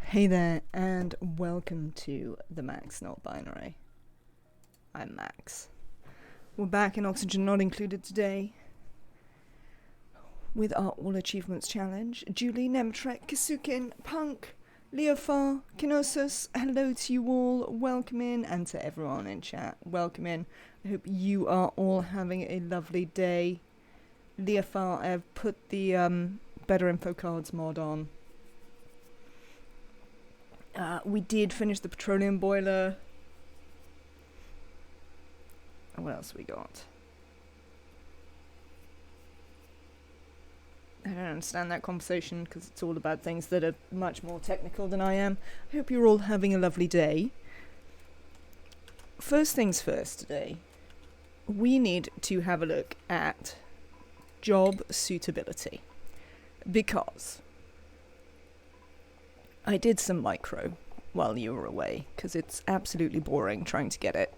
Hey there, and welcome to the Max Not Binary. I'm Max. We're back in Oxygen Not Included today with our All Achievements Challenge. Julie, Nemtrek, Kasukin, Punk, Leofar, Kinosus, hello to you all, welcome in, and to everyone in chat, welcome in. I hope you are all having a lovely day. Leofar, I've put the Better Info Cards mod on. We did finish the petroleum boiler. What else we got? I don't understand that conversation because it's all about things that are much more technical than I am. I hope you're all having a lovely day. First things first today. We need to have a look at job suitability. Because I did some micro while you were away, because it's absolutely boring trying to get it.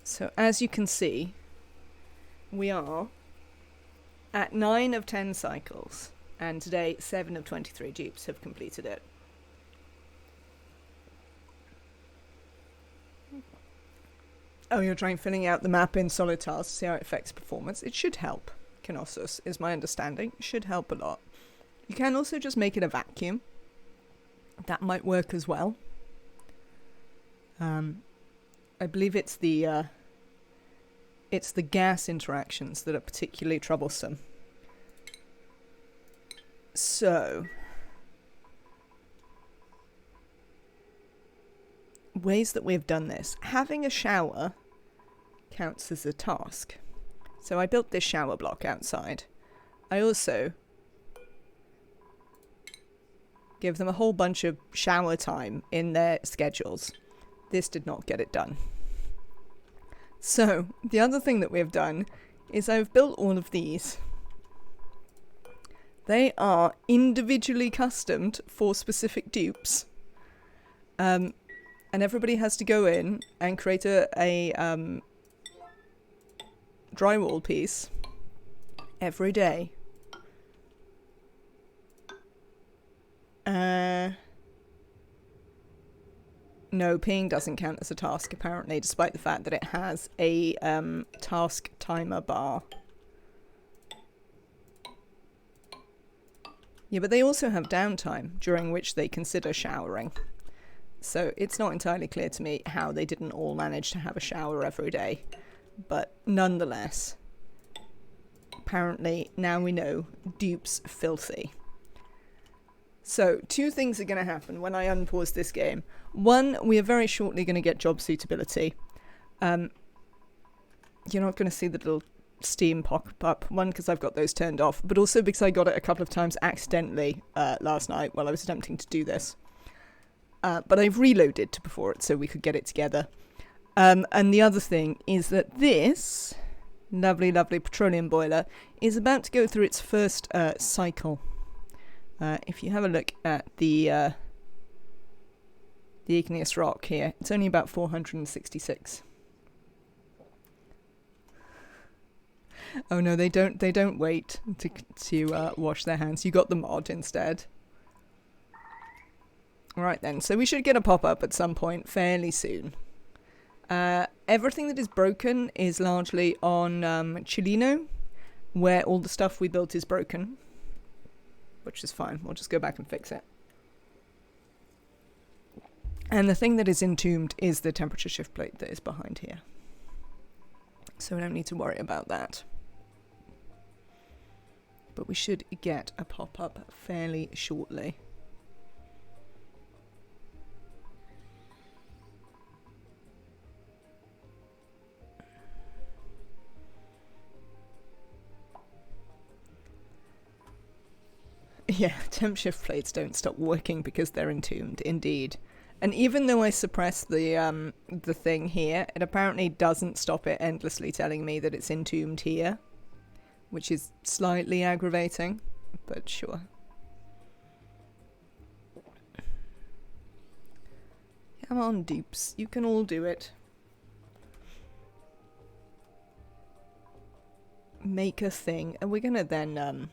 So as you can see, we are at 9 of 10 cycles, and today 7 of 23 dupes have completed it. Oh, you're trying filling out the map in Solid Tiles to see how it affects performance. It should help, Kenosis, is my understanding. It should help a lot. You can also just make it a vacuum. That might work as well. I believe it's the gas interactions that are particularly troublesome. So, ways that we've done this. Having a shower counts as a task. So I built this shower block outside. I also give them a whole bunch of shower time in their schedules. This did not get it done. So, the other thing that we've done is I've built all of these. They are individually customed for specific dupes. And everybody has to go in and create a drywall piece every day. No, peeing doesn't count as a task, apparently, despite the fact that it has a task timer bar. Yeah, but they also have downtime, during which they consider showering. So it's not entirely clear to me how they didn't all manage to have a shower every day. But nonetheless, apparently, now we know, dupes filthy. So, two things are going to happen when I unpause this game. One, we are very shortly going to get job suitability. You're not going to see the little Steam pop up. One, because I've got those turned off, but also because I got it a couple of times accidentally last night while I was attempting to do this. But I've reloaded to before it so we could get it together. And the other thing is that this lovely, lovely petroleum boiler is about to go through its first cycle. If you have a look at the igneous rock here, it's only about 466. Oh no, they don't wait to wash their hands. You got the mod instead. Right then, so we should get a pop-up at some point fairly soon. Everything that is broken is largely on Chilino, where all the stuff we built is broken. Which is fine, we'll just go back and fix it. And the thing that is entombed is the temperature shift plate that is behind here. So we don't need to worry about that. But we should get a pop-up fairly shortly. Yeah, temp shift plates don't stop working because they're entombed, indeed. And even though I suppress the thing here, it apparently doesn't stop it endlessly telling me that it's entombed here, which is slightly aggravating, but sure. Come on, dupes, you can all do it. Make a thing, and we're gonna then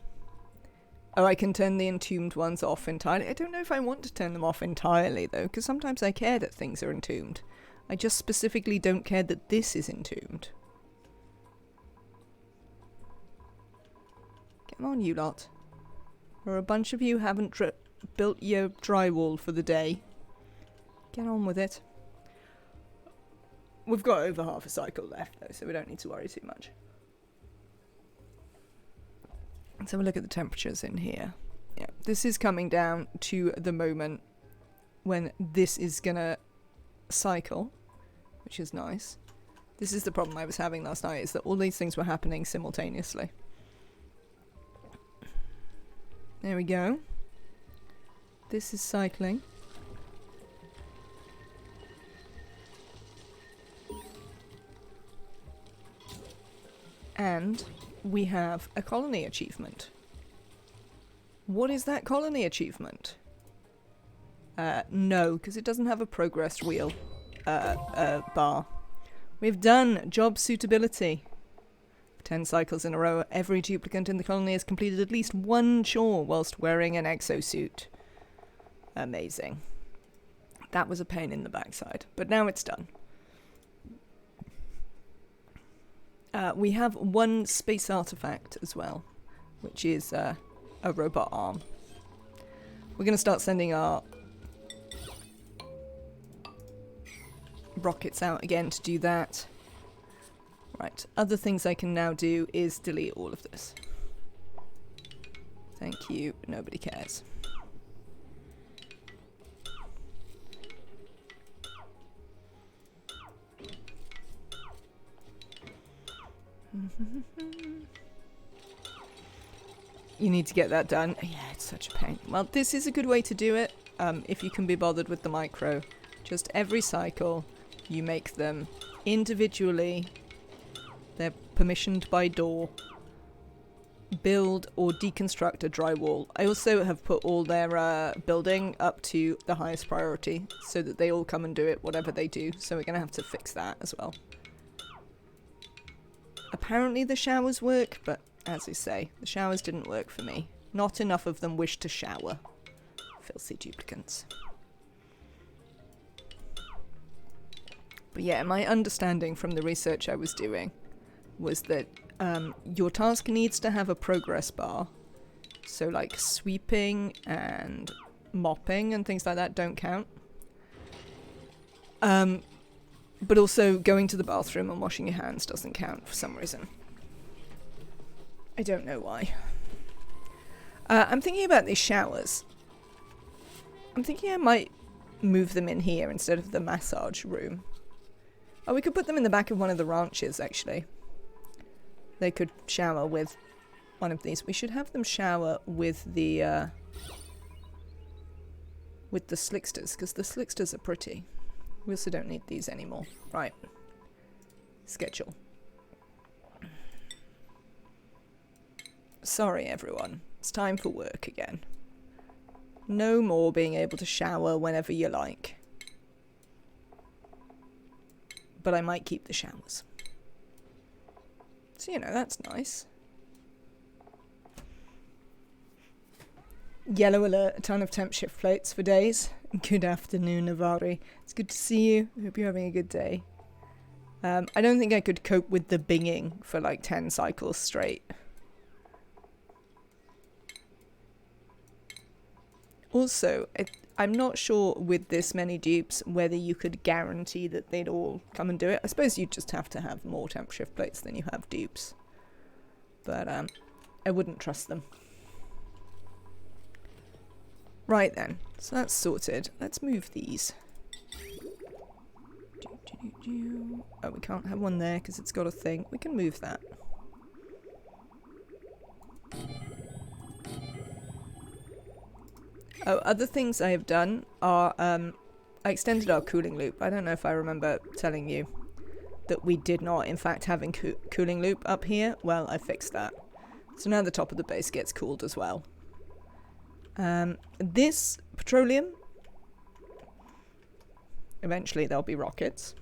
Oh, I can turn the entombed ones off entirely. I don't know if I want to turn them off entirely, though, because sometimes I care that things are entombed. I just specifically don't care that this is entombed. Come on, you lot. Or a bunch of you haven't built your drywall for the day. Get on with it. We've got over half a cycle left, though, so we don't need to worry too much. Let's have a look at the temperatures in here. Yeah, this is coming down to the moment when this is gonna cycle, which is nice. This is the problem I was having last night, is that all these things were happening simultaneously. There we go. This is cycling. And we have a colony achievement. What is that colony achievement? No, because it doesn't have a progress wheel bar. We've done job suitability. 10 cycles in a row, every duplicant in the colony has completed at least one chore whilst wearing an exosuit. Amazing. That was a pain in the backside, but now it's done. We have one space artifact as well, which is a robot arm. We're going to start sending our rockets out again to do that. Right, other things I can now do is delete all of this. Thank you, nobody cares. You need to get that done. Yeah, it's such a pain. Well, this is a good way to do it, if you can be bothered with the micro. Just every cycle, you make them individually. They're permissioned by door. Build or deconstruct a drywall. I also have put all their building up to the highest priority so that they all come and do it, whatever they do. So we're going to have to fix that as well. Apparently the showers work, but as I say, the showers didn't work for me. Not enough of them wish to shower. Filthy duplicants. But yeah, my understanding from the research I was doing was that your task needs to have a progress bar. So like sweeping and mopping and things like that don't count. But also going to the bathroom and washing your hands doesn't count for some reason. I don't know why. I'm thinking about these showers. I'm thinking I might move them in here instead of the massage room. Oh, we could put them in the back of one of the ranches, actually. They could shower with one of these. We should have them shower with the slicksters, because the slicksters are pretty. We also don't need these anymore. Right. Schedule. Sorry, everyone. It's time for work again. No more being able to shower whenever you like. But I might keep the showers. So, you know, that's nice. Yellow alert, a ton of temp shift plates for days. Good afternoon, Navari. It's good to see you. I hope you're having a good day. I don't think I could cope with the binging for like 10 cycles straight. Also, I'm not sure with this many dupes whether you could guarantee that they'd all come and do it. I suppose you'd just have to have more temp shift plates than you have dupes. But I wouldn't trust them. Right then, so that's sorted. Let's move these. Oh, we can't have one there because it's got a thing. We can move that. Oh, other things I have done are, I extended our cooling loop. I don't know if I remember telling you that we did not, in fact, have a cooling loop up here. Well, I fixed that. So now the top of the base gets cooled as well. This petroleum, eventually there'll be rockets.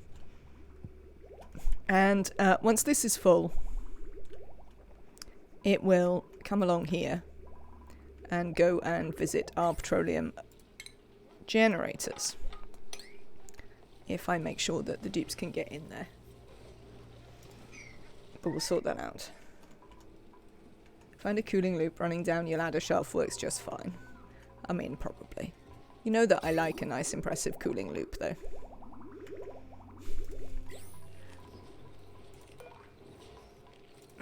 And once this is full, it will come along here and go and visit our petroleum generators. If I make sure that the dupes can get in there. But we'll sort that out. Find a cooling loop running down your ladder shelf works just fine. I mean, probably. You know that I like a nice impressive cooling loop though.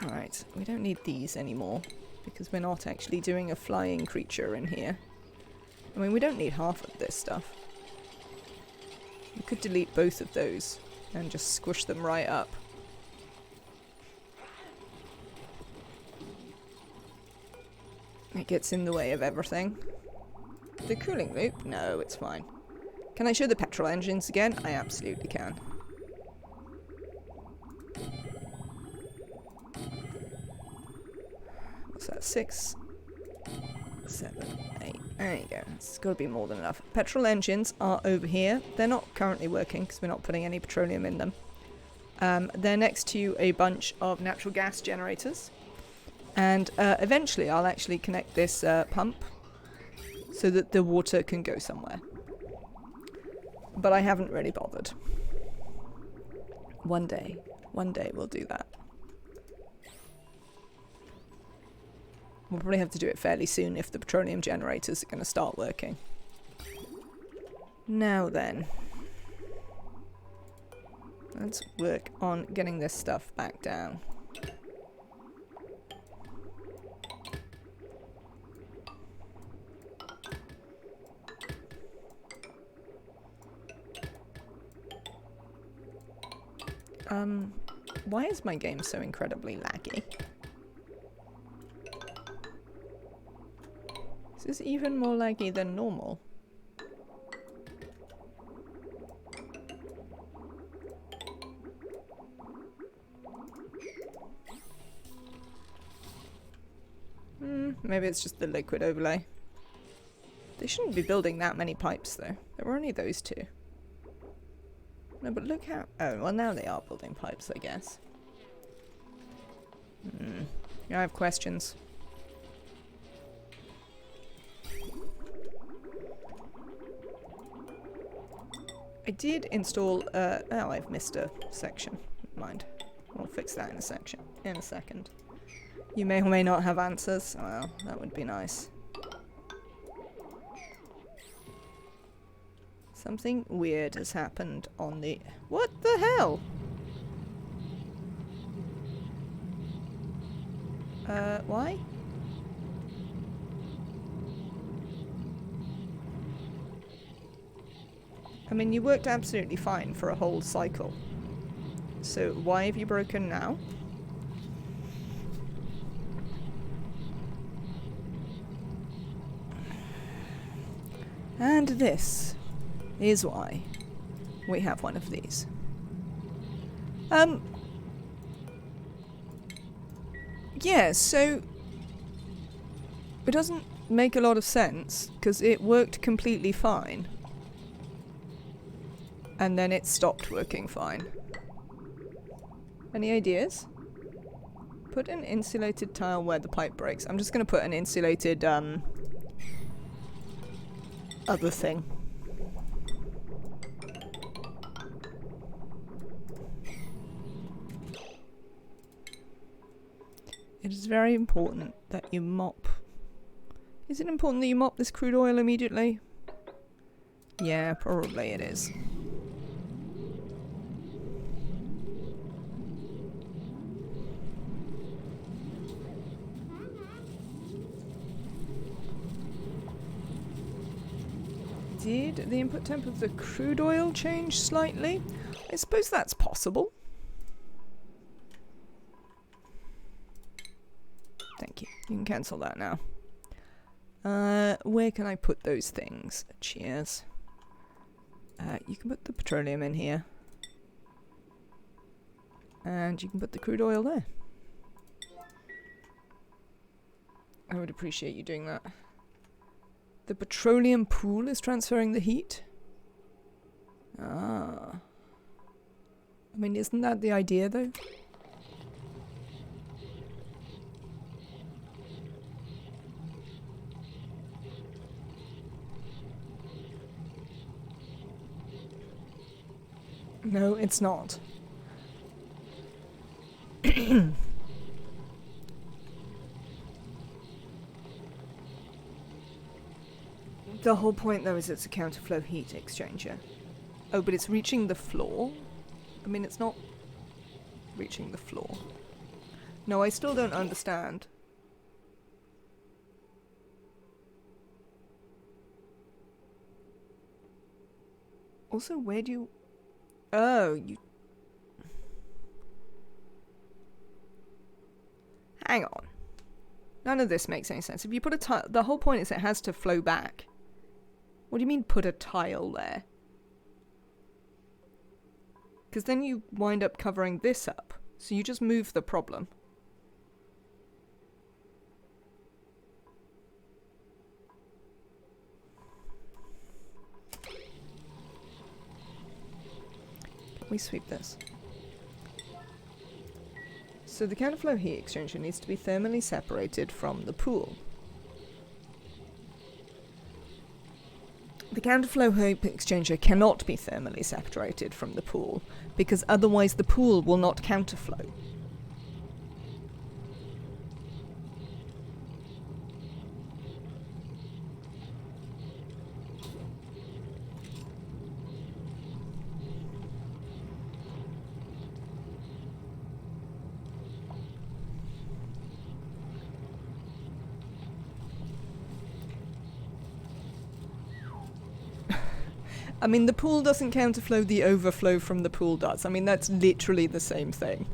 Alright, we don't need these anymore because we're not actually doing a flying creature in here. I mean, we don't need half of this stuff. We could delete both of those and just squish them right up. It gets in the way of everything. The cooling loop? No, it's fine. Can I show the petrol engines again? I absolutely can. What's that? 6, 7, 8. There you go. It's got to be more than enough. Petrol engines are over here. They're not currently working because we're not putting any petroleum in them. They're next to a bunch of natural gas generators. And eventually I'll actually connect this pump so that the water can go somewhere. But I haven't really bothered. One day we'll do that. We'll probably have to do it fairly soon if the petroleum generators are going to start working. Now then. Let's work on getting this stuff back down. Why is my game so incredibly laggy? Is this even more laggy than normal? Maybe it's just the liquid overlay. They shouldn't be building that many pipes though. There were only those two. No, but look how... Oh, well now they are building pipes, I guess. I have questions. I did install... oh, I've missed a section. Never mind. We'll fix that in a second. You may or may not have answers. Well, that would be nice. Something weird has happened on the... What the hell? Why? I mean, you worked absolutely fine for a whole cycle. So why have you broken now? And this is why we have one of these. Yeah, so it doesn't make a lot of sense because it worked completely fine. And then it stopped working fine. Any ideas? Put an insulated tile where the pipe breaks. I'm just going to put an insulated other thing. It is very important that you mop. Is it important that you mop this crude oil immediately? Yeah, probably it is. Did the input temp of the crude oil change slightly? I suppose that's possible. Thank you. You can cancel that now. Where can I put those things? Cheers. You can put the petroleum in here. And you can put the crude oil there. I would appreciate you doing that. The petroleum pool is transferring the heat? Ah. I mean, isn't that the idea, though? No, it's not. The whole point, though, is it's a counterflow heat exchanger. Oh, but it's reaching the floor? I mean, it's not reaching the floor. No, I still don't understand. Also, where do you... Oh, you... Hang on. None of this makes any sense. If you put a tile... The whole point is it has to flow back. What do you mean put a tile there? Because then you wind up covering this up. So you just move the problem. Can we sweep this? So the counterflow heat exchanger needs to be thermally separated from the pool. The counterflow heat exchanger cannot be thermally separated from the pool, because otherwise the pool will not counterflow. I mean, the pool doesn't counterflow, the overflow from the pool does. I mean, that's literally the same thing.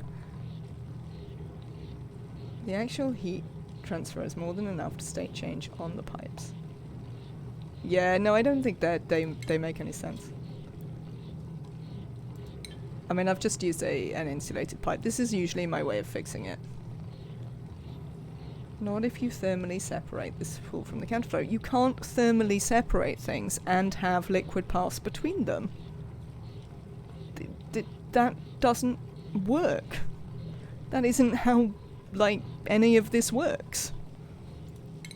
The actual heat transfer is more than enough to state change on the pipes. Yeah, no, I don't think that they make any sense. I mean, I've just used an insulated pipe. This is usually my way of fixing it. Not if you thermally separate this pool from the counterflow. You can't thermally separate things and have liquid pass between them. That doesn't work. That isn't how, like, any of this works.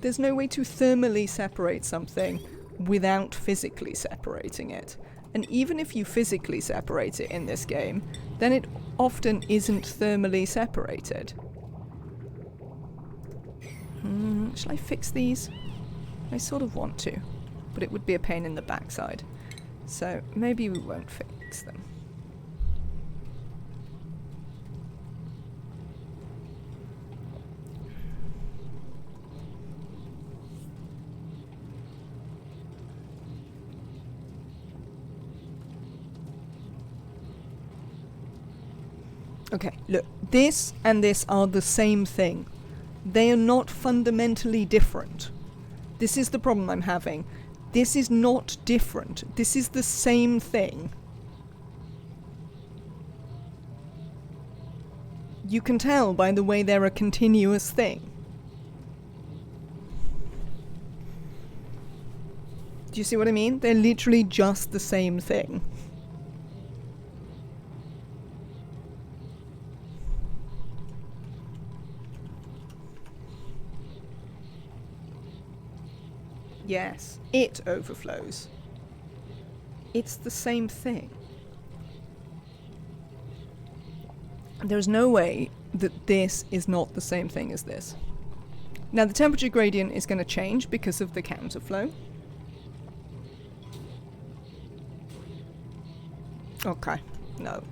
There's no way to thermally separate something without physically separating it. And even if you physically separate it in this game, then it often isn't thermally separated. Shall I fix these? I sort of want to, but it would be a pain in the backside. So maybe we won't fix them. Okay, look, this and this are the same thing. They are not fundamentally different. This is the problem I'm having. This is not different. This is the same thing. You can tell by the way they're a continuous thing. Do you see what I mean? They're literally just the same thing. Yes, it overflows. It's the same thing. There's no way that this is not the same thing as this. Now the temperature gradient is going to change because of the counterflow. Okay, no.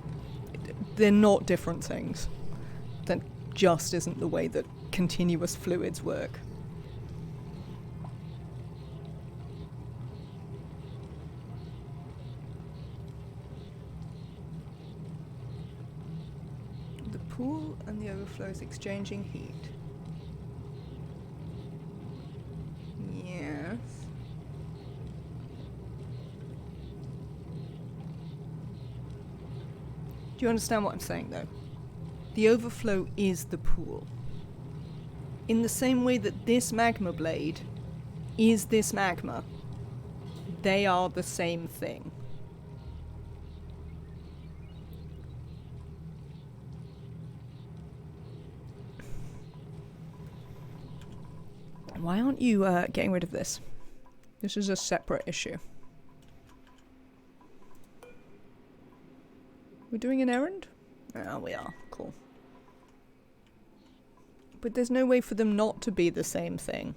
They're not different things. That just isn't the way that continuous fluids work. Pool and the overflow is exchanging heat. Yes. Do you understand what I'm saying, though? The overflow is the pool. In the same way that this magma blade is this magma, they are the same thing. Why aren't you getting rid of this? This is a separate issue. We're doing an errand? Ah, we are. Cool. But there's no way for them not to be the same thing.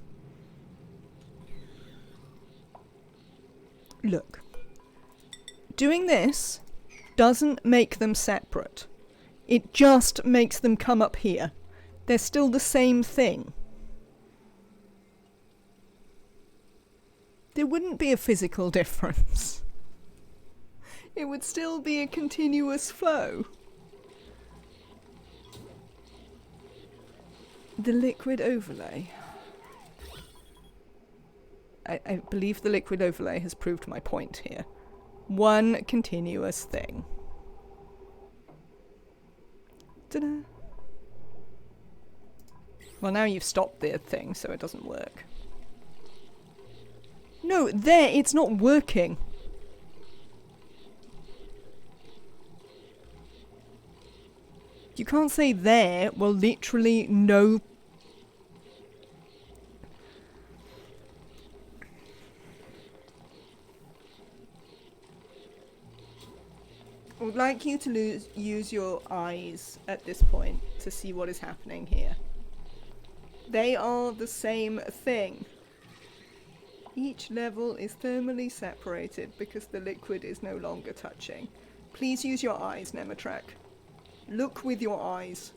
Look. Doing this doesn't make them separate. It just makes them come up here. They're still the same thing. There wouldn't be a physical difference. It would still be a continuous flow. The liquid overlay. I believe the liquid overlay has proved my point here. One continuous thing. Ta-da. Well, now you've stopped the thing, so it doesn't work. No, there, it's not working. You can't say there, well, literally no. I would like you to use your eyes at this point to see what is happening here. They are the same thing. Each level is thermally separated because the liquid is no longer touching. Please use your eyes, Nematrak. Look with your eyes.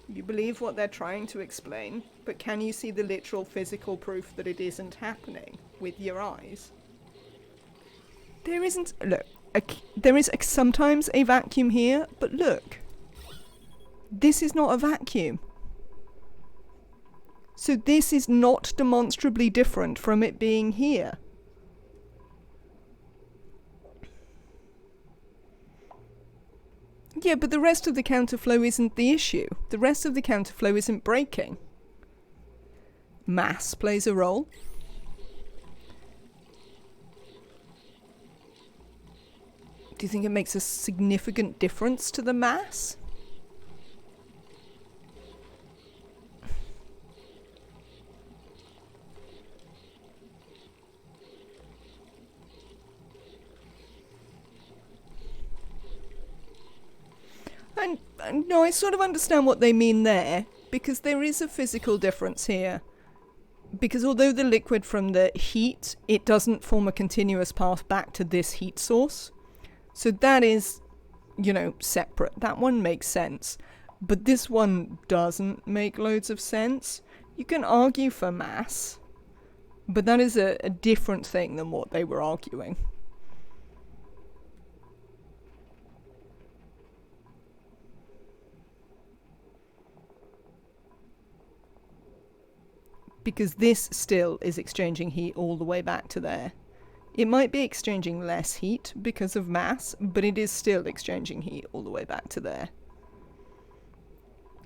You believe what they're trying to explain, but can you see the literal physical proof that it isn't happening with your eyes? There isn't... Look, there is sometimes a vacuum here, but look. This is not a vacuum. So this is not demonstrably different from it being here. Yeah, but the rest of the counterflow isn't the issue. The rest of the counterflow isn't breaking. Mass plays a role. Do you think it makes a significant difference to the mass? And no, I sort of understand what they mean there, because there is a physical difference here. Because although the liquid from the heat, it doesn't form a continuous path back to this heat source. So that is, you know, separate. That one makes sense. But this one doesn't make loads of sense. You can argue for mass, but that is a different thing than what they were arguing. Because this still is exchanging heat all the way back to there. It might be exchanging less heat because of mass, but it is still exchanging heat all the way back to there.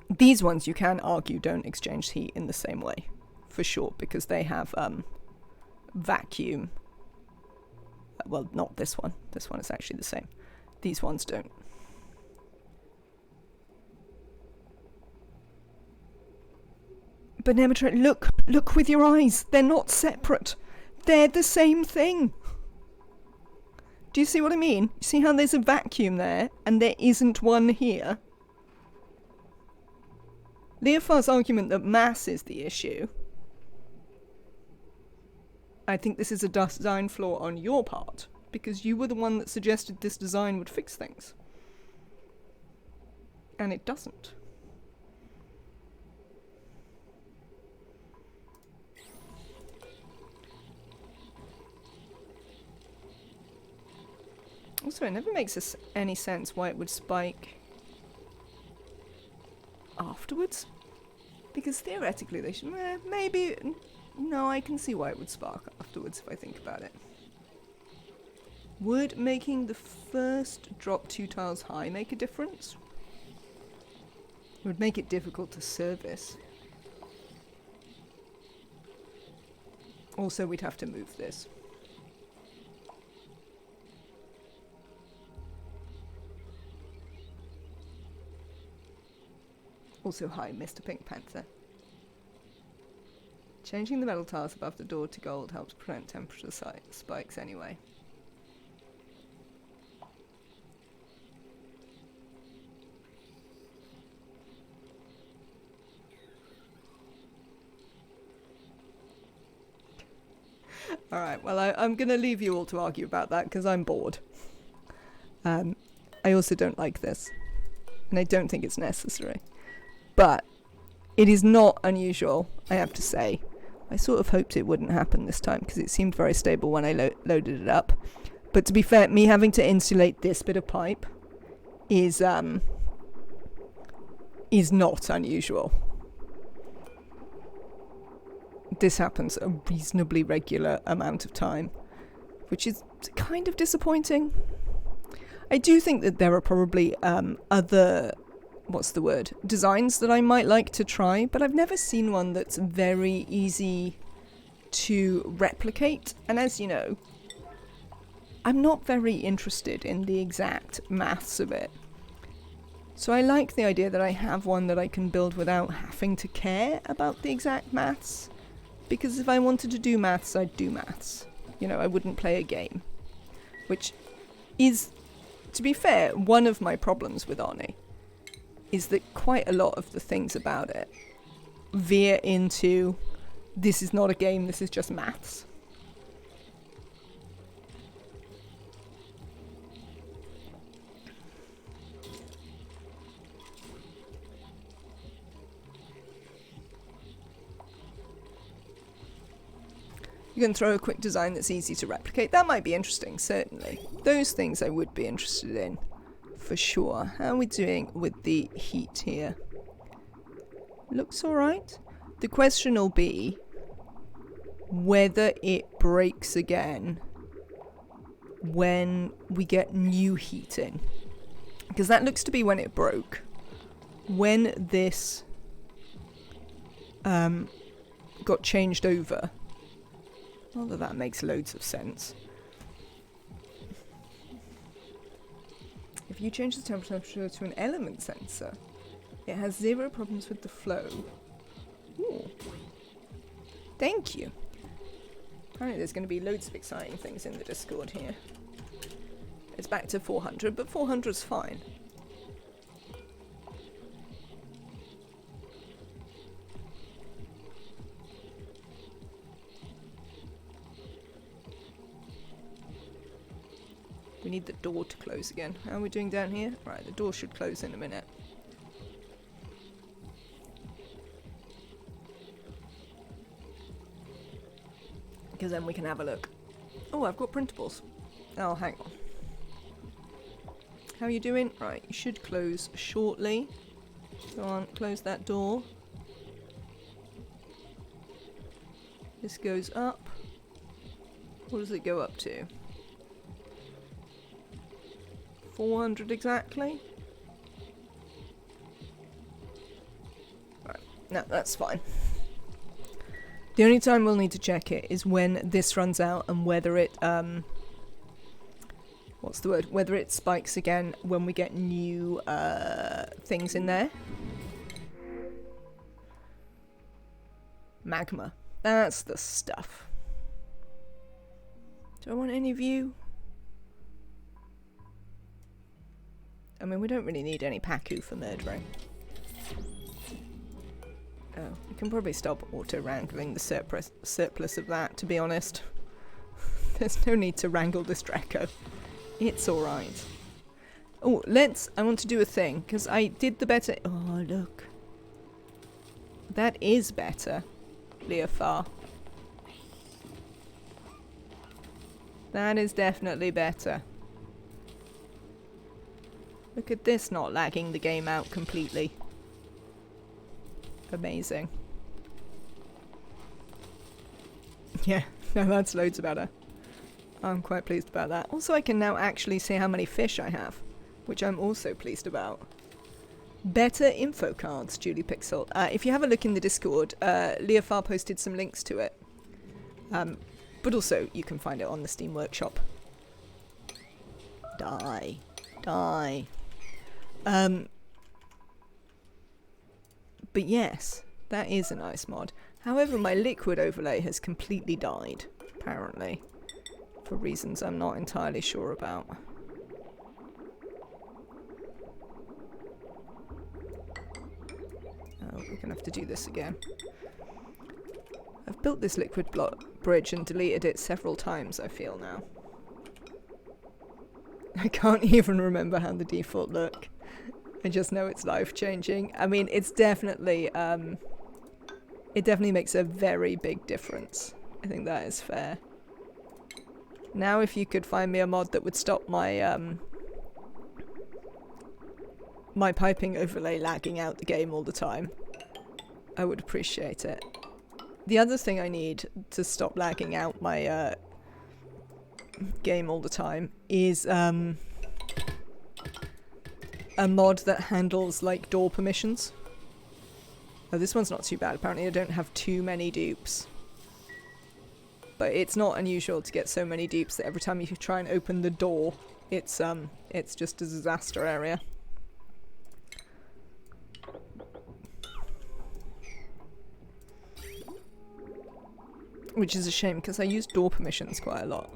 These ones you can argue don't exchange heat in the same way, for sure, because they have vacuum. Well, not this one. This one is actually the same. These ones don't. But Nematrak, look with your eyes. They're not separate. They're the same thing. Do you see what I mean? You see how there's a vacuum there, and there isn't one here? Leofar's argument that mass is the issue. I think this is a design flaw on your part, because you were the one that suggested this design would fix things. And it doesn't. Also, it never makes any sense why it would spike afterwards. Because theoretically they should... maybe... No, I can see why it would spark afterwards if I think about it. Would making the first drop 2 tiles high make a difference? It would make it difficult to service. Also, we'd have to move this. Also, hi, Mr. Pink Panther. Changing the metal tiles above the door to gold helps prevent temperature spikes anyway. Alright, well, I'm going to leave you all to argue about that because I'm bored. I also don't like this. And I don't think it's necessary. But it is not unusual, I have to say. I sort of hoped it wouldn't happen this time because it seemed very stable when I loaded it up. But to be fair, me having to insulate this bit of pipe is not unusual. This happens a reasonably regular amount of time, which is kind of disappointing. I do think that there are probably other, designs that I might like to try, but I've never seen one that's very easy to replicate. And as you know, I'm not very interested in the exact maths of it. So I like the idea that I have one that I can build without having to care about the exact maths. Because if I wanted to do maths, I'd do maths. You know, I wouldn't play a game. Which is, to be fair, one of my problems with Arnie. Is that quite a lot of the things about it veer into, this is not a game, this is just maths. You can throw a quick design that's easy to replicate. That might be interesting, certainly. Those things I would be interested in, for sure. How are we doing with the heat here? Looks alright. The question will be whether it breaks again when we get new heat in. Because that looks to be when it broke. When this got changed over. Not that that makes loads of sense. If you change the temperature to an element sensor, it has 0 problems with the flow. Ooh. Thank you. Apparently there's going to be loads of exciting things in the Discord here. It's back to 400, but 400's fine. We need the door to close again. How are we doing down here? Right, the door should close in a minute. Because then we can have a look. Oh, I've got printables. Oh, hang on. How are you doing? Right, you should close shortly. Go on, close that door. This goes up. What does it go up to? 400 exactly? Right, no, that's fine. The only time we'll need to check it is when this runs out and whether it, whether it spikes again when we get new things in there. Magma. That's the stuff. Do I want any of you? I mean, we don't really need any Paku for murdering. Oh, we can probably stop auto-wrangling the surplus of that, to be honest. There's no need to wrangle this Draco. It's alright. Oh, I want to do a thing, because I did the better... Oh, look. That is better, Leofar. That is definitely better. Look at this not lagging the game out completely. Amazing. Yeah, no, that's loads better. I'm quite pleased about that. Also, I can now actually see how many fish I have, which I'm also pleased about. Better info cards, Julie Pixel. If you have a look in the Discord, Leofar posted some links to it. But also, you can find it on the Steam Workshop. Die. Die. But yes, that is a nice mod. However, my liquid overlay has completely died, apparently, for reasons I'm not entirely sure about. Oh, we're gonna have to do this again. I've built this liquid block bridge and deleted it several times, I feel now. I can't even remember how the default look. I just know it's life-changing. I mean, it's definitely, it definitely makes a very big difference. I think that is fair. Now if you could find me a mod that would stop my, my piping overlay lagging out the game all the time, I would appreciate it. The other thing I need to stop lagging out my, game all the time is, a mod that handles, like, door permissions. Oh, this one's not too bad. Apparently I don't have too many dupes. But it's not unusual to get so many dupes that every time you try and open the door, it's just a disaster area. Which is a shame, because I use door permissions quite a lot.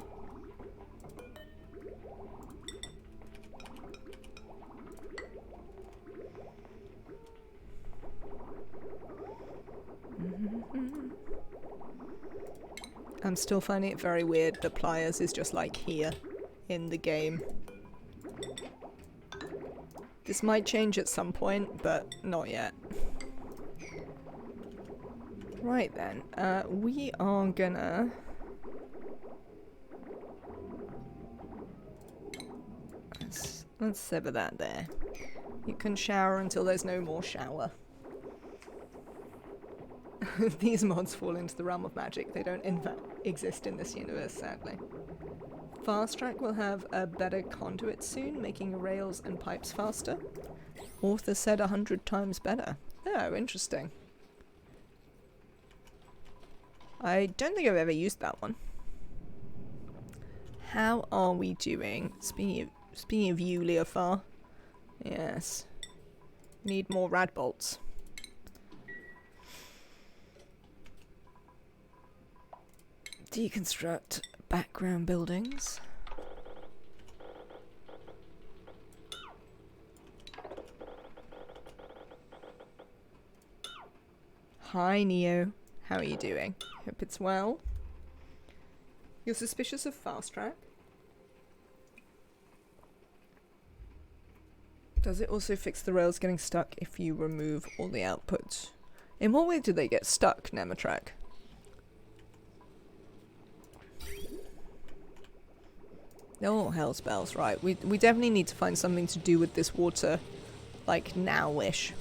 I'm still finding it very weird that Pliers is just like here in the game. This might change at some point, but not yet. Right then, we are gonna... Let's sever that there. You can shower until there's no more shower. These mods fall into the realm of magic. They don't exist in this universe, sadly. Fast Track will have a better conduit soon, making rails and pipes faster. Author said 100 times better. Oh, interesting. I don't think I've ever used that one. How are we doing? Speaking of you, Leofar. Yes. Need more rad bolts. Deconstruct background buildings. Hi, Neo. How are you doing? Hope it's well. You're suspicious of Fast Track? Does it also fix the rails getting stuck if you remove all the outputs? In what way do they get stuck, Nematrak? Oh, hell's bells, right. We definitely need to find something to do with this water, like, now-ish.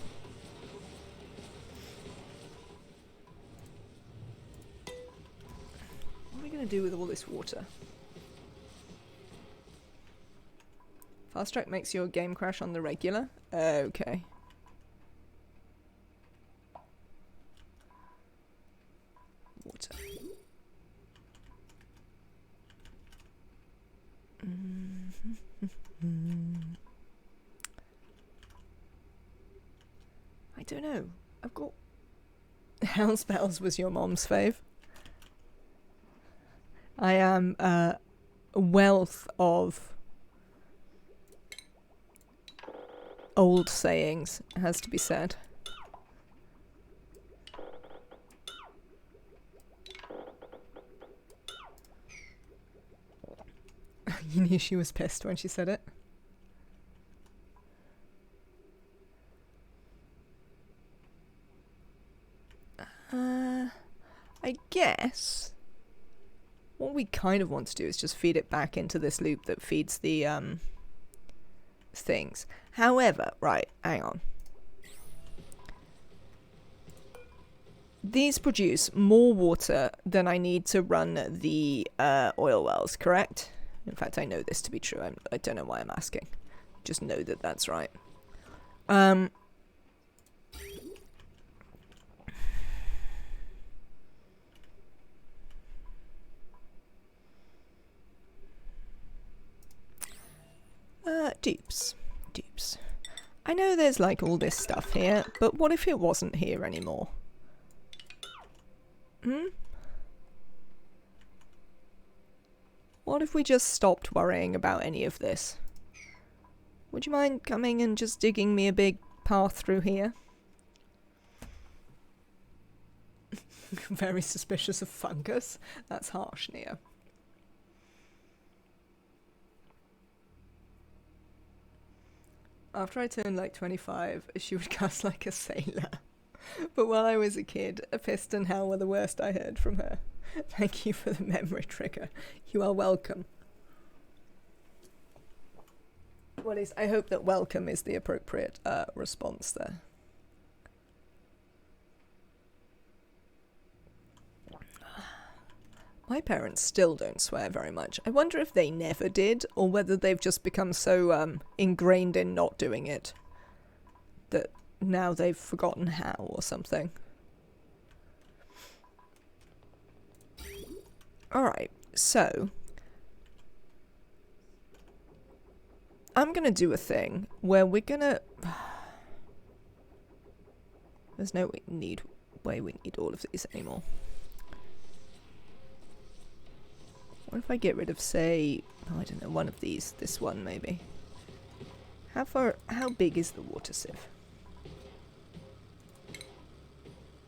What are we going to do with all this water? Fast Track makes your game crash on the regular? Okay. Water. I don't know. I've got... Hell's Bells was your mom's fave. I am a wealth of old sayings, has to be said. You knew she was pissed when she said it. I guess what we kind of want to do is just feed it back into this loop that feeds the things. However, right, hang on. These produce more water than I need to run the oil wells, correct? In fact, I know this to be true. I don't know why I'm asking. Just know that that's right. Dupes. I know there's like all this stuff here, but what if it wasn't here anymore? What if we just stopped worrying about any of this? Would you mind coming and just digging me a big path through here? Very suspicious of fungus. That's harsh, Nia. After I turned like 25, she would cuss like a sailor. But while I was a kid, a pissed and hell were the worst I heard from her. Thank you for the memory trigger. You are welcome. Well, I hope that welcome is the appropriate response there. My parents still don't swear very much. I wonder if they never did, or whether they've just become so ingrained in not doing it that now they've forgotten how or something. Alright, so I'm gonna do a thing where we're gonna... There's no way we need all of these anymore. What if I get rid of, say, oh, I don't know, one of these? This one, maybe. How big is the water sieve?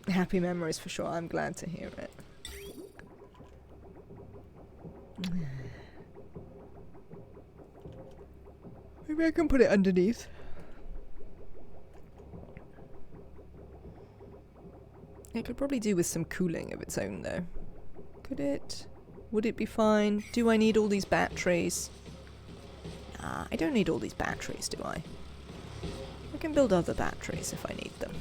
Happy memories for sure. I'm glad to hear it. Maybe I can put it underneath. It could probably do with some cooling of its own, though. Could it? Would it be fine? Do I need all these batteries? Nah, I don't need all these batteries, do I? I can build other batteries if I need them.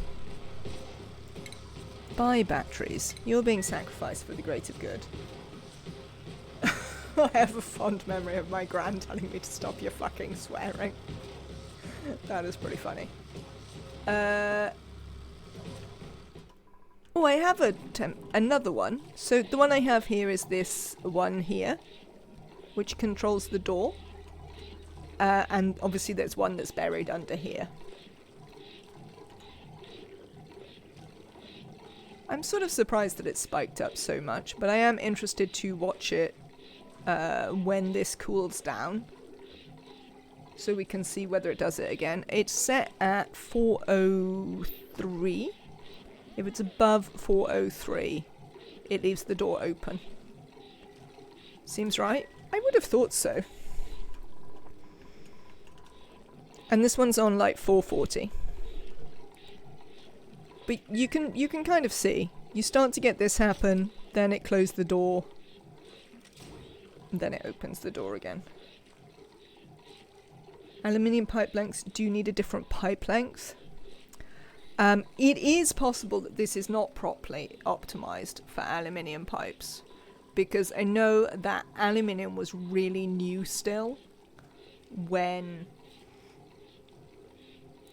Buy batteries. You're being sacrificed for the greater good. I have a fond memory of my gran telling me to stop your fucking swearing. That is pretty funny. Oh, I have another one. So the one I have here is this one here, which controls the door. And obviously there's one that's buried under here. I'm sort of surprised that it's spiked up so much, but I am interested to watch it when this cools down, so we can see whether it does it again. It's set at 403. If it's above 403, it leaves the door open. Seems right? I would have thought so. And this one's on like 440. But you can kind of see. You start to get this happen, then it closes the door, and then it opens the door again. Aluminium pipe lengths. Do you need a different pipe length? It is possible that this is not properly optimized for aluminium pipes, because I know that aluminium was really new still when...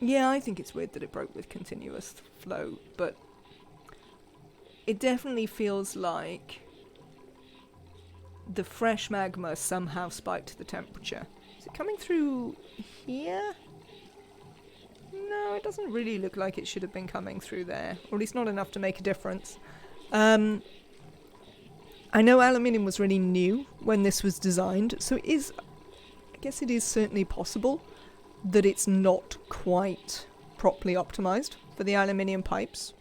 Yeah, I think it's weird that it broke with continuous flow, but it definitely feels like the fresh magma somehow spiked the temperature. Is it coming through here? No, it doesn't really look like it should have been coming through there, or at least not enough to make a difference. I know aluminium was really new when this was designed, so it is, I guess it is certainly possible that it's not quite properly optimized for the aluminium pipes.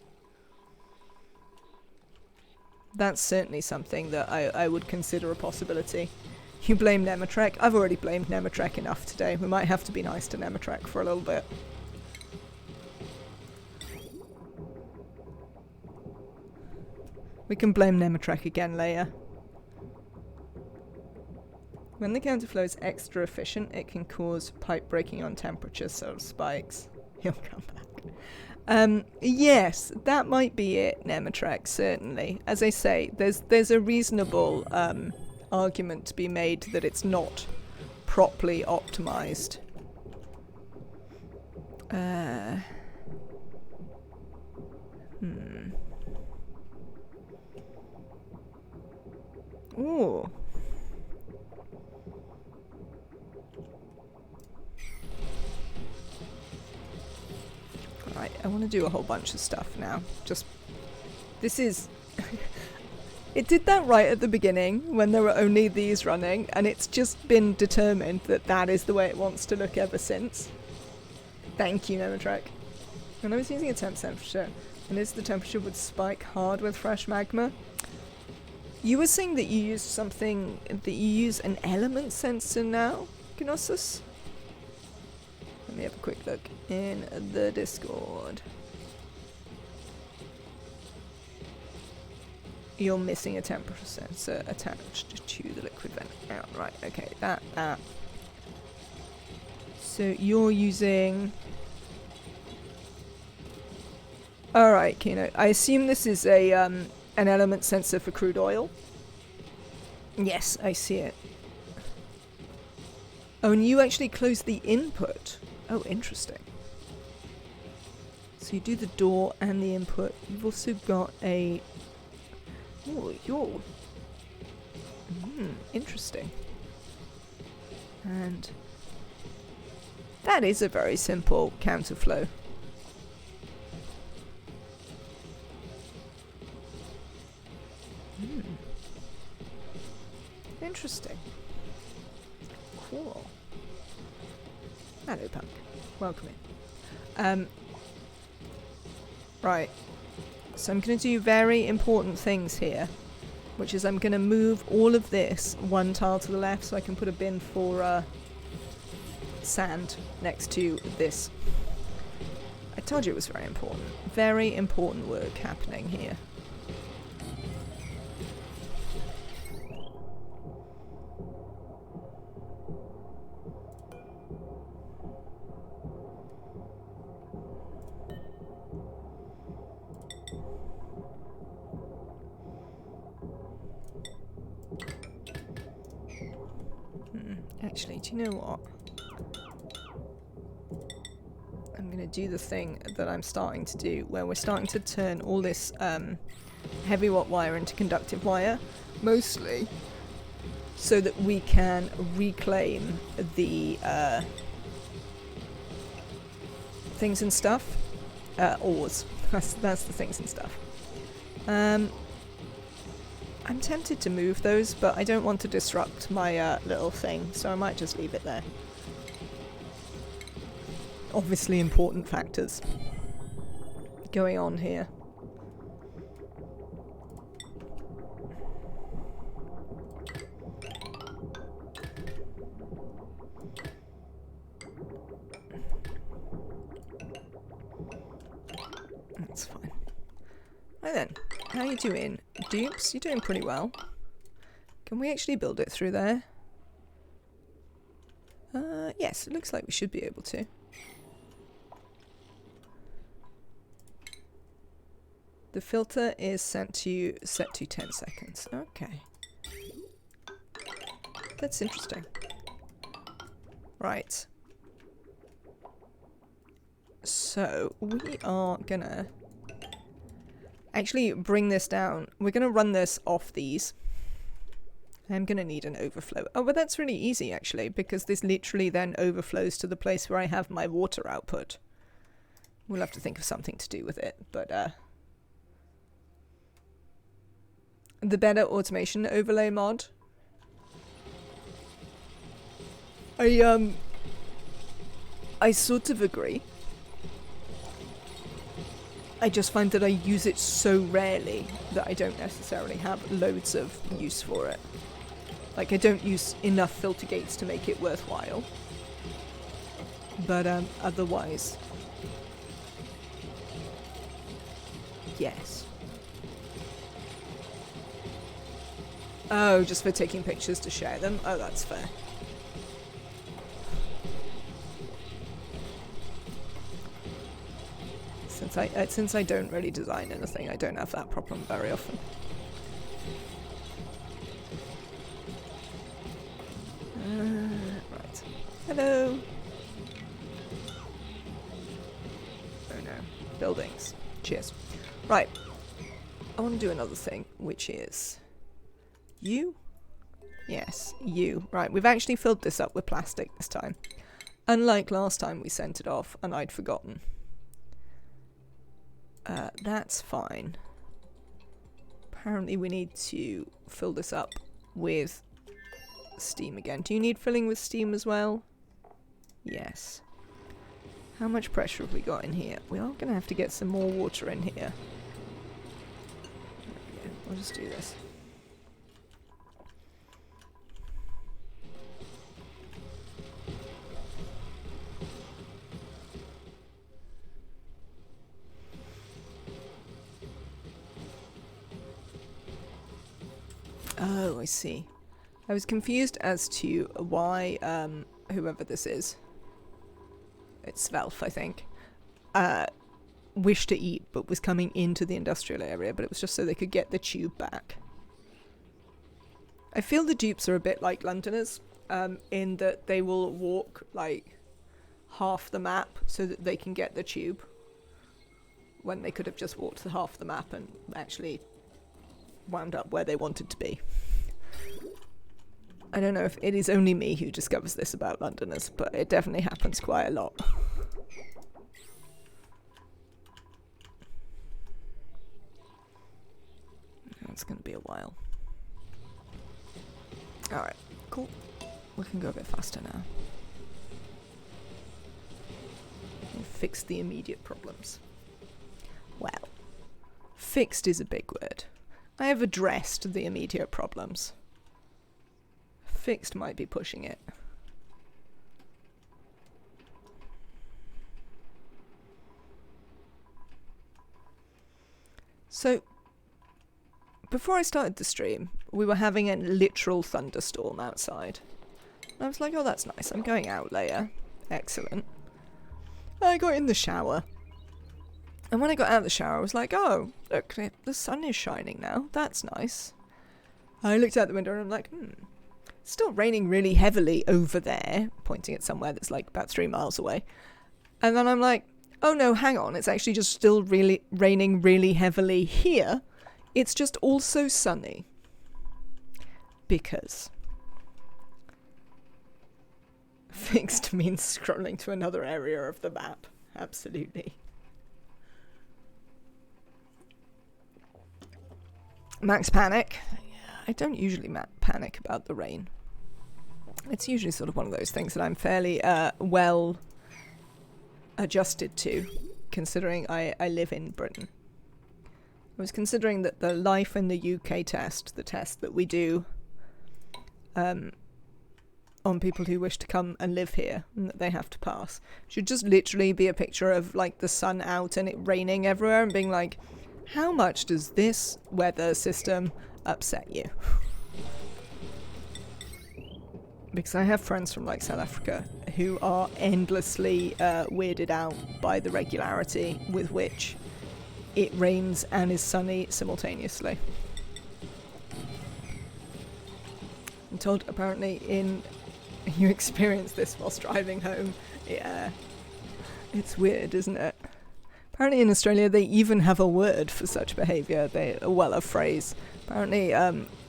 That's certainly something that I would consider a possibility. You blame Nemetrek? I've already blamed Nemetrek enough today. We might have to be nice to Nemetrek for a little bit. We can blame Nemetrek again later. When the counterflow is extra efficient, it can cause pipe breaking on temperature, so spikes. He'll come back. Yes, that might be it, Nemetrek, certainly. As I say, there's a reasonable argument to be made that it's not properly optimized. Ooh. do a whole bunch of stuff now. This is... It did that right at the beginning when there were only these running, and it's just been determined that that is the way it wants to look ever since. Thank you, Nemotrek. And I was using a temp temperature, and is the temperature would spike hard with fresh magma? You were saying that you used something, that you use an element sensor now, Gnosis? Let me have a quick look in the Discord. You're missing a temperature sensor attached to the liquid vent. Oh, right, okay, that. So you're using... Alright, Kino. I assume this is a an element sensor for crude oil. Yes, I see it. Oh, and you actually close the input. Oh, interesting. So you do the door and the input. You've also got a... Oh, you're... interesting. And... that is a very simple counterflow. Interesting. Cool. Hello, Punk. Welcome in. Right. So I'm going to do very important things here, which is I'm going to move all of this one tile to the left so I can put a bin for sand next to this. I told you it was very important. Very important work happening here. Actually, do you know what? I'm going to do the thing that I'm starting to do, where we're starting to turn all this heavy watt wire into conductive wire, mostly so that we can reclaim the things and stuff. Ores. That's the things and stuff. I'm tempted to move those, but I don't want to disrupt my little thing, so I might just leave it there. Obviously important factors going on here. That's fine. Right then, how are you doing? Dupes, you're doing pretty well. Can we actually build it through there? Yes, it looks like we should be able to. The filter is set to 10 seconds. Okay. That's interesting. Right. So, we are gonna actually bring this down. We're gonna run this off these. I'm gonna need an overflow. Oh, but that's really easy actually, because this literally then overflows to the place where I have my water output. We'll have to think of something to do with it, but the better automation overlay mod. I sort of agree. I just find that I use it so rarely that I don't necessarily have loads of use for it. Like, I don't use enough filter gates to make it worthwhile. But otherwise, yes. Oh, just for taking pictures to share them? Oh, that's fair. Since I don't really design anything, I don't have that problem very often. Right. Hello. Oh no. Buildings. Cheers. Right. I want to do another thing, which is you. Yes, you. Right. We've actually filled this up with plastic this time, unlike last time we sent it off and I'd forgotten. That's fine. Apparently we need to fill this up with steam again. Do you need filling with steam as well? Yes. How much pressure have we got in here? We are going to have to get some more water in here. Okay, we'll just do this. Oh, I see. I was confused as to why whoever this is, it's Svelf, I think, wished to eat but was coming into the industrial area, but it was just so they could get the tube back. I feel the dupes are a bit like Londoners, in that they will walk like half the map so that they can get the tube, when they could have just walked the half the map and actually wound up where they wanted to be. I don't know if it is only me who discovers this about Londoners, but it definitely happens quite a lot. It's going to be a while. Alright, cool. We can go a bit faster now. We'll fix the immediate problems. Well, fixed is a big word. I have addressed the immediate problems. Fixed might be pushing it. So, before I started the stream, we were having a literal thunderstorm outside. And I was like, oh, that's nice. I'm going out later. Excellent. I got in the shower. And when I got out of the shower, I was like, oh, look, the sun is shining now. That's nice. I looked out the window and I'm like, it's still raining really heavily over there, pointing at somewhere that's like about 3 miles away. And then I'm like, oh no, hang on. It's actually just still really raining really heavily here. It's just also sunny. Because fixed means scrolling to another area of the map. Absolutely. Max panic. I don't usually panic about the rain. It's usually sort of one of those things that I'm fairly well adjusted to, considering I live in Britain. I was considering that the life in the UK test, the test that we do on people who wish to come and live here and that they have to pass, should just literally be a picture of like the sun out and it raining everywhere and being like, how much does this weather system upset you? Because I have friends from like South Africa who are endlessly weirded out by the regularity with which it rains and is sunny simultaneously. I'm told apparently you experience this whilst driving home. Yeah, it's weird, isn't it? Apparently in Australia they even have a word for such behaviour, a phrase. Apparently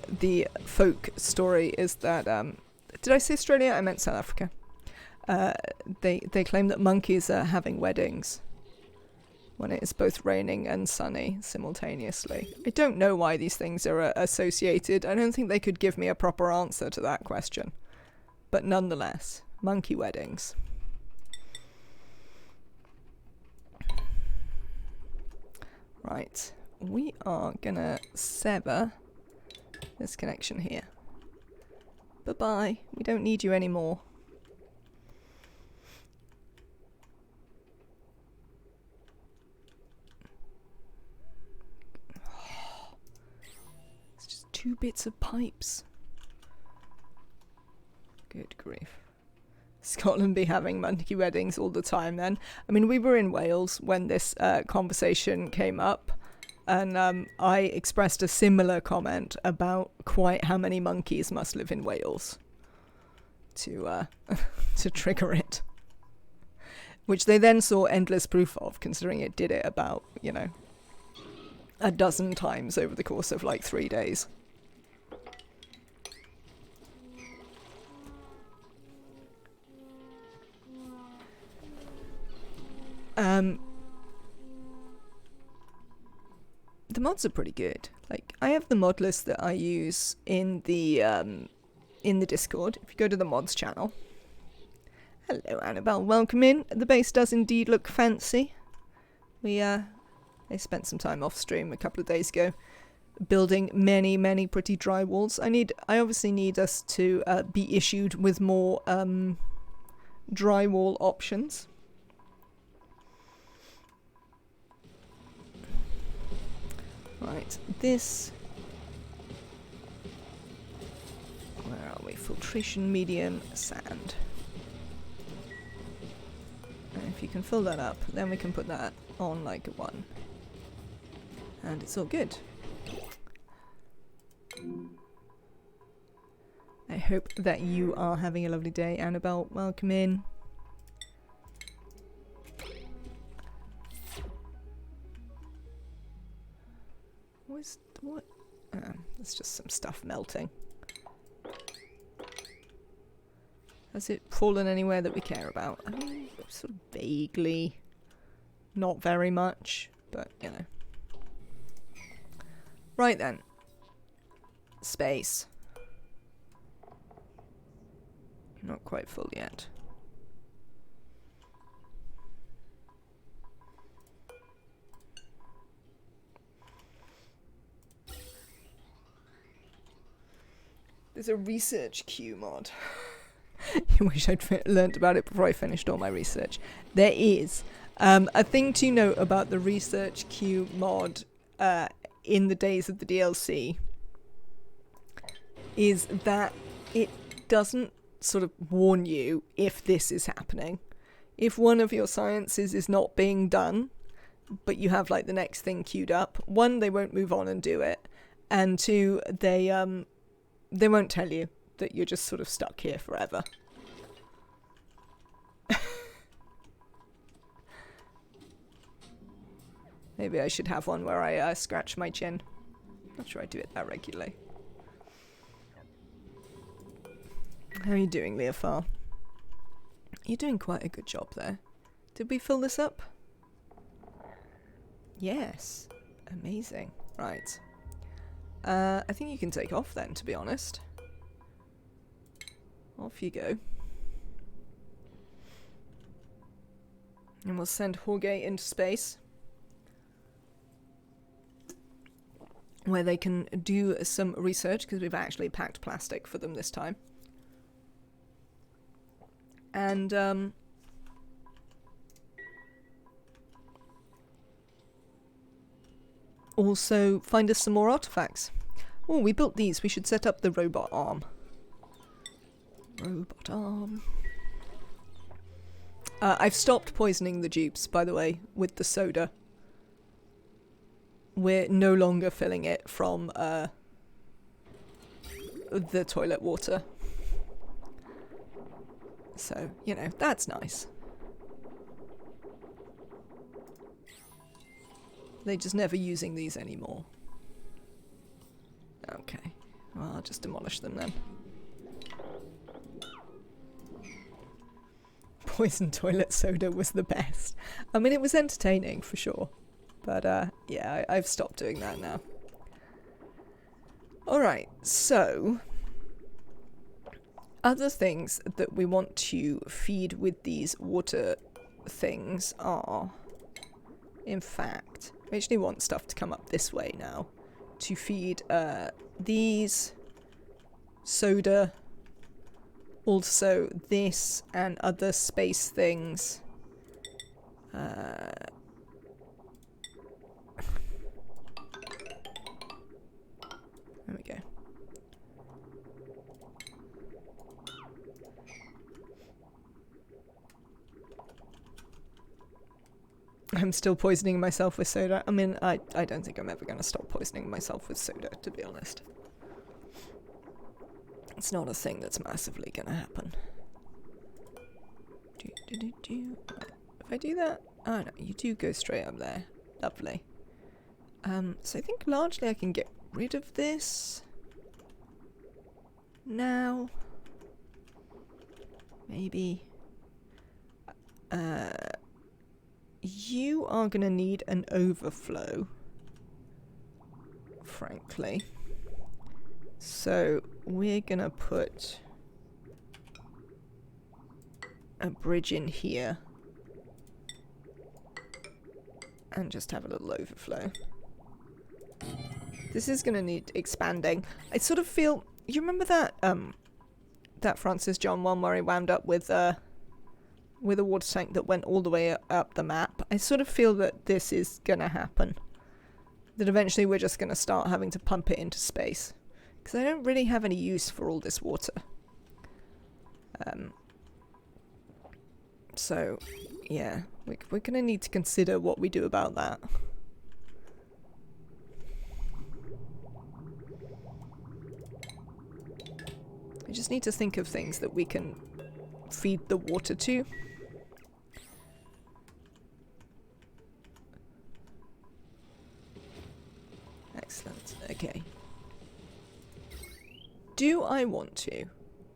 the folk story is that, did I say Australia? I meant South Africa. They claim that monkeys are having weddings when it is both raining and sunny simultaneously. I don't know why these things are associated. I don't think they could give me a proper answer to that question. But nonetheless, monkey weddings. Right, we are gonna sever this connection here. Bye-bye, we don't need you anymore. It's just 2 bits of pipes. Good grief. Scotland be having monkey weddings all the time then. I mean, we were in Wales when this conversation came up, and I expressed a similar comment about quite how many monkeys must live in Wales to to trigger it. Which they then saw endless proof of, considering it did it about, 12 times over the course of like 3 days. the mods are pretty good. Like, I have the mod list that I use in the Discord. If you go to the mods channel. Hello, Annabelle. Welcome in. The base does indeed look fancy. They spent some time off stream a couple of days ago building many pretty dry walls. I obviously need us to be issued with more drywall options. Right, this... Where are we? Filtration medium sand. And if you can fill that up, then we can put that on like a 1. And it's all good. I hope that you are having a lovely day, Annabelle. Welcome in. What? It's just some stuff melting. Has it fallen anywhere that we care about? I mean, sort of vaguely. Not very much, but, you know. Right then. Space. Not quite full yet. There's a research queue mod. I wish I'd learnt about it before I finished all my research. There is. A thing to note about the research queue mod in the days of the DLC is that it doesn't sort of warn you if this is happening. If one of your sciences is not being done, but you have like the next thing queued up, 1, they won't move on and do it, and 2, they won't tell you that you're just sort of stuck here forever. Maybe I should have one where I scratch my chin. Not sure I do it that regularly. How are you doing, Leofar? You're doing quite a good job there. Did we fill this up? Yes. Amazing. Right. I think you can take off then, to be honest. Off you go. And we'll send Jorge into space, where they can do some research, because we've actually packed plastic for them this time. And, also find us some more artifacts. Oh, we built these. We should set up the robot arm. Robot arm. I've stopped poisoning the dupes, by the way, with the soda. We're no longer filling it from the toilet water. So, you know, that's nice. They're just never using these anymore. Okay. Well, I'll just demolish them then. Poison toilet soda was the best. I mean, it was entertaining for sure. But, yeah, I've stopped doing that now. Alright, so... other things that we want to feed with these water things are... in fact, we actually want stuff to come up this way now. To feed, these... soda... also this and other space things. There we go. I'm still poisoning myself with soda. I mean, I don't think I'm ever going to stop poisoning myself with soda, to be honest. It's not a thing that's massively going to happen. If I do that... oh no, you do go straight up there. Lovely. So I think largely I can get rid of this now. Maybe. You are going to need an overflow frankly. So we're gonna put a bridge in here and just have a little overflow. This is gonna need expanding. I sort of feel, you remember that that Francis John one where he wound up with a water tank that went all the way up the map? I sort of feel that this is gonna happen. That eventually we're just gonna start having to pump it into space. Because I don't really have any use for all this water. So, yeah, we're gonna need to consider what we do about that. I just need to think of things that we can feed the water to. Excellent, okay. Do I want to?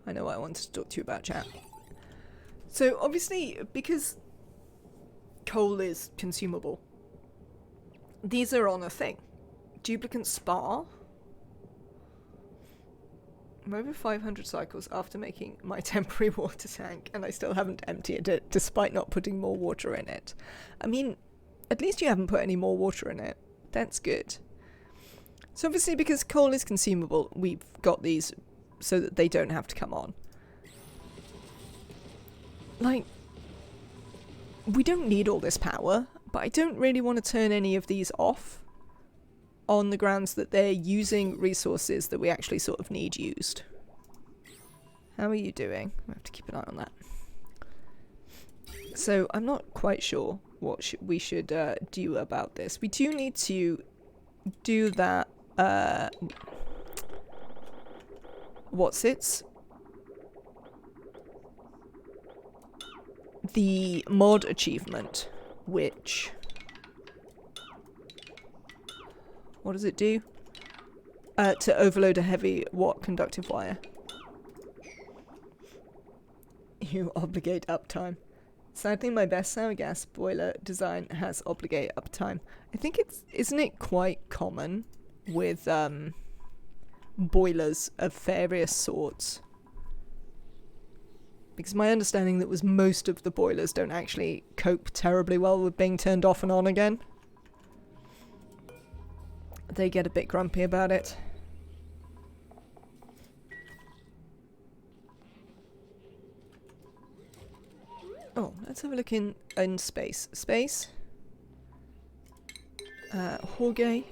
I know I wanted to talk to you about, chat. So obviously, because coal is consumable, these are on a thing. Duplicant spar. I'm over 500 cycles after making my temporary water tank, and I still haven't emptied it, despite not putting more water in it. I mean, at least you haven't put any more water in it. That's good. So obviously, because coal is consumable, we've got these so that they don't have to come on. Like, we don't need all this power, but I don't really want to turn any of these off on the grounds that they're using resources that we actually sort of need used. How are you doing? I have to keep an eye on that. So I'm not quite sure what we should do about this. We do need to do that. What's it? The mod achievement, which... What does it do? To overload a heavy watt conductive wire. You obligate uptime. Sadly, my best sour gas boiler design has obligate uptime. I think isn't it quite common with boilers of various sorts? Because my understanding that was most of the boilers don't actually cope terribly well with being turned off and on again. They get a bit grumpy about it. Oh, let's have a look in space. Space. Jorge.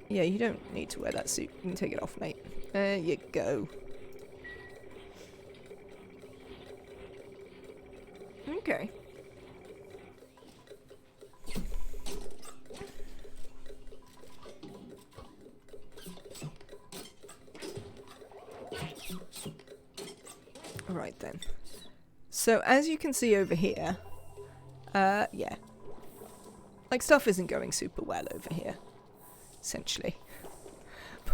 Yeah, you don't need to wear that suit. You can take it off, mate. There you go. Okay. Alright then. So as you can see over here, yeah. Like, stuff isn't going super well over here, essentially.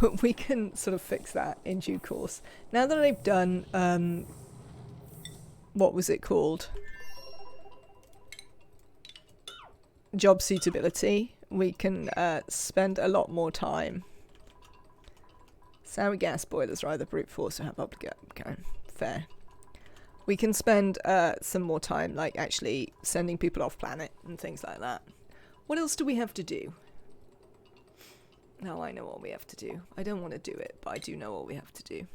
But we can sort of fix that in due course. Now that I've done, what was it called? Job suitability, we can spend a lot more time. Sour gas boilers are either brute force or have obligate. Okay, fair. We can spend some more time, like, actually sending people off planet and things like that. What else do we have to do? Now I know what we have to do. I don't want to do it, but I do know what we have to do.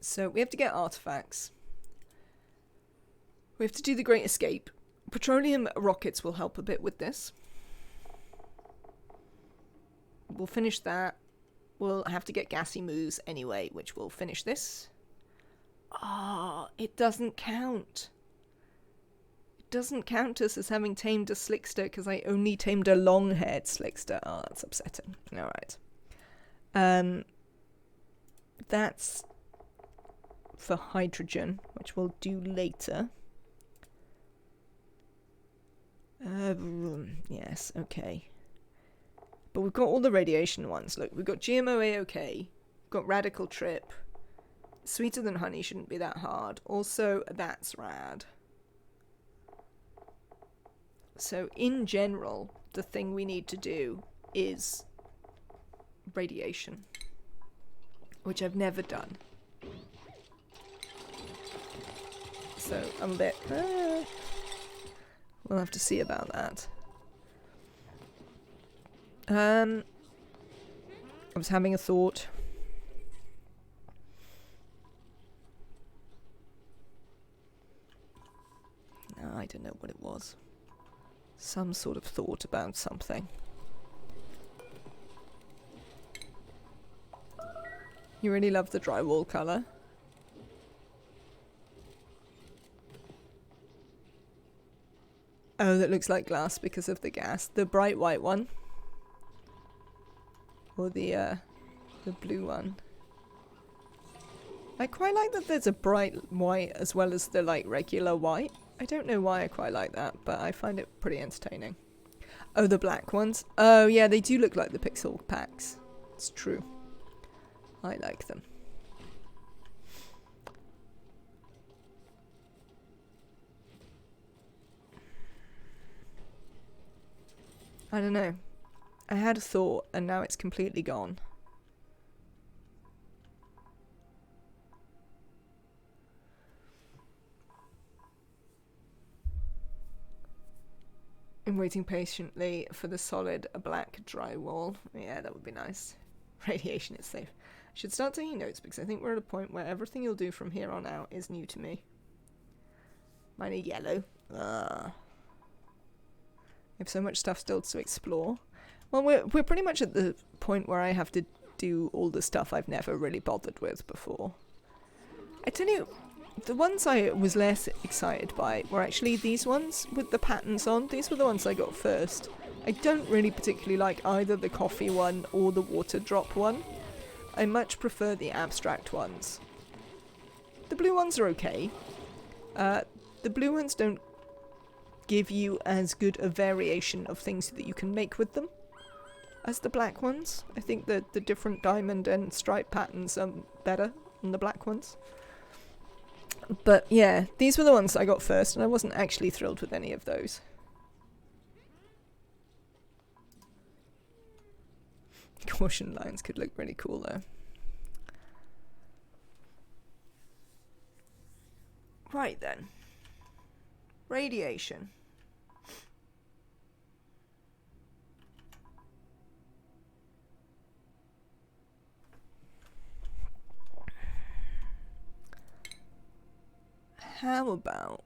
So we have to get artifacts. We have to do the Great Escape. Petroleum rockets will help a bit with this. We'll finish that. We'll have to get gassy moves anyway, which will finish this. Ah, it doesn't count. It doesn't count us as having tamed a slickster because I only tamed a long-haired slickster. Oh, that's upsetting. Alright. That's for hydrogen, which we'll do later. Yes, okay. But we've got all the radiation ones. Look, we've got GMO A-OK. We've got Radical Trip. Sweeter Than Honey shouldn't be that hard. Also, that's rad. So in general, the thing we need to do is radiation, which I've never done. So I'm a bit... we'll have to see about that. I was having a thought. No, I don't know what it was. Some sort of thought about something. You really love the drywall colour? Oh, that looks like glass because of the gas. The bright white one. Or the blue one. I quite like that there's a bright white as well as the like regular white. I don't know why I quite like that, but I find it pretty entertaining. Oh, the black ones? Oh yeah, they do look like the pixel packs. It's true. I like them. I don't know. I had a thought and now it's completely gone. I'm waiting patiently for the solid black drywall. Yeah, that would be nice. Radiation is safe. I should start taking notes because I think we're at a point where everything you'll do from here on out is new to me. Mine are yellow. I have so much stuff still to explore. Well, we're pretty much at the point where I have to do all the stuff I've never really bothered with before. I tell you, the ones I was less excited by were actually these ones with the patterns on. These were the ones I got first. I don't really particularly like either the coffee one or the water drop one. I much prefer the abstract ones. The blue ones are okay. The blue ones don't give you as good a variation of things that you can make with them as the black ones. I think that the different diamond and stripe patterns are better than the black ones. But yeah, these were the ones I got first, and I wasn't actually thrilled with any of those. Caution lines could look really cool though. Right then. Radiation. How about...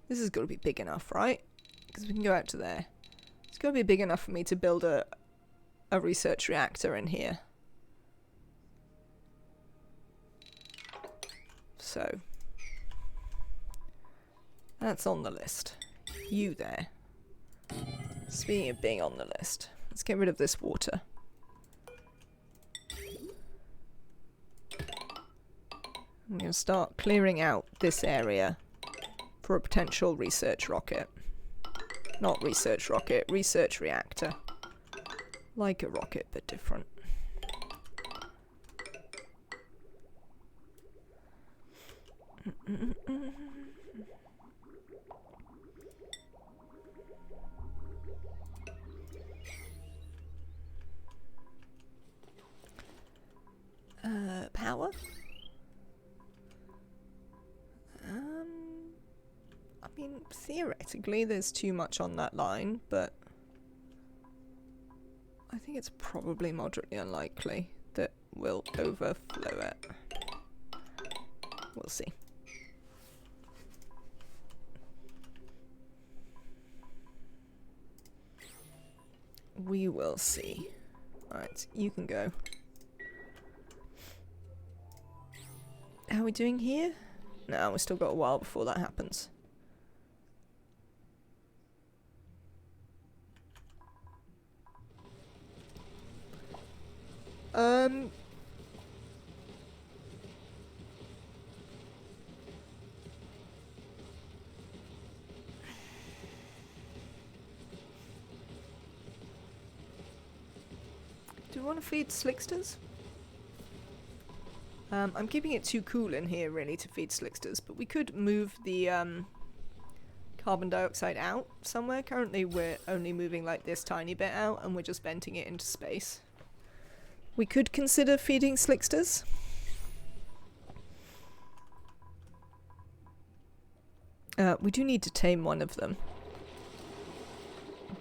This has got to be big enough, right? Because we can go out to there. It's got to be big enough for me to build a research reactor in here. So, that's on the list. You there. Speaking of being on the list, let's get rid of this water. I'm going to start clearing out this area for a potential research rocket. Not research rocket, research reactor. Like a rocket, but different. Power? I mean, theoretically there's too much on that line, but I think it's probably moderately unlikely that we'll overflow it. We'll see. We will see. Right, you can go. How are we doing here? No, we've still got a while before that happens. Do we want to feed slicksters? I'm keeping it too cool in here, really, to feed slicksters, but we could move the carbon dioxide out somewhere. Currently, we're only moving like this tiny bit out, and we're just venting it into space. We could consider feeding slicksters. We do need to tame one of them.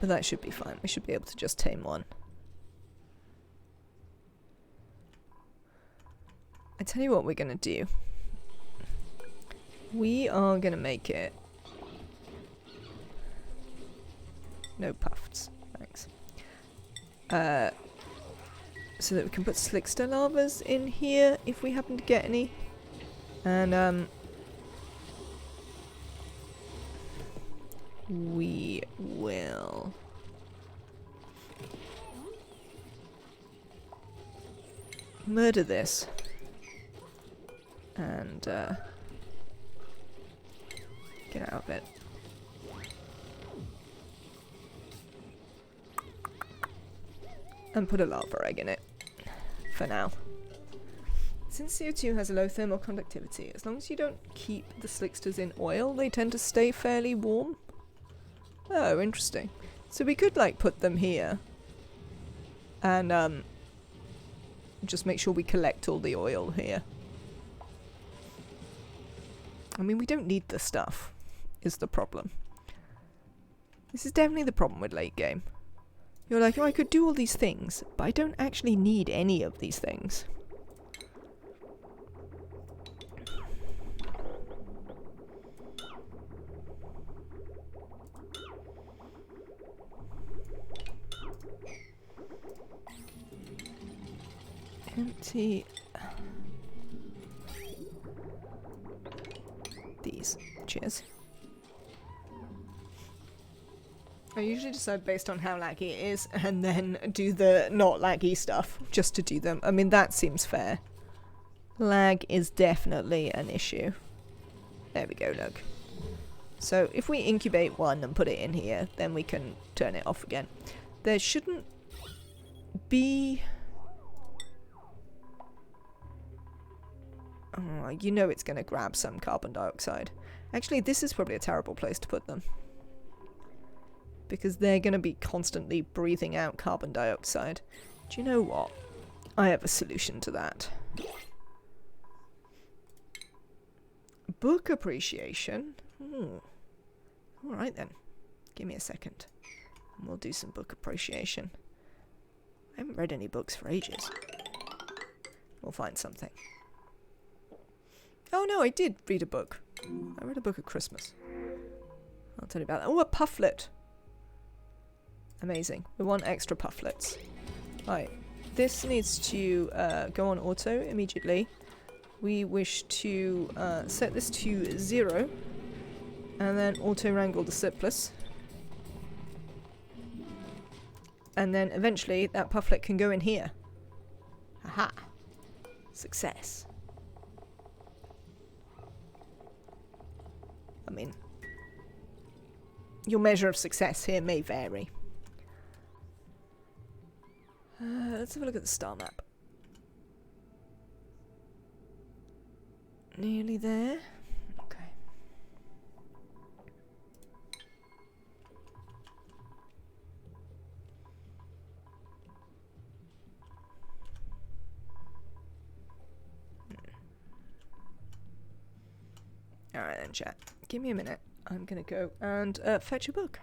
But that should be fine. We should be able to just tame one. I tell you what we're going to do. We are going to make it... No puffs. Thanks. So that we can put slickster larvas in here if we happen to get any. And, we will murder this and get out of it. And put a lava egg in it for now. Since CO2 has a low thermal conductivity, as long as you don't keep the slicksters in oil, they tend to stay fairly warm. Oh, interesting. So we could, like, put them here. And, just make sure we collect all the oil here. I mean, we don't need the stuff, is the problem. This is definitely the problem with late game. You're like, oh, I could do all these things, but I don't actually need any of these things. Empty these. Cheers. I usually decide based on how laggy it is and then do the not laggy stuff just to do them. I mean, that seems fair. Lag is definitely an issue. There we go, look. So if we incubate one and put it in here, then we can turn it off again. There shouldn't be... Oh, you know it's going to grab some carbon dioxide. Actually, this is probably a terrible place to put them. Because they're going to be constantly breathing out carbon dioxide. Do you know what? I have a solution to that. Book appreciation? Alright then. Give me a second. And we'll do some book appreciation. I haven't read any books for ages. We'll find something. Oh no, I did read a book. I read a book at Christmas. I'll tell you about that. Oh, a pufflet. Amazing. We want extra pufflets. Right. This needs to go on auto immediately. We wish to set this to 0. And then auto wrangle the surplus. And then eventually that pufflet can go in here. Aha. Success. I mean, your measure of success here may vary. Let's have a look at the star map. Nearly there. Okay. Alright then, chat. Give me a minute. I'm gonna go and fetch a book.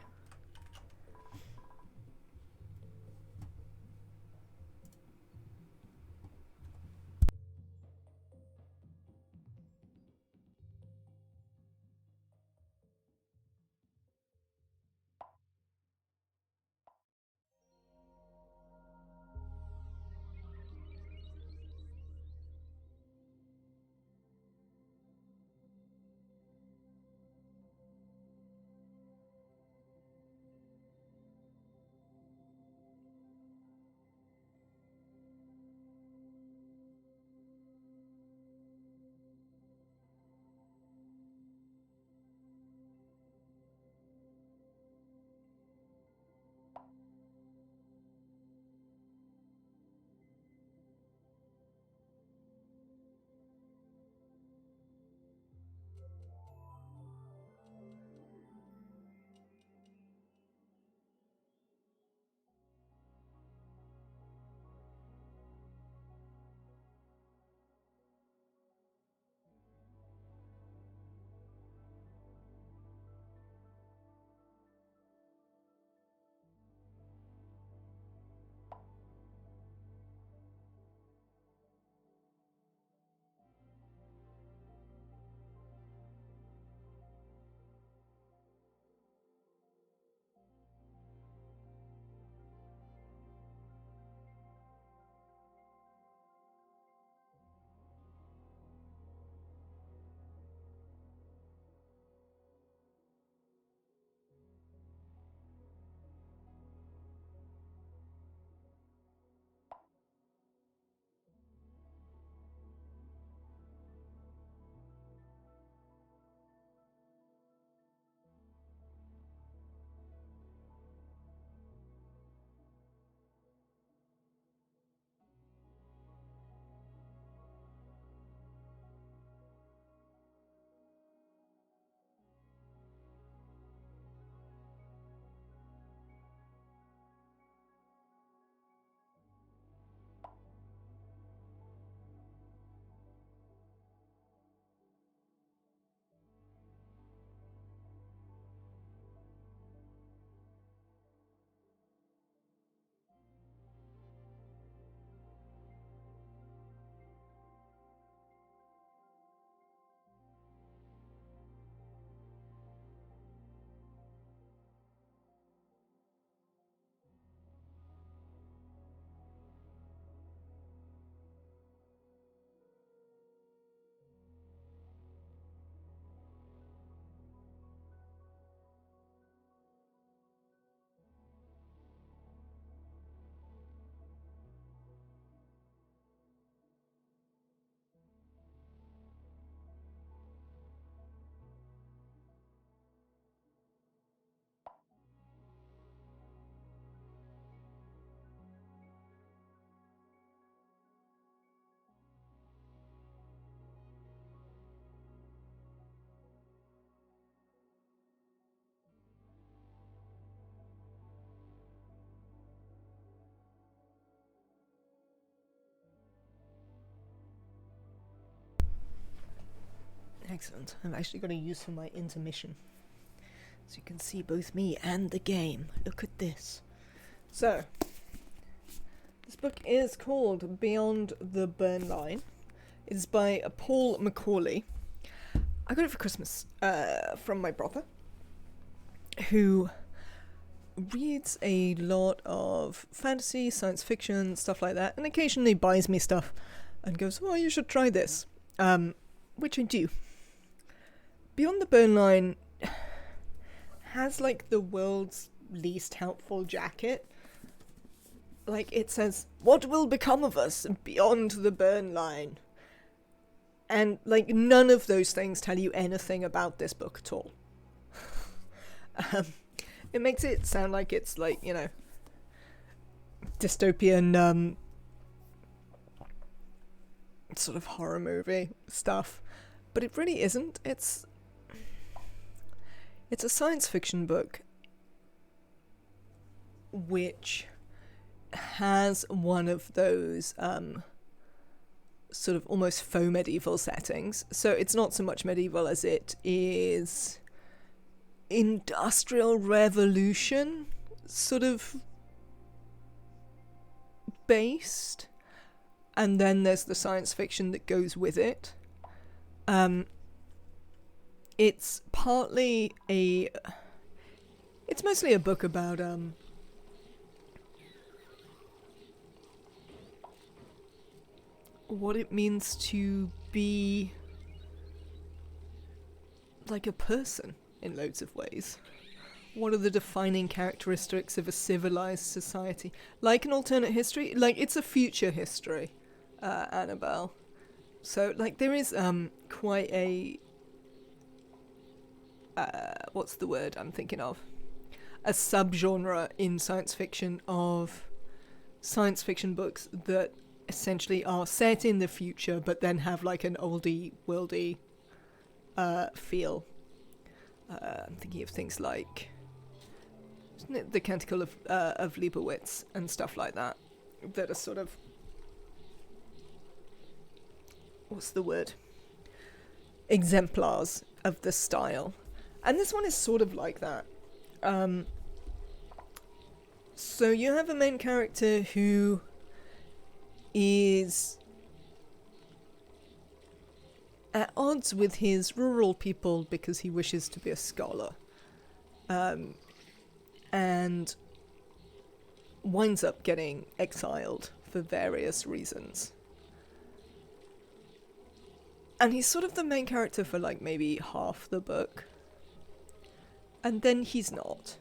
Excellent. I've actually got a use for my intermission, so you can see both me and the game. Look at this. So, this book is called Beyond the Burn Line. It's by Paul McAuley. I got it for Christmas from my brother, who reads a lot of fantasy, science fiction, stuff like that, and occasionally buys me stuff and goes, "Oh, you should try this," which I do. Beyond the Burn Line has like the world's least helpful jacket. Like, it says, "What will become of us beyond the burn line?" And like, none of those things tell you anything about this book at all. It makes it sound like it's like, you know, dystopian sort of horror movie stuff, but it really isn't. It's a science fiction book which has one of those sort of almost faux medieval settings. So it's not so much medieval as it is Industrial Revolution sort of based, and then there's the science fiction that goes with it. It's mostly a book about what it means to be like a person in loads of ways. What are the defining characteristics of a civilized society? Like an alternate history, like it's a future history, Annabelle. So like there is quite a what's the word I'm thinking of? A subgenre in science fiction of science fiction books that essentially are set in the future but then have like an oldie worldy feel. I'm thinking of things like, isn't it the Canticle of Leibowitz and stuff like that are sort of, what's the word? Exemplars of the style. And this one is sort of like that. So you have a main character who is at odds with his rural people because he wishes to be a scholar. And winds up getting exiled for various reasons. And he's sort of the main character for like maybe half the book. And then he's not.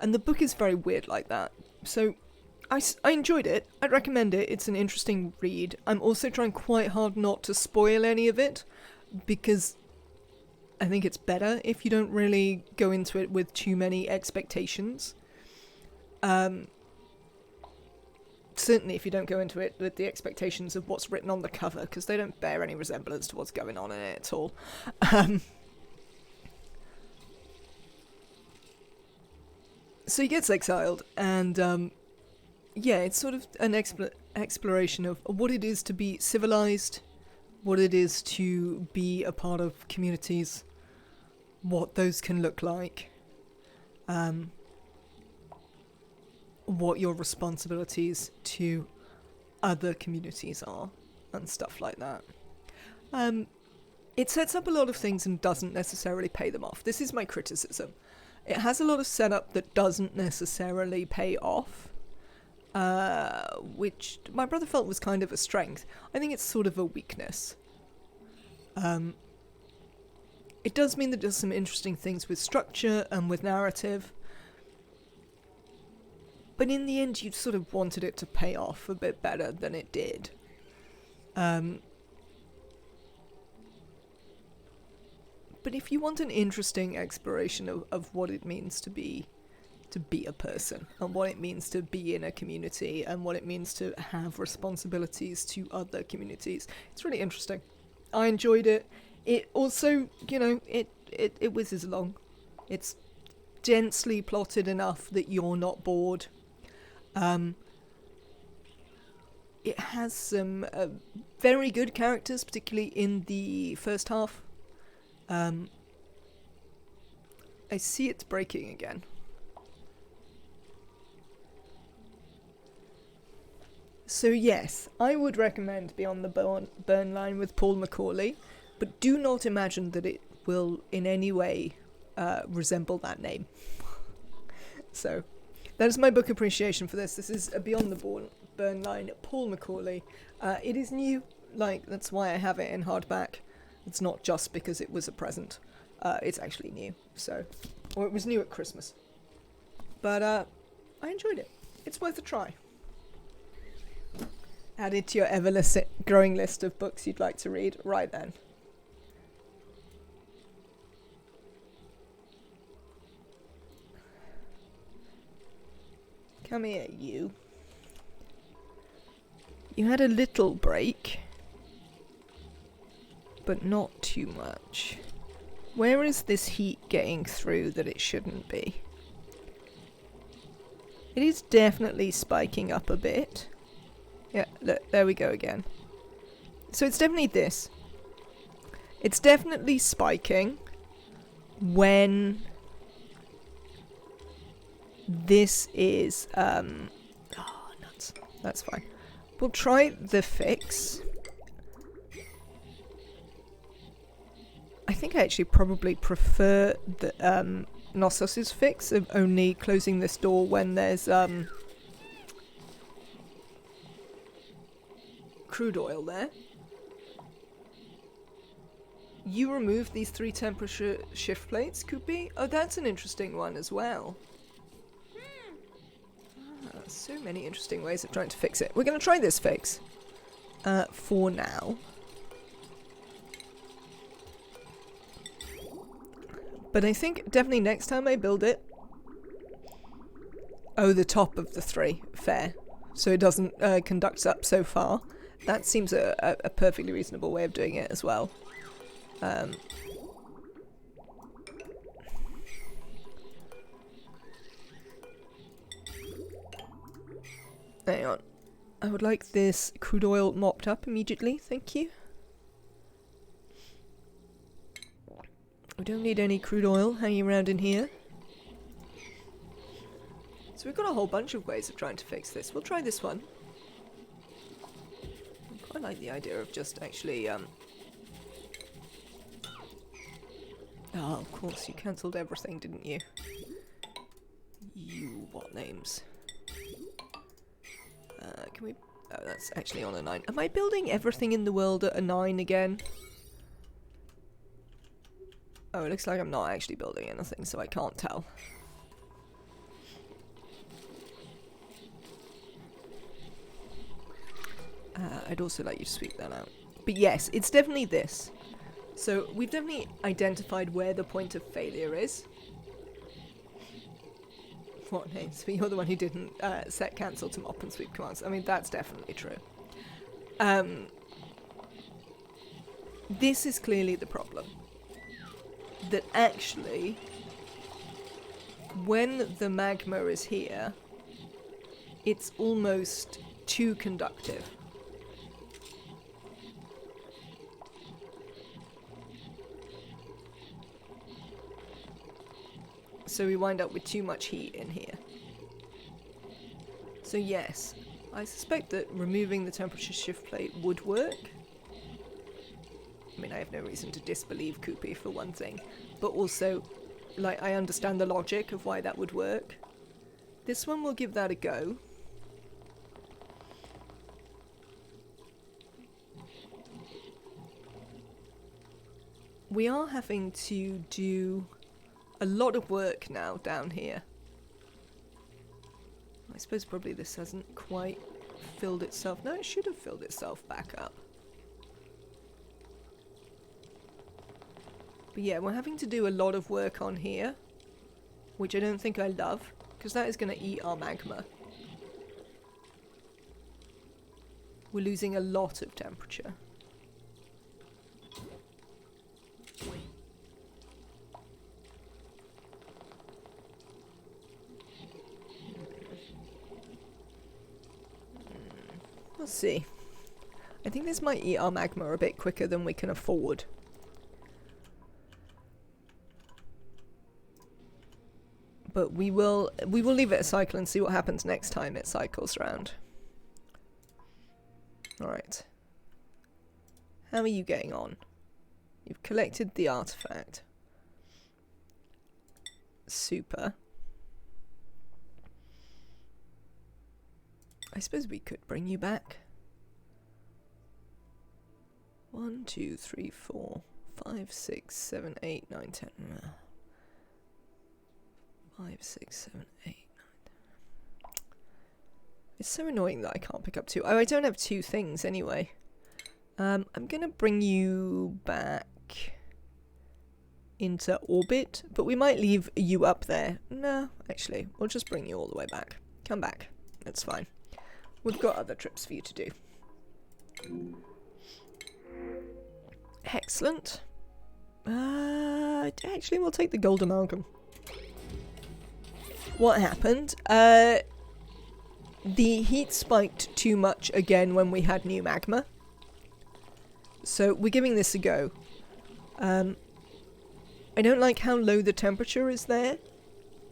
And the book is very weird like that. So I enjoyed it. I'd recommend it. It's an interesting read. I'm also trying quite hard not to spoil any of it, because I think it's better if you don't really go into it with too many expectations. Certainly if you don't go into it with the expectations of what's written on the cover, because they don't bear any resemblance to what's going on in it at all. So he gets exiled, and yeah, it's sort of an exploration of what it is to be civilized, what it is to be a part of communities, what those can look like, what your responsibilities to other communities are, and stuff like that. It sets up a lot of things and doesn't necessarily pay them off. This is my criticism. It has a lot of setup that doesn't necessarily pay off, which my brother felt was kind of a strength. I think it's sort of a weakness. It does mean that it does some interesting things with structure and with narrative, but in the end you sort of wanted it to pay off a bit better than it did. But if you want an interesting exploration of what it means to be a person, and what it means to be in a community, and what it means to have responsibilities to other communities, it's really interesting. I enjoyed it. It also, you know, it whizzes along. It's densely plotted enough that you're not bored. It has some very good characters, particularly in the first half. I see it's breaking again. So yes, I would recommend Beyond the Burn Line with Paul Macaulay, but do not imagine that it will in any way resemble that name. So that is my book appreciation for this. This is a Beyond the Burn Line, Paul Macaulay. It is new, that's why I have it in hardback. It's not just because it was a present. It's actually new, or it was new at Christmas. But I enjoyed it. It's worth a try. Add it to your ever-growing list of books you'd like to read. Right then. Come here, you. You had a little break, but not too much. Where is this heat getting through that it shouldn't be? It is definitely spiking up a bit. Yeah, look, there we go again. So it's definitely this. It's definitely spiking when this is nuts. That's fine. We'll try the fix. I think I actually probably prefer the Knossos' fix of only closing this door when there's crude oil there. You remove these 3 temperature shift plates, Koopy? Oh, that's an interesting one as well. So many interesting ways of trying to fix it. We're going to try this fix for now. But I think definitely next time I build it... Oh, the top of the 3. Fair. So it doesn't conduct up so far. That seems a perfectly reasonable way of doing it as well. Hang on. I would like this crude oil mopped up immediately, thank you. We don't need any crude oil hanging around in here. So we've got a whole bunch of ways of trying to fix this. We'll try this one. I quite like the idea of just actually... Oh, of course, you cancelled everything, didn't you? You, what names? Can we... Oh, that's actually on a 9. Am I building everything in the world at a 9 again? Oh, it looks like I'm not actually building anything, so I can't tell. I'd also like you to sweep that out. But yes, it's definitely this. So we've definitely identified where the point of failure is. What names? But you're the one who didn't set cancel to mop and sweep commands. I mean, that's definitely true. This is clearly the problem. That actually, when the magma is here, it's almost too conductive. So we wind up with too much heat in here. So yes, I suspect that removing the temperature shift plate would work. I mean, I have no reason to disbelieve Koopy for one thing, but also, I understand the logic of why that would work. This one will give that a go. We are having to do a lot of work now down here. I suppose probably this hasn't quite filled itself. No, it should have filled itself back up. But yeah, we're having to do a lot of work on here, which I don't think I love, because that is going to eat our magma. We're losing a lot of temperature. We'll see. I think this might eat our magma a bit quicker than we can afford. But we will leave it a cycle and see what happens next time it cycles around. Alright. How are you getting on? You've collected the artifact. Super. I suppose we could bring you back. 1, 2, 3, 4, 5, 6, 7, 8, 9, 10. 5, 6, 7, 8, 9, 10. It's so annoying that I can't pick up 2. Oh, I don't have 2 things anyway. I'm gonna bring you back into orbit, but we might leave you up there. No, actually, we'll just bring you all the way back. Come back. That's fine. We've got other trips for you to do. Excellent. Actually, we'll take the gold amalgam. What happened? The heat spiked too much again when we had new magma. So we're giving this a go. I don't like how low the temperature is there.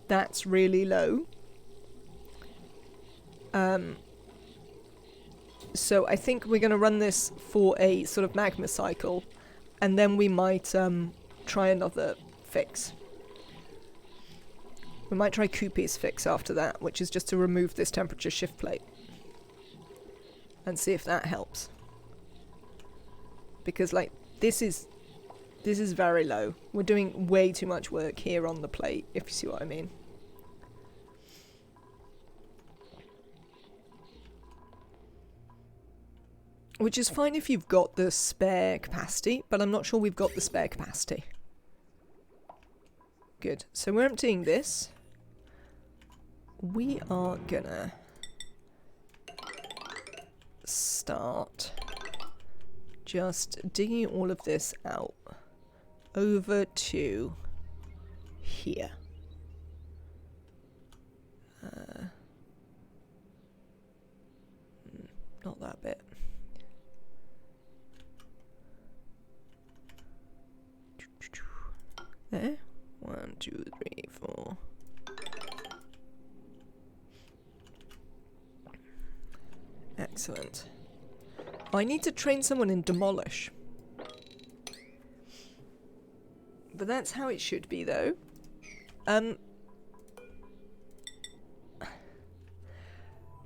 That's really low. So I think we're going to run this for a sort of magma cycle, and then we might try another fix. We might try Koopy's fix after that, which is just to remove this temperature shift plate. And see if that helps. Because, like, this is very low. We're doing way too much work here on the plate, if you see what I mean. Which is fine if you've got the spare capacity, but I'm not sure we've got the spare capacity. Good. So we're emptying this. We are gonna start just digging all of this out over to here. Not that bit. There. 1, 2, 3, 4. Excellent. I need to train someone in demolish. But that's how it should be, though.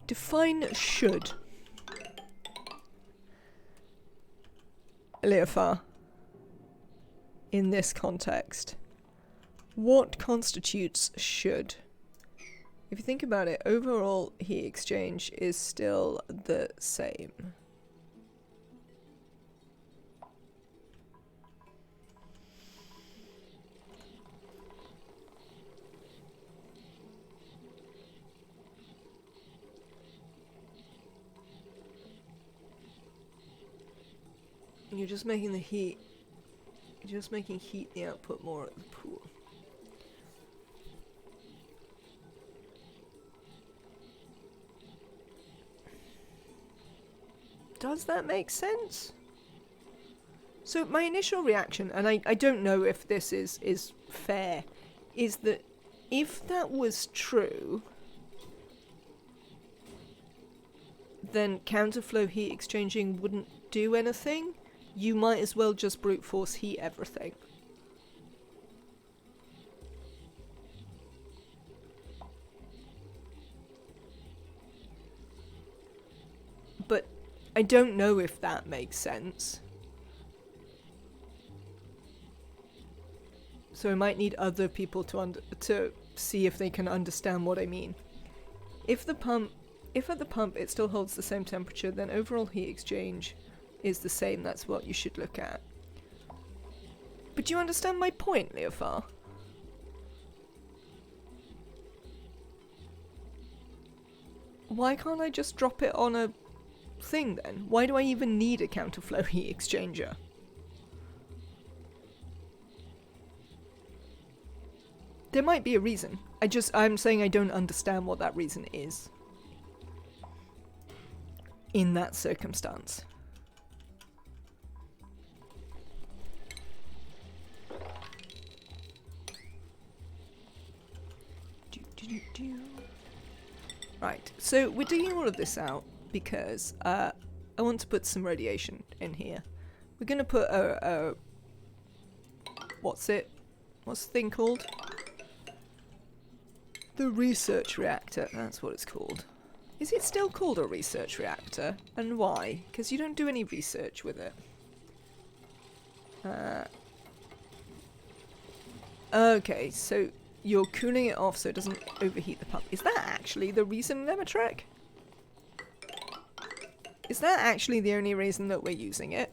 Define should. Leofar. In this context. What constitutes should? If you think about it, overall heat exchange is still the same. You're just making the heat. You're just making heat the output more at the pool. Does that make sense? So my initial reaction, and I don't know if this is fair, is that if that was true, then counterflow heat exchanging wouldn't do anything. You might as well just brute force heat everything. But I don't know if that makes sense. So I might need other people to see if they can understand what I mean. If at the pump it still holds the same temperature, then overall heat exchange is the same. That's what you should look at. But do you understand my point, Leofar? Why can't I just drop it on a thing then? Why do I even need a counterflow heat exchanger? There might be a reason. I'm saying I don't understand what that reason is. In that circumstance. Right, so we're digging all of this out because I want to put some radiation in here. We're going to put a what's the thing called? The research reactor, that's what it's called. Is it still called a research reactor? And why? Because you don't do any research with it. Okay, so you're cooling it off so it doesn't overheat the pump. Is that actually the reason, Nemetrek? Is that actually the only reason that we're using it?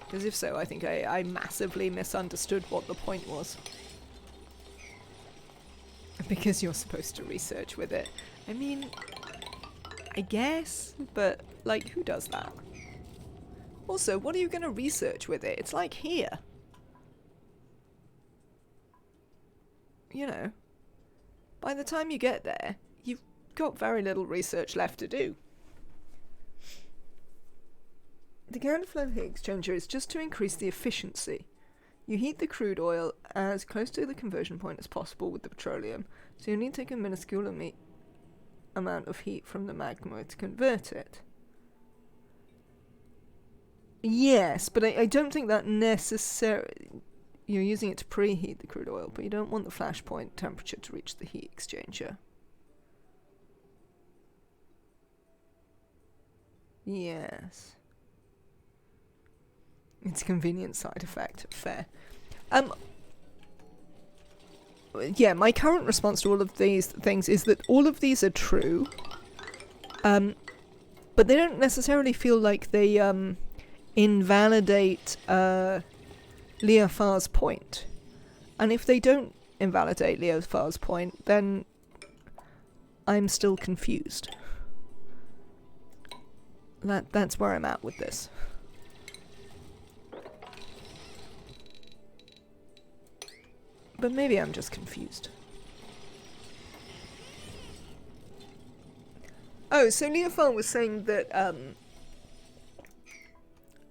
Because if so, I think I massively misunderstood what the point was. Because you're supposed to research with it. I mean, I guess, but like, who does that? Also, what are you going to research with it? It's like here. You know, by the time you get there, you've got very little research left to do. The counterflow heat exchanger is just to increase the efficiency. You heat the crude oil as close to the conversion point as possible with the petroleum, so you need to take a minuscule amount of heat from the magma to convert it. Yes, but I don't think that necessarily... You're using it to preheat the crude oil, but you don't want the flash point temperature to reach the heat exchanger. Yes. It's a convenient side effect. Fair. Yeah, my current response to all of these things is that all of these are true. But they don't necessarily feel like they invalidate Leofar's point. And if they don't invalidate Leofar's point, then I'm still confused. That's where I'm at with this. But maybe I'm just confused. Oh, so Leofar was saying that,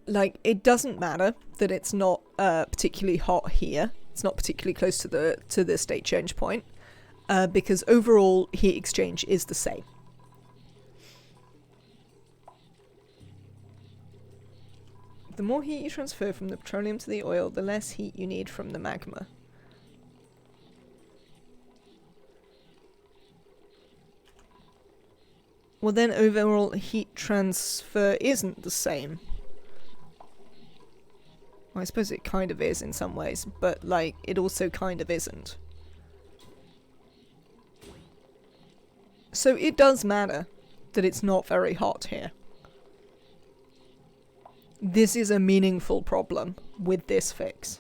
like, it doesn't matter that it's not particularly hot here. It's not particularly close to the state change point, because overall heat exchange is the same. The more heat you transfer from the petroleum to the oil, the less heat you need from the magma. Well, then overall heat transfer isn't the same. Well, I suppose it kind of is in some ways, but, like, it also kind of isn't. So it does matter that it's not very hot here. This is a meaningful problem with this fix.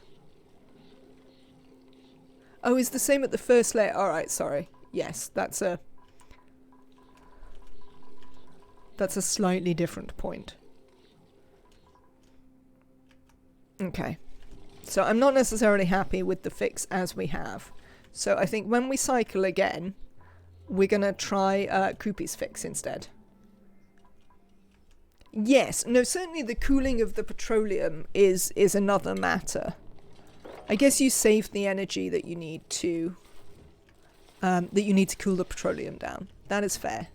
Oh, it's the same at the first layer. Alright, sorry. Yes, that's a slightly different point. Okay. So I'm not necessarily happy with the fix as we have. So I think when we cycle again, we're going to try Koopy's fix instead. Yes, no, certainly the cooling of the petroleum is another matter. I guess you save the energy that you need to cool the petroleum down. That is fair.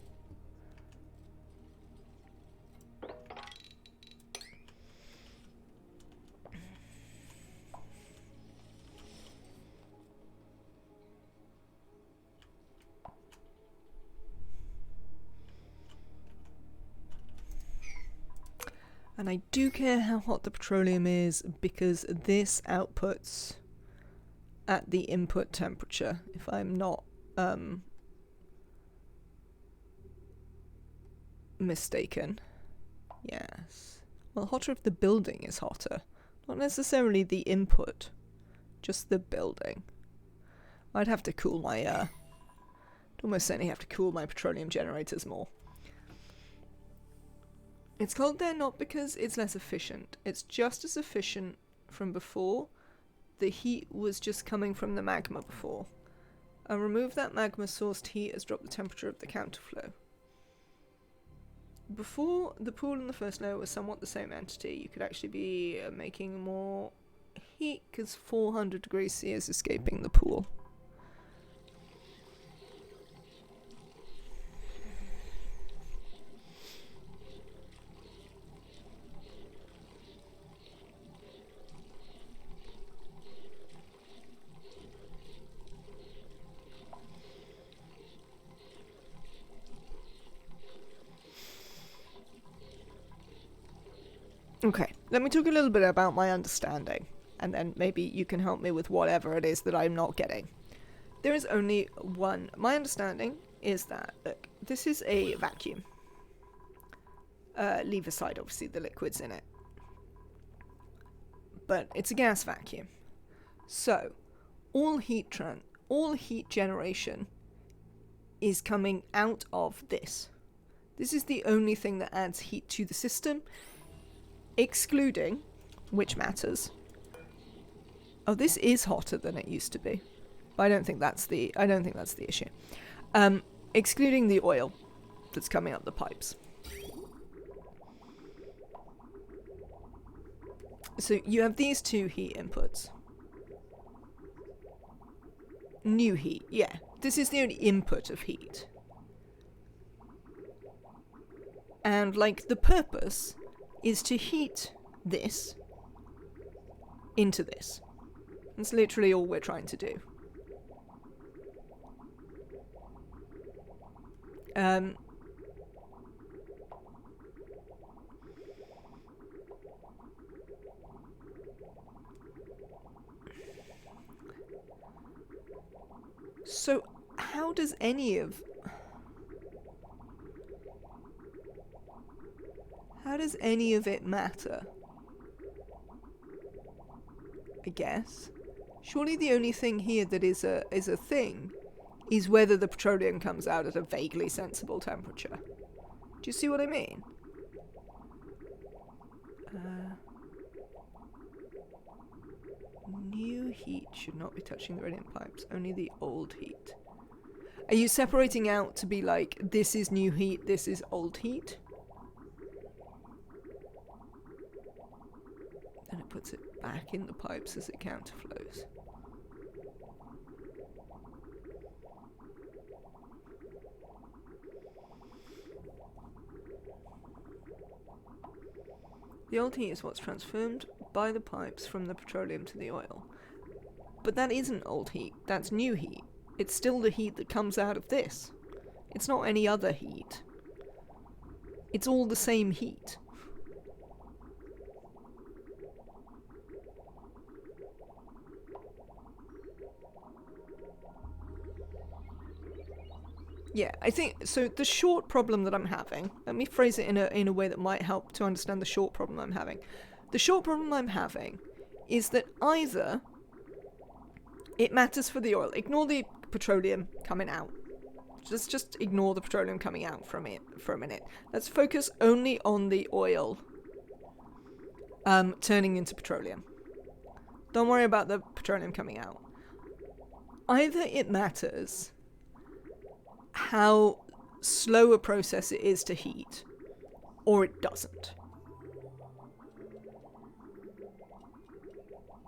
And I do care how hot the petroleum is because this outputs at the input temperature, if I'm not mistaken. Yes. Well, hotter if the building is hotter. Not necessarily the input, just the building. I'd have to cool my, I'd almost certainly have to cool my petroleum generators more. It's called there not because it's less efficient. It's just as efficient from before. The heat was just coming from the magma before. Remove that magma-sourced heat has dropped the temperature of the counterflow. Before, the pool and the first layer were somewhat the same entity. You could actually be making more heat because 400 degrees C is escaping the pool. Okay, let me talk a little bit about my understanding, and then maybe you can help me with whatever it is that I'm not getting. There is only one. My understanding is that, look, this is a vacuum. Leave aside, obviously, the liquids in it. But it's a gas vacuum. So, all heat generation is coming out of this. This is the only thing that adds heat to the system, excluding, which matters. Oh, this is hotter than it used to be. But I don't think that's the issue. Excluding the oil that's coming up the pipes. So you have these two heat inputs. New heat, yeah. This is the only input of heat. And, like, the purpose is to heat this into this. That's literally all we're trying to do. So, how does any of it matter? I guess. Surely the only thing here that is a thing is whether the petroleum comes out at a vaguely sensible temperature. Do you see what I mean? New heat should not be touching the radiant pipes, only the old heat. Are you separating out to be like, this is new heat, this is old heat? And it puts it back in the pipes as it counterflows. The old heat is what's transformed by the pipes from the petroleum to the oil. But that isn't old heat, that's new heat. It's still the heat that comes out of this. It's not any other heat. It's all the same heat. Yeah, I think, so the short problem that I'm having, let me phrase it in a way that might help to understand the short problem I'm having. The short problem I'm having is that either it matters for the oil, ignore the petroleum coming out. Just ignore the petroleum coming out from it for a minute. Let's focus only on the oil turning into petroleum. Don't worry about the petroleum coming out. Either it matters how slow a process it is to heat, or it doesn't.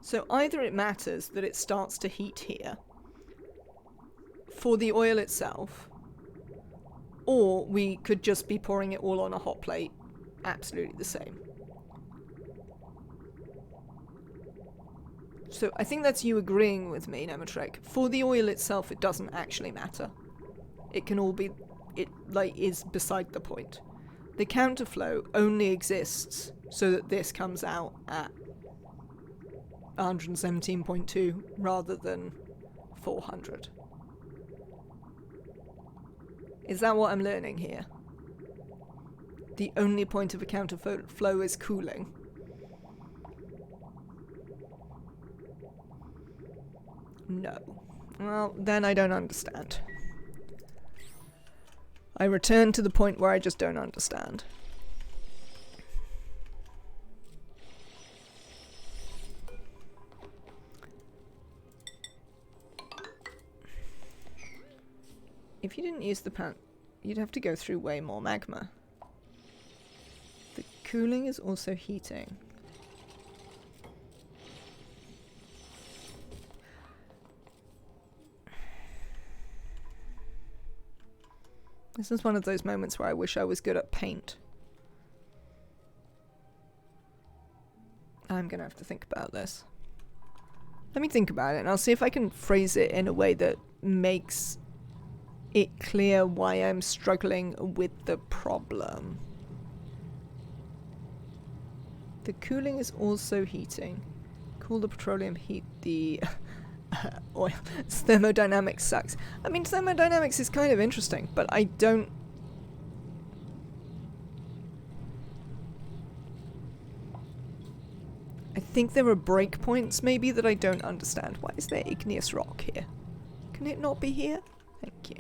So either it matters that it starts to heat here for the oil itself, or we could just be pouring it all on a hot plate, absolutely the same. So I think that's you agreeing with me, Nemetrek. For the oil itself, it doesn't actually matter. It can all be, is beside the point. The counterflow only exists so that this comes out at 117.2 rather than 400. Is that what I'm learning here? The only point of a counterflow is cooling. No. Well, then I don't understand. I return to the point where I just don't understand. If you didn't use the pan, you'd have to go through way more magma. The cooling is also heating. This is one of those moments where I wish I was good at paint. I'm gonna have to think about this. Let me think about it, and I'll see if I can phrase it in a way that makes it clear why I'm struggling with the problem. The cooling is also heating. Cool the petroleum, heat the oil. Thermodynamics sucks. I mean, thermodynamics is kind of interesting, but I don't... I think there are breakpoints maybe that I don't understand. Why is there igneous rock here? Can it not be here? Thank you.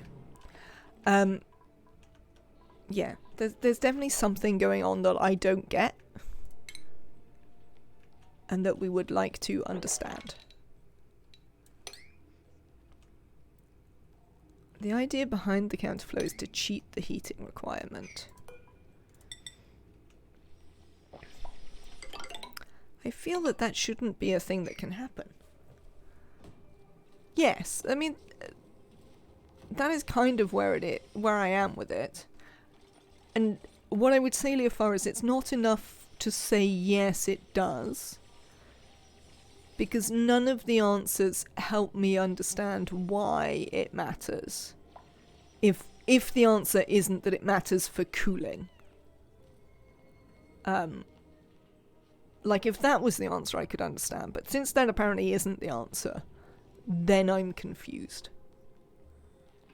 Yeah, there's definitely something going on that I don't get. And that we would like to understand. The idea behind the counterflow is to cheat the heating requirement. I feel that that shouldn't be a thing that can happen. Yes, I mean, that is kind of where I am with it. And what I would say, Leofar, is it's not enough to say yes, it does. Because none of the answers help me understand why it matters. If the answer isn't that it matters for cooling. Like, if that was the answer, I could understand. But since that apparently isn't the answer, then I'm confused.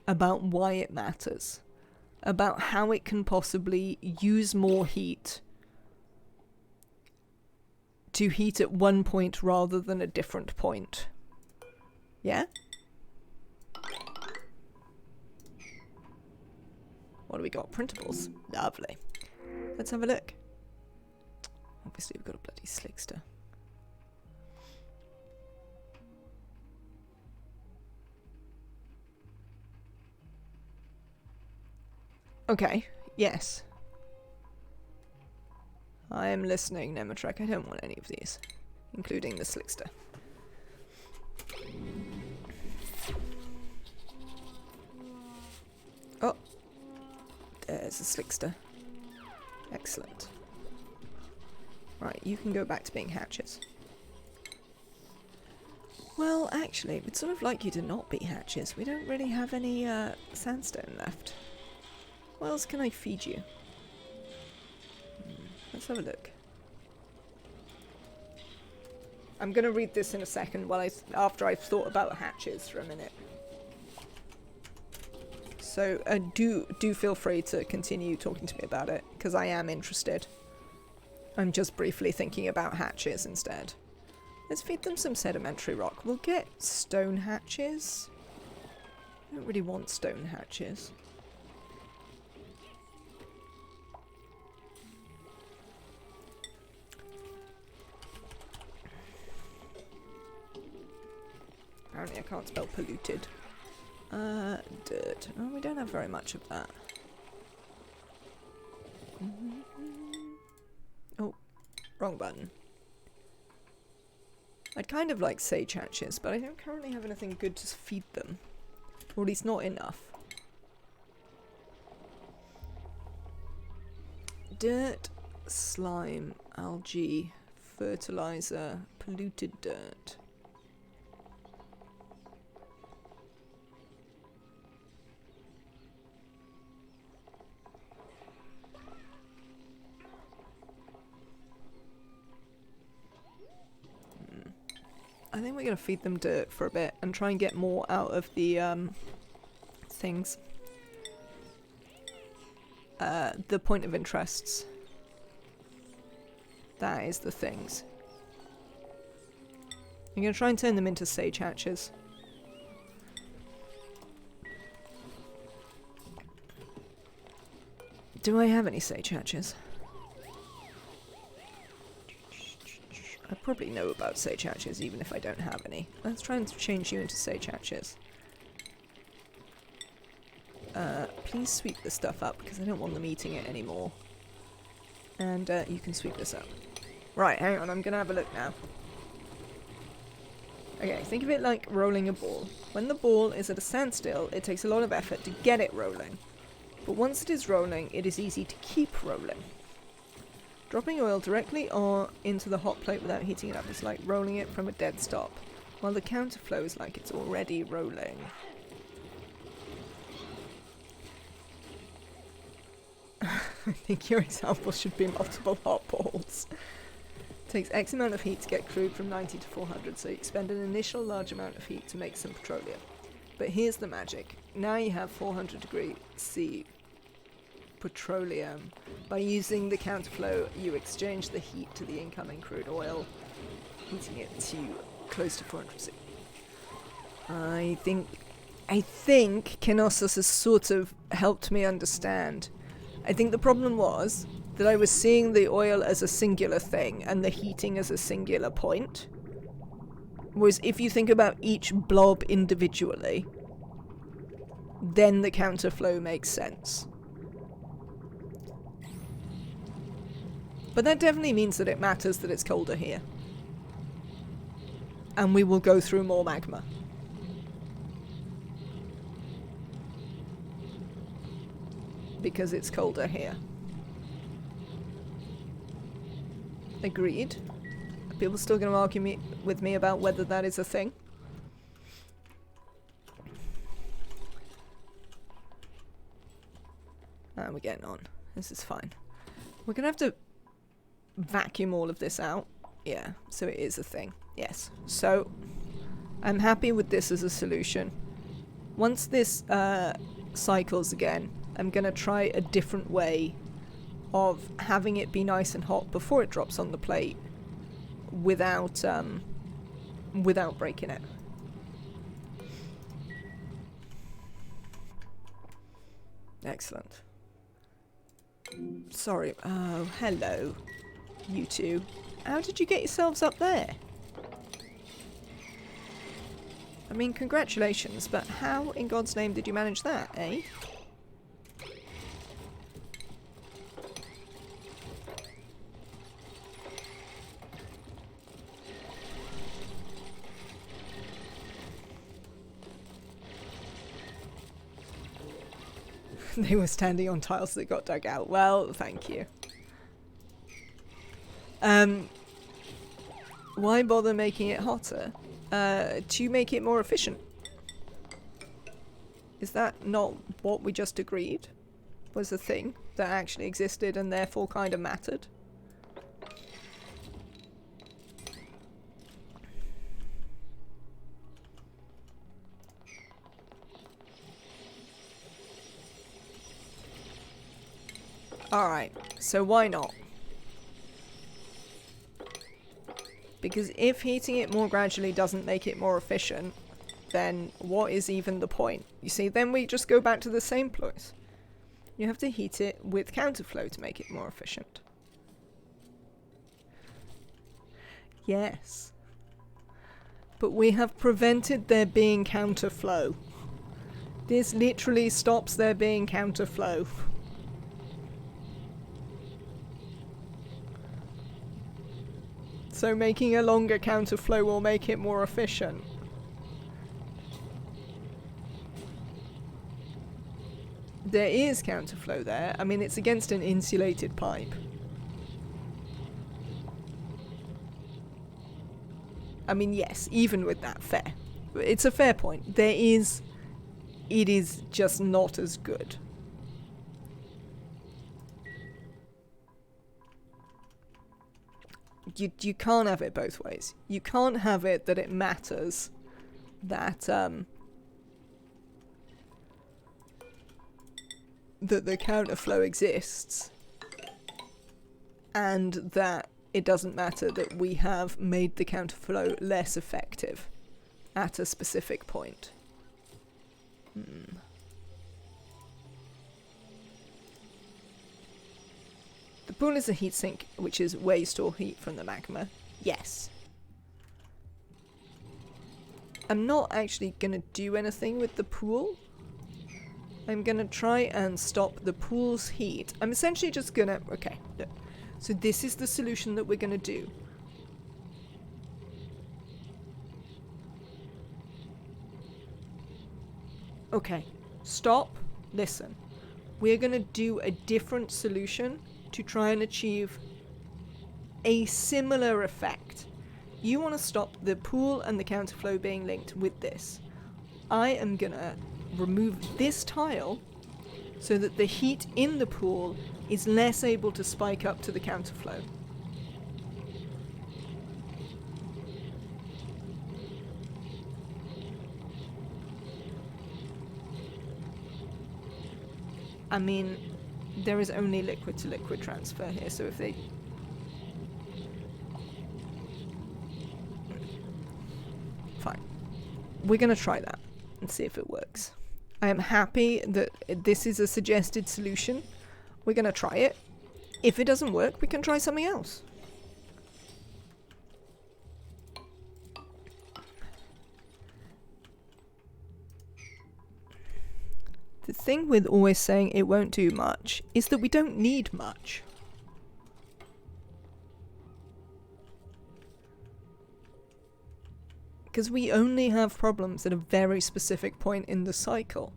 About why it matters. About how it can possibly use more heat to heat at one point rather than a different point. Yeah? What do we got? Printables. Lovely. Let's have a look. Obviously we've got a bloody slickster. Okay, yes. I am listening, Nemetrek. I don't want any of these, including the slickster. Oh, there's a slickster. Excellent. Right, you can go back to being hatches. Well, actually, we'd sort of like you to not be hatches. We don't really have any sandstone left. What else can I feed you? Let's have a look. I'm going to read this in a second after I've thought about hatches for a minute. So do feel free to continue talking to me about it, because I am interested. I'm just briefly thinking about hatches instead. Let's feed them some sedimentary rock. We'll get stone hatches. I don't really want stone hatches. Apparently I can't spell polluted. Dirt. Oh, we don't have very much of that. Oh, wrong button. I'd kind of like sage hatches, but I don't currently have anything good to feed them. Or at least not enough. Dirt, slime, algae, fertilizer, polluted dirt. I think we're going to feed them dirt for a bit and try and get more out of the things. The point of interests. That is the things. I'm going to try and turn them into sage hatches. Do I have any sage hatches? I probably know about sage hatches even if I don't have any. Let's try and change you into sage hatches. Please sweep this stuff up because I don't want them eating it anymore. And you can sweep this up. Right, hang on, I'm gonna have a look now. Okay, think of it like rolling a ball. When the ball is at a standstill, it takes a lot of effort to get it rolling. But once it is rolling, it is easy to keep rolling. Dropping oil directly into the hot plate without heating it up is like rolling it from a dead stop, while the counterflow is like it's already rolling. I think your example should be multiple hot balls. It takes X amount of heat to get crude from 90 to 400, so you expend an initial large amount of heat to make some petroleum. But here's the magic. Now you have 400 degree C petroleum. By using the counterflow, you exchange the heat to the incoming crude oil, heating it to close to 400 C. I think Kenosis has sort of helped me understand. I think the problem was that I was seeing the oil as a singular thing and the heating as a singular point. Whereas if you think about each blob individually, then the counterflow makes sense. But that definitely means that it matters that it's colder here. And we will go through more magma. Because it's colder here. Agreed. Are people still going to argue with me about whether that is a thing? We're getting on. This is fine. We're going to have to vacuum all of this out. Yeah, so it is a thing. Yes. So, I'm happy with this as a solution. Once this cycles again, I'm going to try a different way of having it be nice and hot before it drops on the plate without breaking it. Excellent. Sorry. Oh, hello, you two. How did you get yourselves up there? I mean, congratulations, but how in God's name did you manage that, eh? They were standing on tiles that got dug out. Well, thank you. Why bother making it hotter? To make it more efficient. Is that not what we just agreed was a thing that actually existed and therefore kind of mattered? Alright, so why not? Because if heating it more gradually doesn't make it more efficient, then what is even the point? You see, then we just go back to the same place. You have to heat it with counterflow to make it more efficient. Yes. But we have prevented there being counterflow. This literally stops there being counterflow. So making a longer counterflow will make it more efficient. There is counterflow there. I mean, it's against an insulated pipe. I mean, yes, even with that, fair. It's a fair point. It is just not as good. You can't have it both ways. You can't have it that it matters that that the counterflow exists and that it doesn't matter that we have made the counterflow less effective at a specific point. The pool is a heatsink, which is where you store heat from the magma. Yes. I'm not actually going to do anything with the pool. I'm going to try and stop the pool's heat. I'm essentially just going to... Okay, look. So this is the solution that we're going to do. Okay, stop, listen. we're going to do a different solution to try and achieve a similar effect. You want to stop the pool and the counterflow being linked with this. I am going to remove this tile so that the heat in the pool is less able to spike up to the counterflow. I mean, there is only liquid to liquid transfer here, so if they... Fine. We're going to try that and see if it works. I am happy that this is a suggested solution. We're going to try it. If it doesn't work, we can try something else. The thing with always saying it won't do much is that we don't need much. Because we only have problems at a very specific point in the cycle.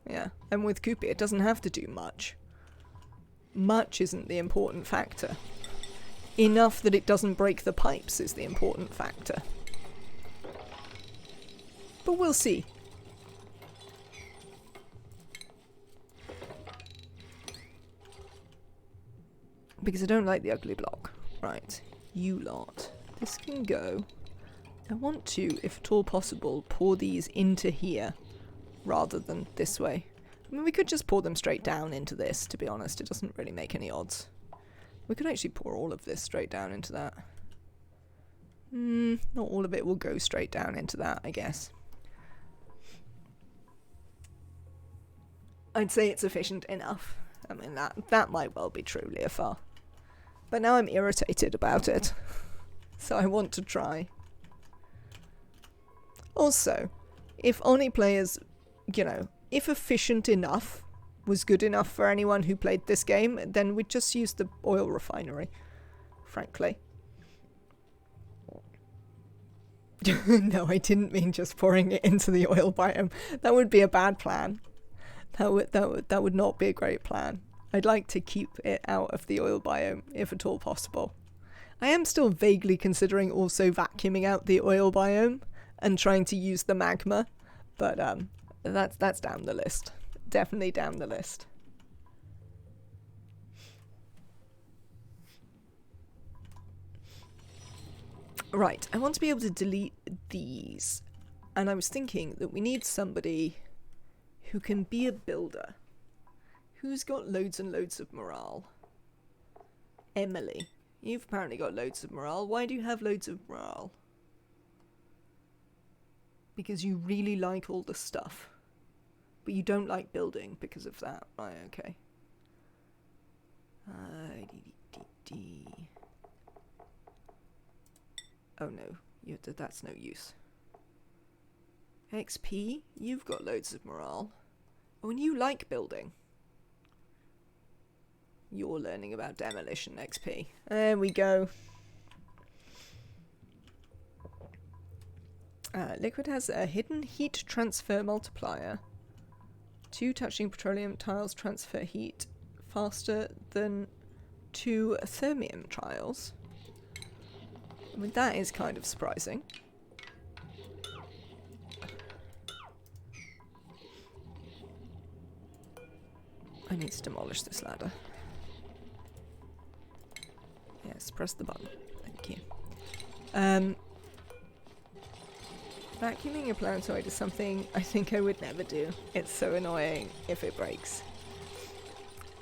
Yeah, and with Koopy it doesn't have to do much. Much isn't the important factor. Enough that it doesn't break the pipes is the important factor. But we'll see. Because I don't like the ugly block. Right, you lot. This can go. I want to, if at all possible, pour these into here rather than this way. I mean, we could just pour them straight down into this, to be honest. It doesn't really make any odds. We could actually pour all of this straight down into that. Not all of it will go straight down into that, I guess. I'd say it's efficient enough. I mean, that might well be true, Leofar. But now I'm irritated about it. So I want to try. Also, if Oni players, you know, if efficient enough was good enough for anyone who played this game, then we'd just use the oil refinery, frankly. No, I didn't mean just pouring it into the oil biome. That would be a bad plan. That would not be a great plan. I'd like to keep it out of the oil biome, if at all possible. I am still vaguely considering also vacuuming out the oil biome and trying to use the magma, but that's down the list. Definitely down the list. Right, I want to be able to delete these, and I was thinking that we need somebody who can be a builder. Who's got loads and loads of morale? Emily. You've apparently got loads of morale. Why do you have loads of morale? Because you really like all the stuff. But you don't like building because of that. Right, okay. Oh no, that's no use. XP, you've got loads of morale. Oh, and you like building. You're learning about demolition XP. There we go. Liquid has a hidden heat transfer multiplier. 2 touching petroleum tiles transfer heat faster than 2 thermium tiles. I mean, that is kind of surprising. I need to demolish this ladder. Yes, press the button. Thank you. Vacuuming a planetoid is something I think I would never do. It's so annoying if it breaks.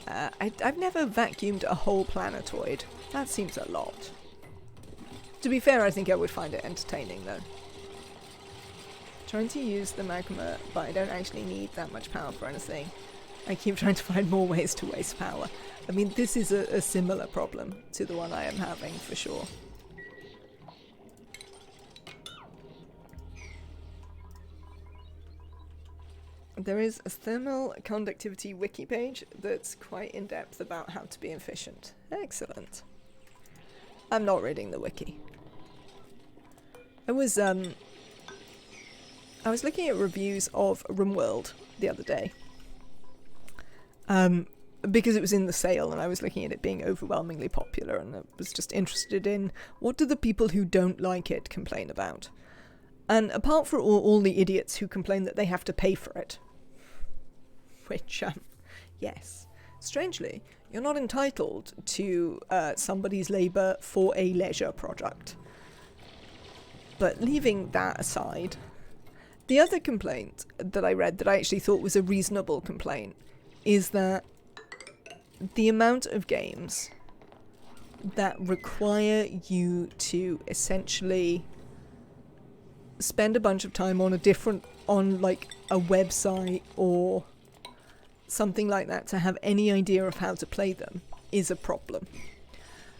I've never vacuumed a whole planetoid. That seems a lot. To be fair, I think I would find it entertaining though. Trying to use the magma, but I don't actually need that much power for anything. I keep trying to find more ways to waste power. I mean, this is a similar problem to the one I am having, for sure. There is a thermal conductivity wiki page that's quite in-depth about how to be efficient. Excellent. I'm not reading the wiki. I was looking at reviews of RimWorld the other day. Because it was in the sale and I was looking at it being overwhelmingly popular, and I was just interested in what do the people who don't like it complain about. And apart from all the idiots who complain that they have to pay for it, which, yes, strangely, you're not entitled to somebody's labour for a leisure product. But leaving that aside, the other complaint that I read that I actually thought was a reasonable complaint is that the amount of games that require you to essentially spend a bunch of time on like a website or something like that to have any idea of how to play them is a problem.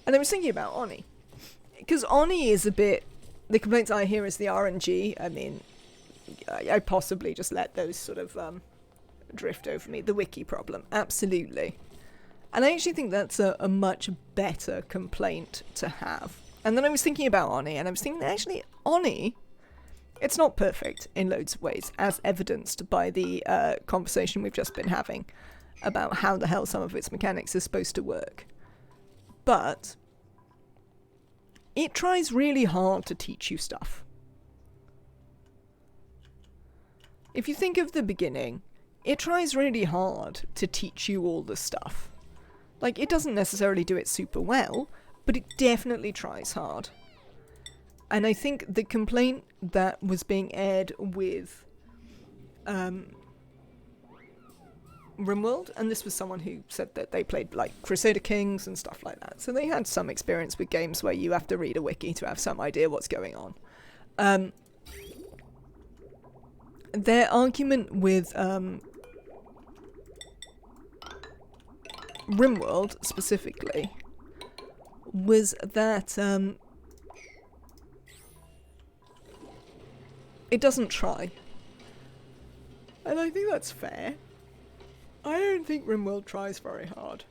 And I was thinking about Oni, because Oni is a bit, the complaints I hear is the RNG. I mean, I possibly just let those sort of drift over me. The wiki problem, absolutely. And I actually think that's a much better complaint to have. And then I was thinking about Oni, and I was thinking that actually Oni, it's not perfect in loads of ways, as evidenced by the conversation we've just been having about how the hell some of its mechanics are supposed to work. But it tries really hard to teach you stuff. If you think of the beginning, it tries really hard to teach you all the stuff. Like, it doesn't necessarily do it super well, but it definitely tries hard. And I think the complaint that was being aired with RimWorld, and this was someone who said that they played like Crusader Kings and stuff like that, so they had some experience with games where you have to read a wiki to have some idea what's going on. Their argument with RimWorld specifically was that it doesn't try. And I think that's fair. I don't think RimWorld tries very hard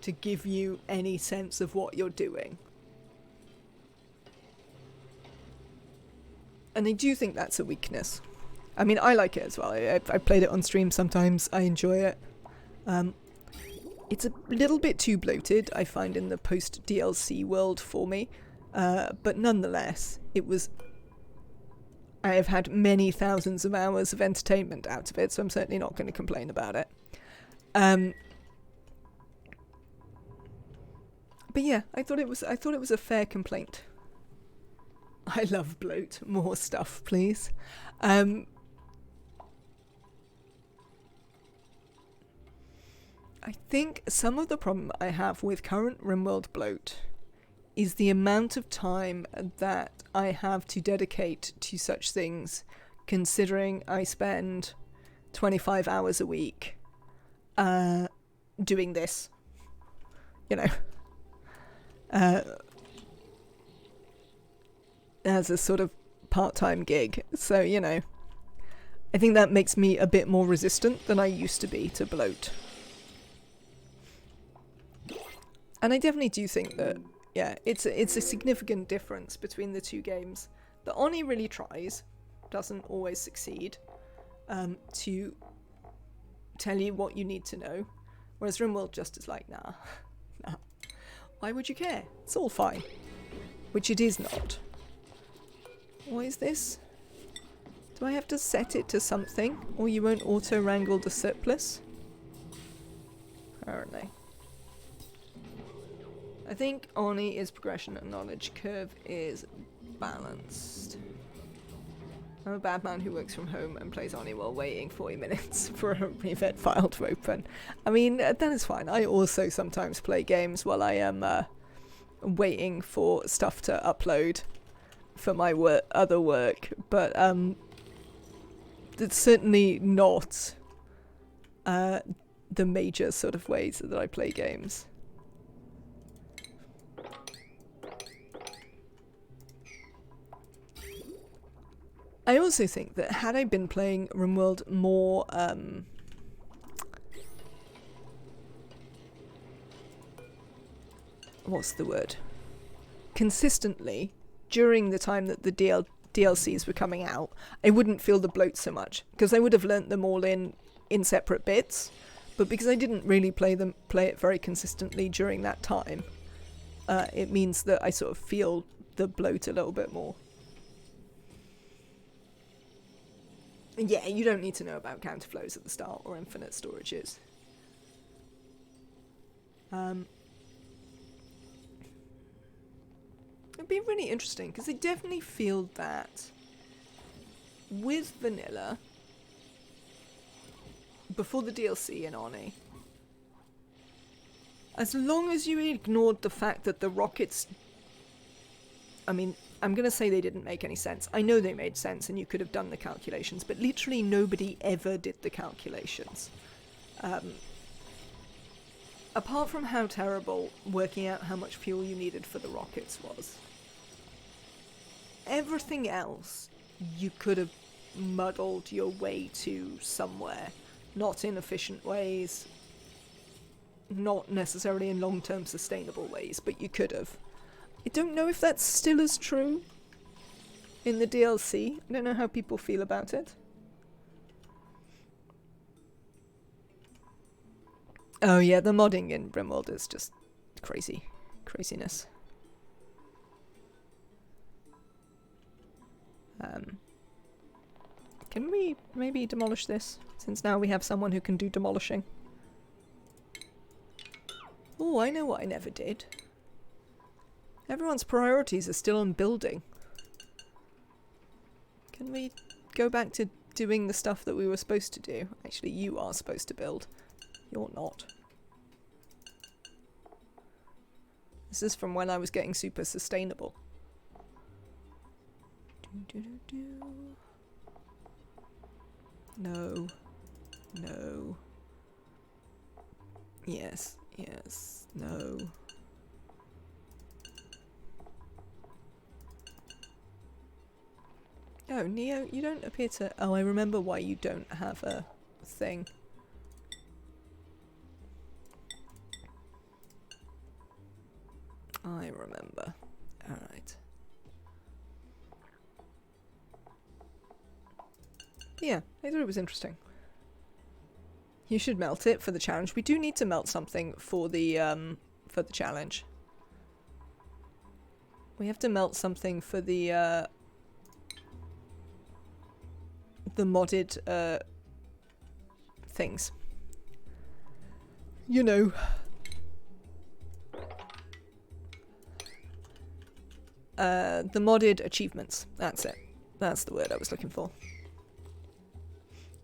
to give you any sense of what you're doing. And I do think that's a weakness. I mean, I like it as well. I played it on stream sometimes. I enjoy it. It's a little bit too bloated, I find, in the post-DLC world for me. But nonetheless, I have had many thousands of hours of entertainment out of it, so I'm certainly not going to complain about it. But yeah, I thought it was a fair complaint. I love bloat. More stuff, please. I think some of the problem I have with current RimWorld bloat is the amount of time that I have to dedicate to such things, considering I spend 25 hours a week doing this, as a sort of part-time gig. So, I think that makes me a bit more resistant than I used to be to bloat. And I definitely do think that, it's a significant difference between the two games. The Oni really tries, doesn't always succeed, to tell you what you need to know, whereas RimWorld just is like, nah. Why would you care? It's all fine. Which it is not. What is this? Do I have to set it to something, or you won't auto-wrangle the surplus? Apparently. I think Oni is progression and knowledge curve is balanced. I'm a bad man who works from home and plays Oni while waiting 40 minutes for a revet file to open. I mean, that is fine. I also sometimes play games while I am waiting for stuff to upload for my other work, but it's certainly not the major sort of ways that I play games. I also think that had I been playing RimWorld more what's the word? Consistently during the time that the DLCs were coming out, I wouldn't feel the bloat so much, because I would have learnt them all in separate bits. But because I didn't really play it very consistently during that time, it means that I sort of feel the bloat a little bit more. Yeah, you don't need to know about counterflows at the start or infinite storages. It'd be really interesting, because I definitely feel that with vanilla, before the DLC in Arnie, as long as you ignored the fact that the rockets, I mean, I'm going to say they didn't make any sense. I know they made sense and you could have done the calculations, but literally nobody ever did the calculations. Apart from how terrible working out how much fuel you needed for the rockets was, everything else you could have muddled your way to somewhere. Not in efficient ways, not necessarily in long-term sustainable ways, but you could have. I don't know if that's still as true in the DLC. I don't know how people feel about it. Oh yeah, the modding in RimWorld is just craziness. Can we maybe demolish this, since now we have someone who can do demolishing? Oh, I know what I never did. Everyone's priorities are still on building. Can we go back to doing the stuff that we were supposed to do? Actually, you are supposed to build. You're not. This is from when I was getting super sustainable. No. No. Yes. Yes. No. Oh, Neo, you don't appear to... Oh, I remember why you don't have a thing. I remember. Alright. Yeah, I thought it was interesting. You should melt it for the challenge. We do need to melt something for the challenge. We have to melt something for the modded things. You know. The modded achievements. That's it. That's the word I was looking for.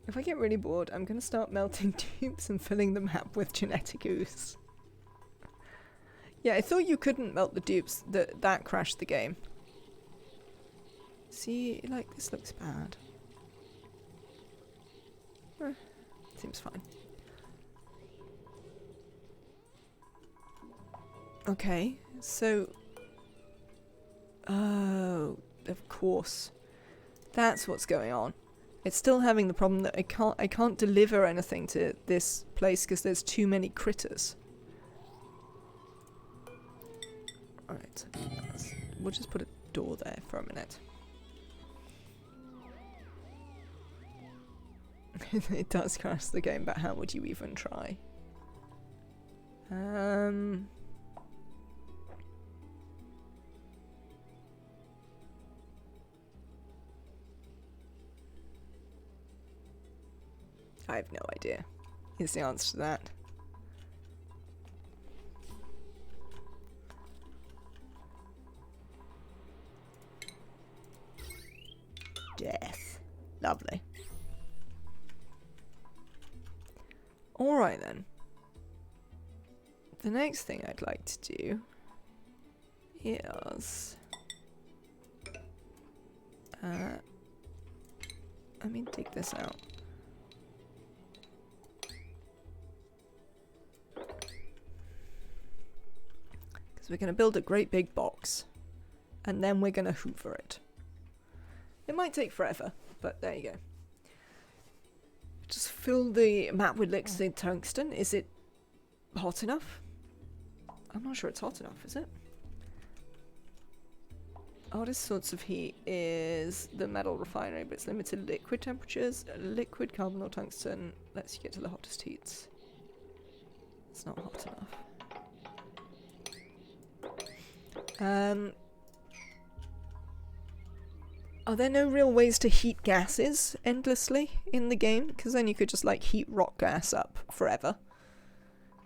If I get really bored, I'm going to start melting tubes and filling the map with genetic ooze. Yeah, I thought you couldn't melt the dupes. That crashed the game. See, like, this looks bad. Seems fine. Okay, so... Oh, of course. That's what's going on. It's still having the problem that I can't deliver anything to this place because there's too many critters. Alright, we'll just put a door there for a minute. It does crash the game, but how would you even try? I have no idea. Is the answer to that. Death. Lovely. Alright then. The next thing I'd like to do is... let me take this out. Because we're going to build a great big box. And then we're going to hoover it. It might take forever, but there you go. Just fill the map with liquid tungsten. Is it hot enough? I'm not sure it's hot enough, is it? Hottest sorts of heat is the metal refinery, but it's limited liquid temperatures. Liquid carbon or tungsten lets you get to the hottest heats. It's not hot enough. Are there no real ways to heat gases endlessly in the game? Because then you could just like heat rock gas up forever.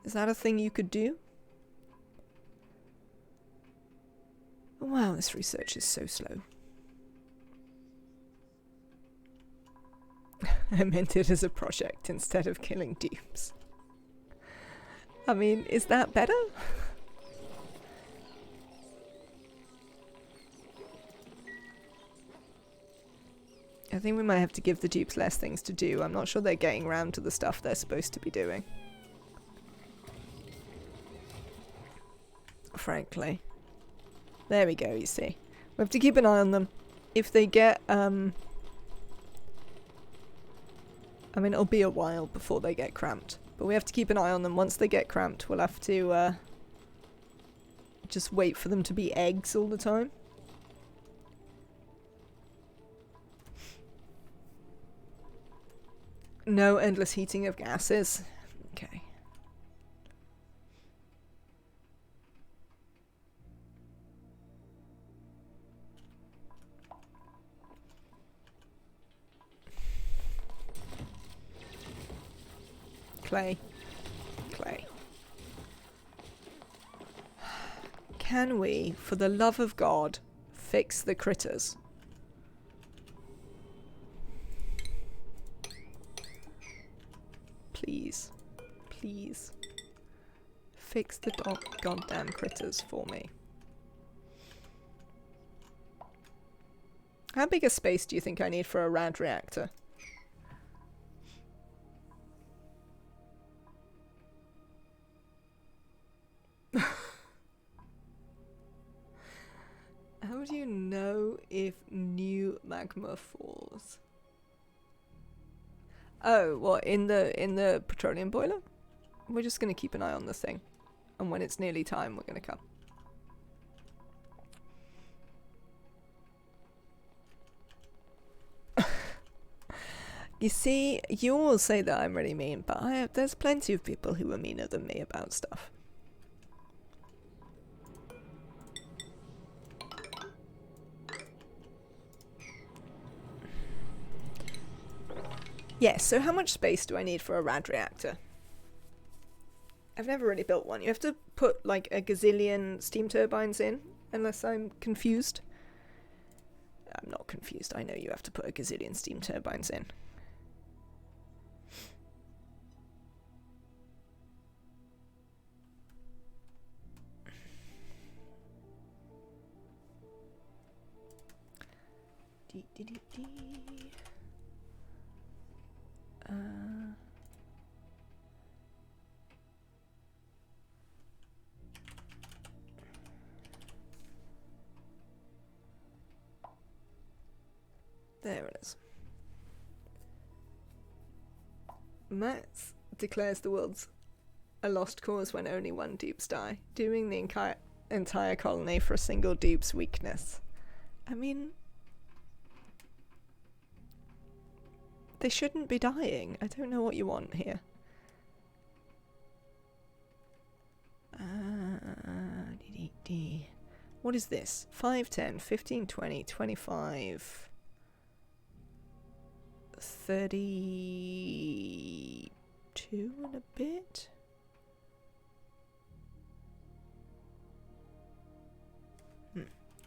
Is that a thing you could do? Wow, this research is so slow. I meant it as a project instead of killing dupes. I mean, is that better? I think we might have to give the dupes less things to do. I'm not sure they're getting around to the stuff they're supposed to be doing. Frankly. There we go, you see. We have to keep an eye on them. If they get, I mean, it'll be a while before they get cramped. But we have to keep an eye on them. Once they get cramped, we'll have to, just wait for them to be eggs all the time. No endless heating of gases. Okay. Clay. Clay. Can we, for the love of God, fix the critters? Please. Please. Fix the goddamn critters for me. How big a space do you think I need for a rad reactor? How do you know if new magma falls? Oh, what, in the petroleum boiler? We're just gonna keep an eye on this thing. And when it's nearly time, we're gonna come. You see, you all say that I'm really mean, but there's plenty of people who are meaner than me about stuff. Yes, so how much space do I need for a rad reactor? I've never really built one. You have to put like a gazillion steam turbines in, unless I'm confused. I'm not confused. I know you have to put a gazillion steam turbines in. There it is. Max declares the world's a lost cause when only one dupes die, dooming the entire colony for a single dupe's weakness. I mean, they shouldn't be dying. I don't know what you want here. What is this? 5, 10, 15, 20, 25... 32 and a bit?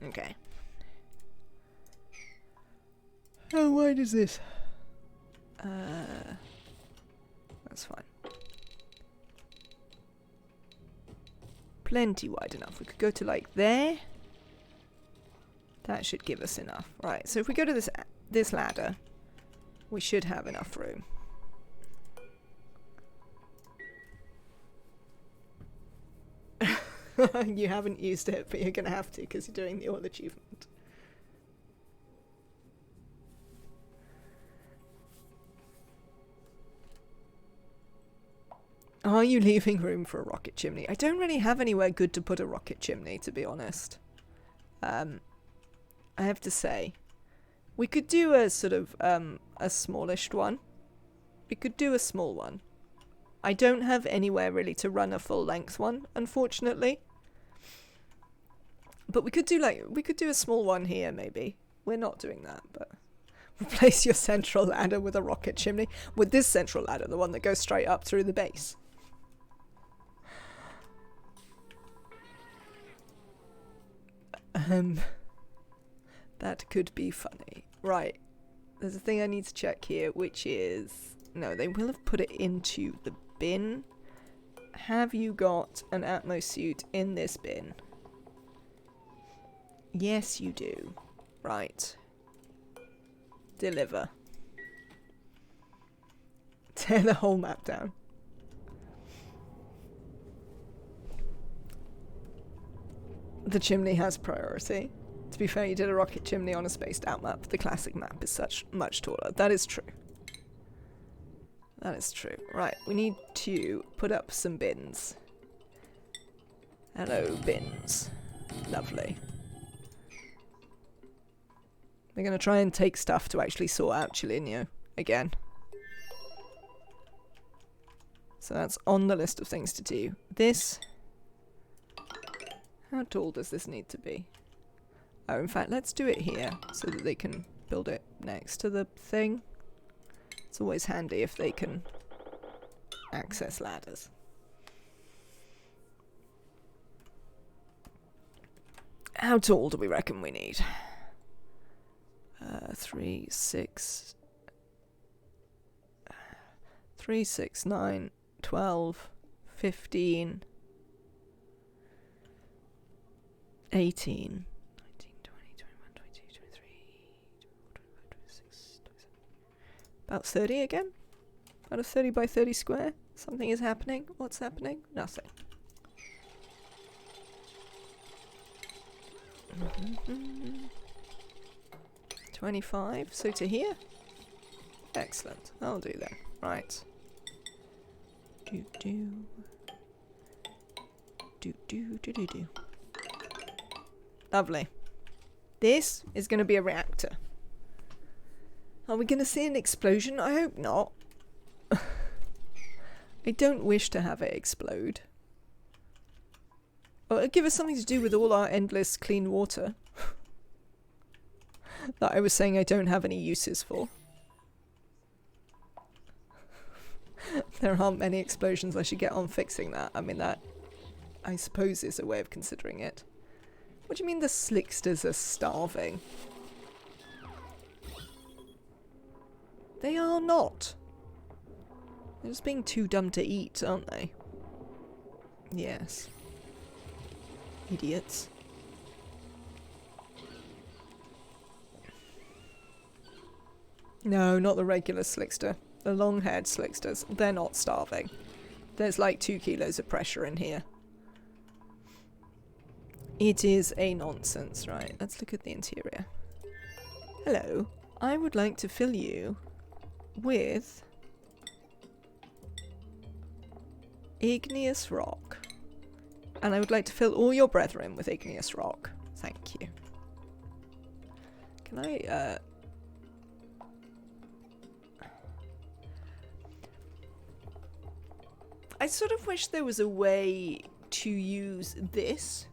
Okay. How wide is this? That's fine. Plenty wide enough. We could go to like there. That should give us enough. Right, so if we go to this ladder, we should have enough room. You haven't used it, but you're going to have to because you're doing the oil achievement. Are you leaving room for a rocket chimney? I don't really have anywhere good to put a rocket chimney, to be honest. I have to say, we could do a sort of, a smallish one. We could do a small one. I don't have anywhere really to run a full length one, unfortunately. But we could do a small one here, maybe. We're not doing that, but replace your central ladder with a rocket chimney. With this central ladder, the one that goes straight up through the base. That could be funny. Right. There's a thing I need to check here, which is... No, they will have put it into the bin. Have you got an Atmo suit in this bin? Yes, you do. Right. Deliver. Tear the whole map down. The chimney has priority. To be fair, you did a rocket chimney on a spaced out map. The classic map is much taller. That is true. That is true. Right, we need to put up some bins. Hello, bins. Lovely. They're going to try and take stuff to actually sort out Chilinio again. So that's on the list of things to do. This... How tall does this need to be? Oh, in fact, let's do it here so that they can build it next to the thing. It's always handy if they can access ladders. How tall do we reckon we need? 3, 6, 9, 12, 15, 18, 19, 20, 21, 22, 23, 24, 25, 26, 27. About 30 again? About a 30 by 30 square? Something is happening. What's happening? Nothing. 25, so to here? Excellent. I'll do that. Right. Do. Lovely. This is going to be a reactor. Are we going to see an explosion? I hope not. I don't wish to have it explode. Or give us something to do with all our endless clean water. That I was saying I don't have any uses for. There aren't many explosions. I should get on fixing that. I mean, that, I suppose, is a way of considering it. What do you mean the slicksters are starving? They are not. They're just being too dumb to eat, aren't they? Yes. Idiots. No, not the regular slickster. The long-haired slicksters. They're not starving. There's like 2 kilos of pressure in here. It is a nonsense, right? Let's look at the interior. Hello. I would like to fill you with igneous rock. And I would like to fill all your brethren with igneous rock. Thank you. Can I, I sort of wish there was a way to use this.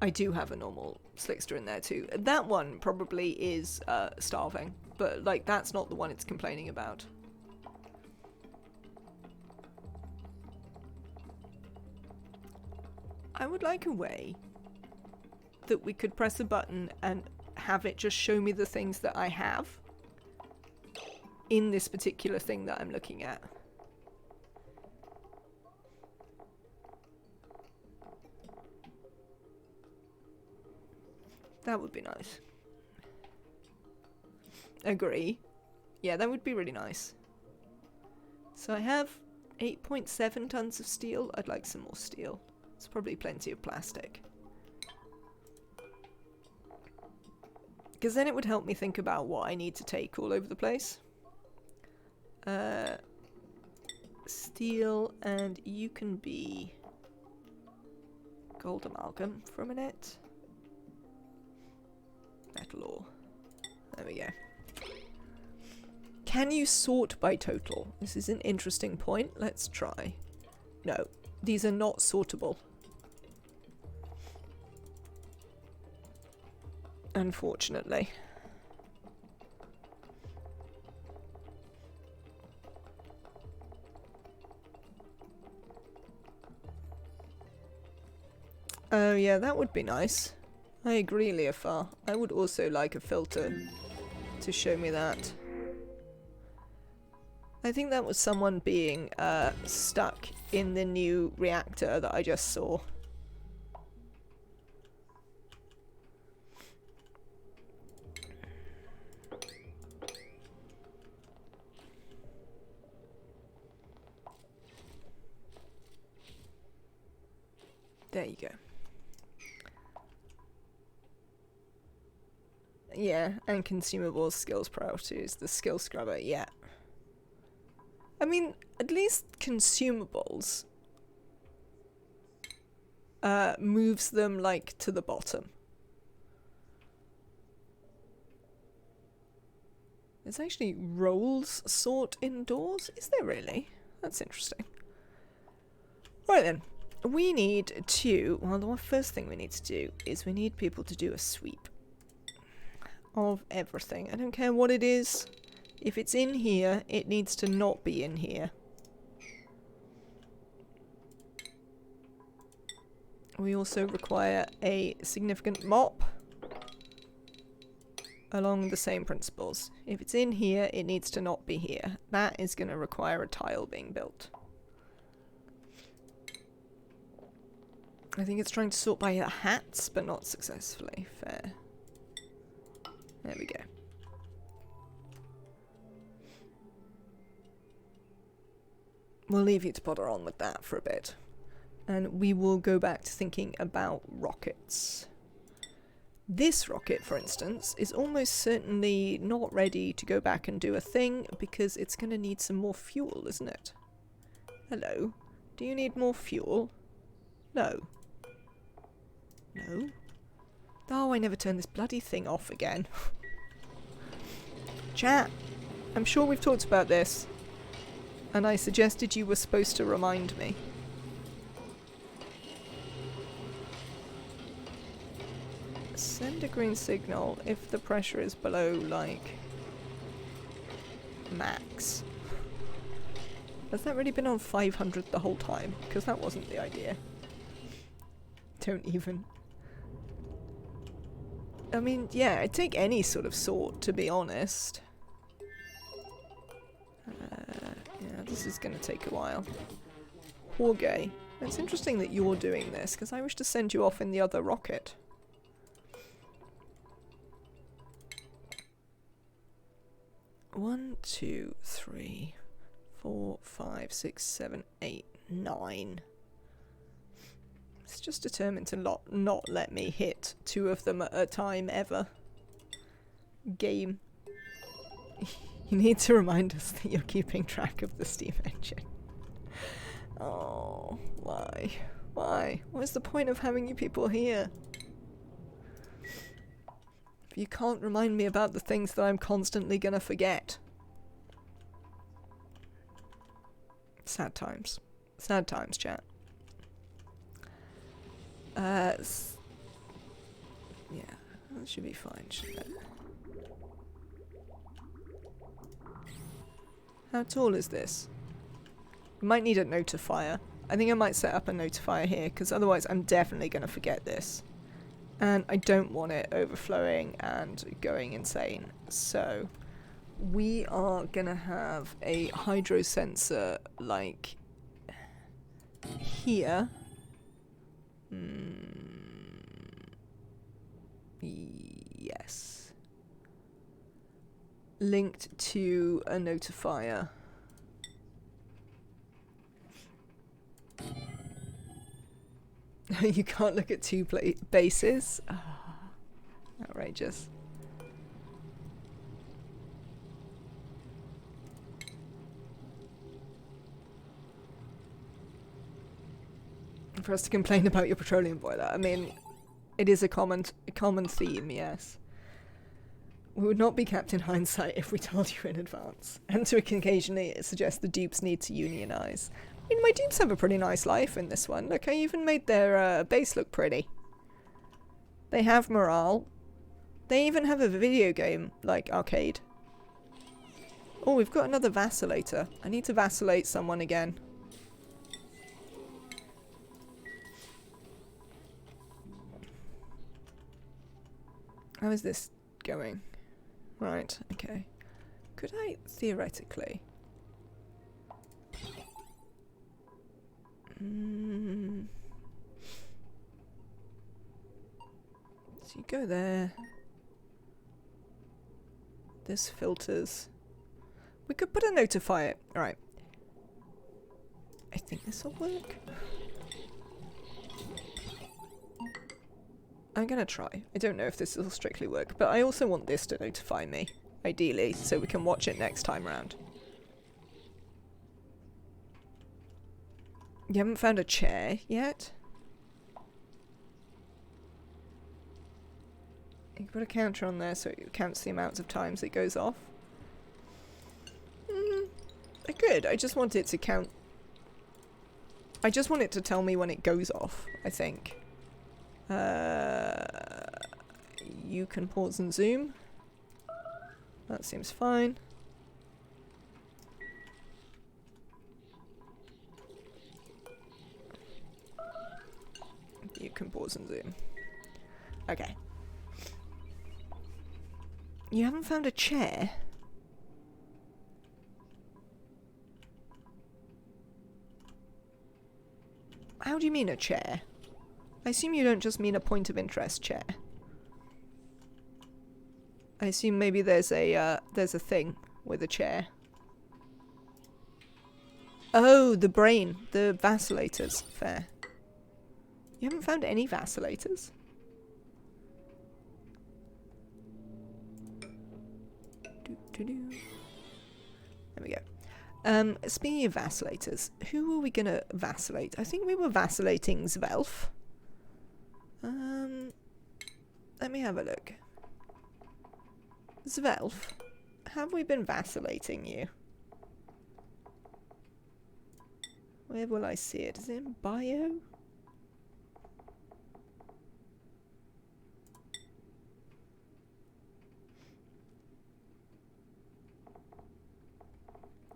I do have a normal slickster in there too. That one probably is starving, but like that's not the one it's complaining about. I would like a way that we could press a button and have it just show me the things that I have in this particular thing that I'm looking at. That would be nice. Agree. Yeah, that would be really nice. So I have 8.7 tons of steel. I'd like some more steel. It's probably plenty of plastic. Because then it would help me think about what I need to take all over the place. Steel, and you can be gold amalgam for a minute. total ore. There we go. Can you sort by total? This is an interesting point. Let's try. No, these are not sortable. Unfortunately. Oh yeah, that would be nice. I agree, Leofar. I would also like a filter to show me that. I think that was someone being stuck in the new reactor that I just saw. There you go. Yeah, and consumables, skills priorities, the skill scrubber, yeah. I mean, at least consumables moves them, like, to the bottom. There's actually roles sort indoors? Is there really? That's interesting. Right then. We need to... Well, the first thing we need to do is we need people to do a sweep of everything. I don't care what it is. If it's in here, it needs to not be in here. We also require a significant mop along the same principles. If it's in here, it needs to not be here. That is going to require a tile being built. I think it's trying to sort by hats, but not successfully. Fair. There we go. We'll leave you to potter on with that for a bit. And we will go back to thinking about rockets. This rocket, for instance, is almost certainly not ready to go back and do a thing because it's going to need some more fuel, isn't it? Hello? Do you need more fuel? No. No? Oh, I never turned this bloody thing off again. Chat, I'm sure we've talked about this. And I suggested you were supposed to remind me. Send a green signal if the pressure is below, like, max. Has that really been on 500 the whole time? Because that wasn't the idea. Don't even. I mean, yeah, I'd take any sort of sort, to be honest. Yeah, this is going to take a while. Jorge, it's interesting that you're doing this, because I wish to send you off in the other rocket. One, two, three, 4, 5, 6, 7, 8, 9. It's just determined to not let me hit 2 of them at a time ever. Game. You need to remind us that you're keeping track of the steam engine. Oh, why? Why? What's the point of having you people here? If you can't remind me about the things that I'm constantly gonna forget. Sad times. Sad times, chat. Yeah, that should be fine, shouldn't it? How tall is this? I might need a notifier. I think I might set up a notifier here, because otherwise I'm definitely going to forget this. And I don't want it overflowing and going insane. So, we are going to have a hydro sensor, like, here. Yes. Linked to a notifier. You can't look at 2 bases? Oh, outrageous. For us to complain about your petroleum boiler. I mean, it is a common theme, yes. We would not be Captain Hindsight if we told you in advance. And to occasionally suggest the dupes need to unionize. I mean, my dupes have a pretty nice life in this one. Look, I even made their base look pretty. They have morale. They even have a video game, like, arcade. Oh, we've got another vacillator. I need to vacillate someone again. How is this going? Right, okay. Could I, theoretically... So you go there. There's filters. We could put a notifier. Alright. I think this will work. I'm gonna try. I don't know if this will strictly work, but I also want this to notify me, ideally, so we can watch it next time round. You haven't found a chair yet? You can put a counter on there so it counts the amounts of times it goes off. I could. I just want it to count. I just want it to tell me when it goes off, I think. You can pause and zoom. That seems fine. You can pause and zoom. Okay. You haven't found a chair? How do you mean a chair? I assume you don't just mean a point of interest chair. I assume maybe there's a thing with a chair. Oh, the brain. The vacillators. Fair. You haven't found any vacillators? There we go. Speaking of vacillators, who were we gonna vacillate? I think we were vacillating Zvelf. Let me have a look. Zvelf, have we been vacillating you? Where will I see it? Is it in bio?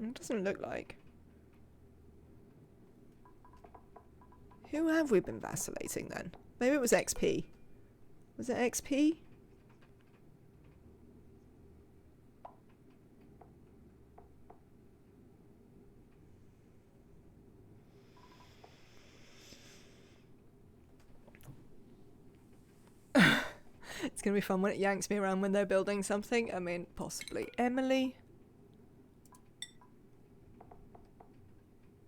It doesn't look like. Who have we been vacillating then? Maybe it was XP. Was it XP? It's gonna be fun when it yanks me around when they're building something. I mean, possibly Emily.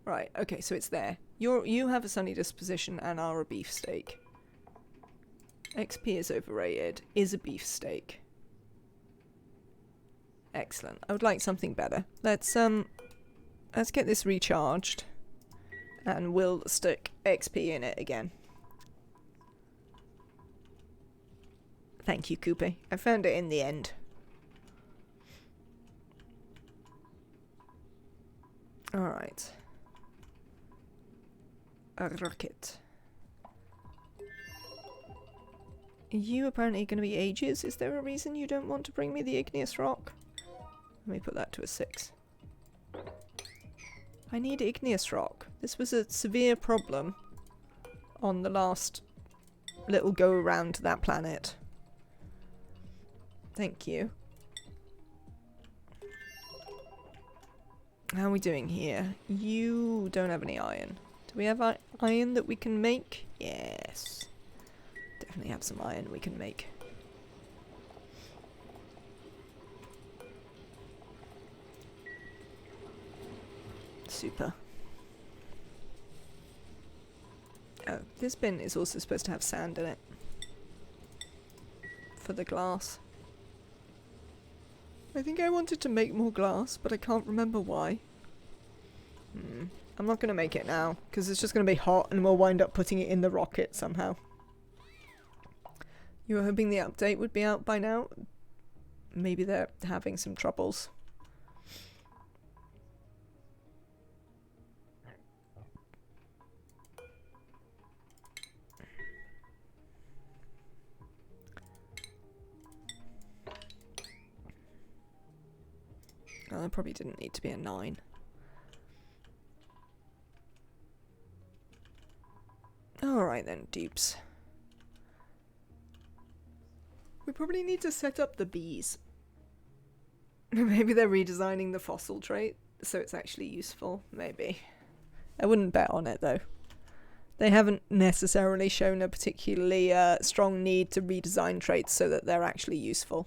Right, okay, so it's there. You have a sunny disposition and are a beefsteak. XP is overrated. Is a beefsteak. Excellent. I would like something better. Let's get this recharged. And we'll stick XP in it again. Thank you, Koopy. I found it in the end. Alright. A rocket. Are you apparently going to be ages? Is there a reason you don't want to bring me the igneous rock? Let me put that to a 6. I need igneous rock. This was a severe problem on the last little go around to that planet. Thank you. How are we doing here? You don't have any iron. Do we have iron that we can make? Yes. Definitely have some iron we can make. Super. Oh, this bin is also supposed to have sand in it. For the glass. I think I wanted to make more glass, but I can't remember why. I'm not going to make it now, because it's just going to be hot and we'll wind up putting it in the rocket somehow. You were hoping the update would be out by now? maybe they're having some troubles. Oh, that probably didn't need to be a 9. Alright then, dupes. We probably need to set up the bees. Maybe they're redesigning the fossil trait, so it's actually useful. Maybe. I wouldn't bet on it, though. They haven't necessarily shown a particularly strong need to redesign traits so that they're actually useful.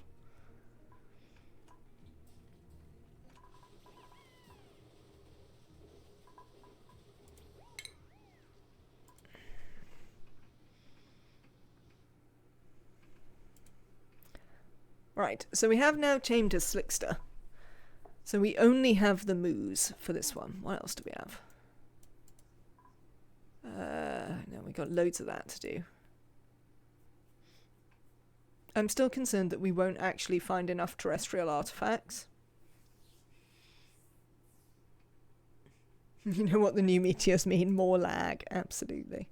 Right, so we have now tamed a Slickster. So we only have the moose for this one. What else do we have? No, we got loads of that to do. I'm still concerned that we won't actually find enough terrestrial artifacts. You know what the new meteors mean? More lag, absolutely.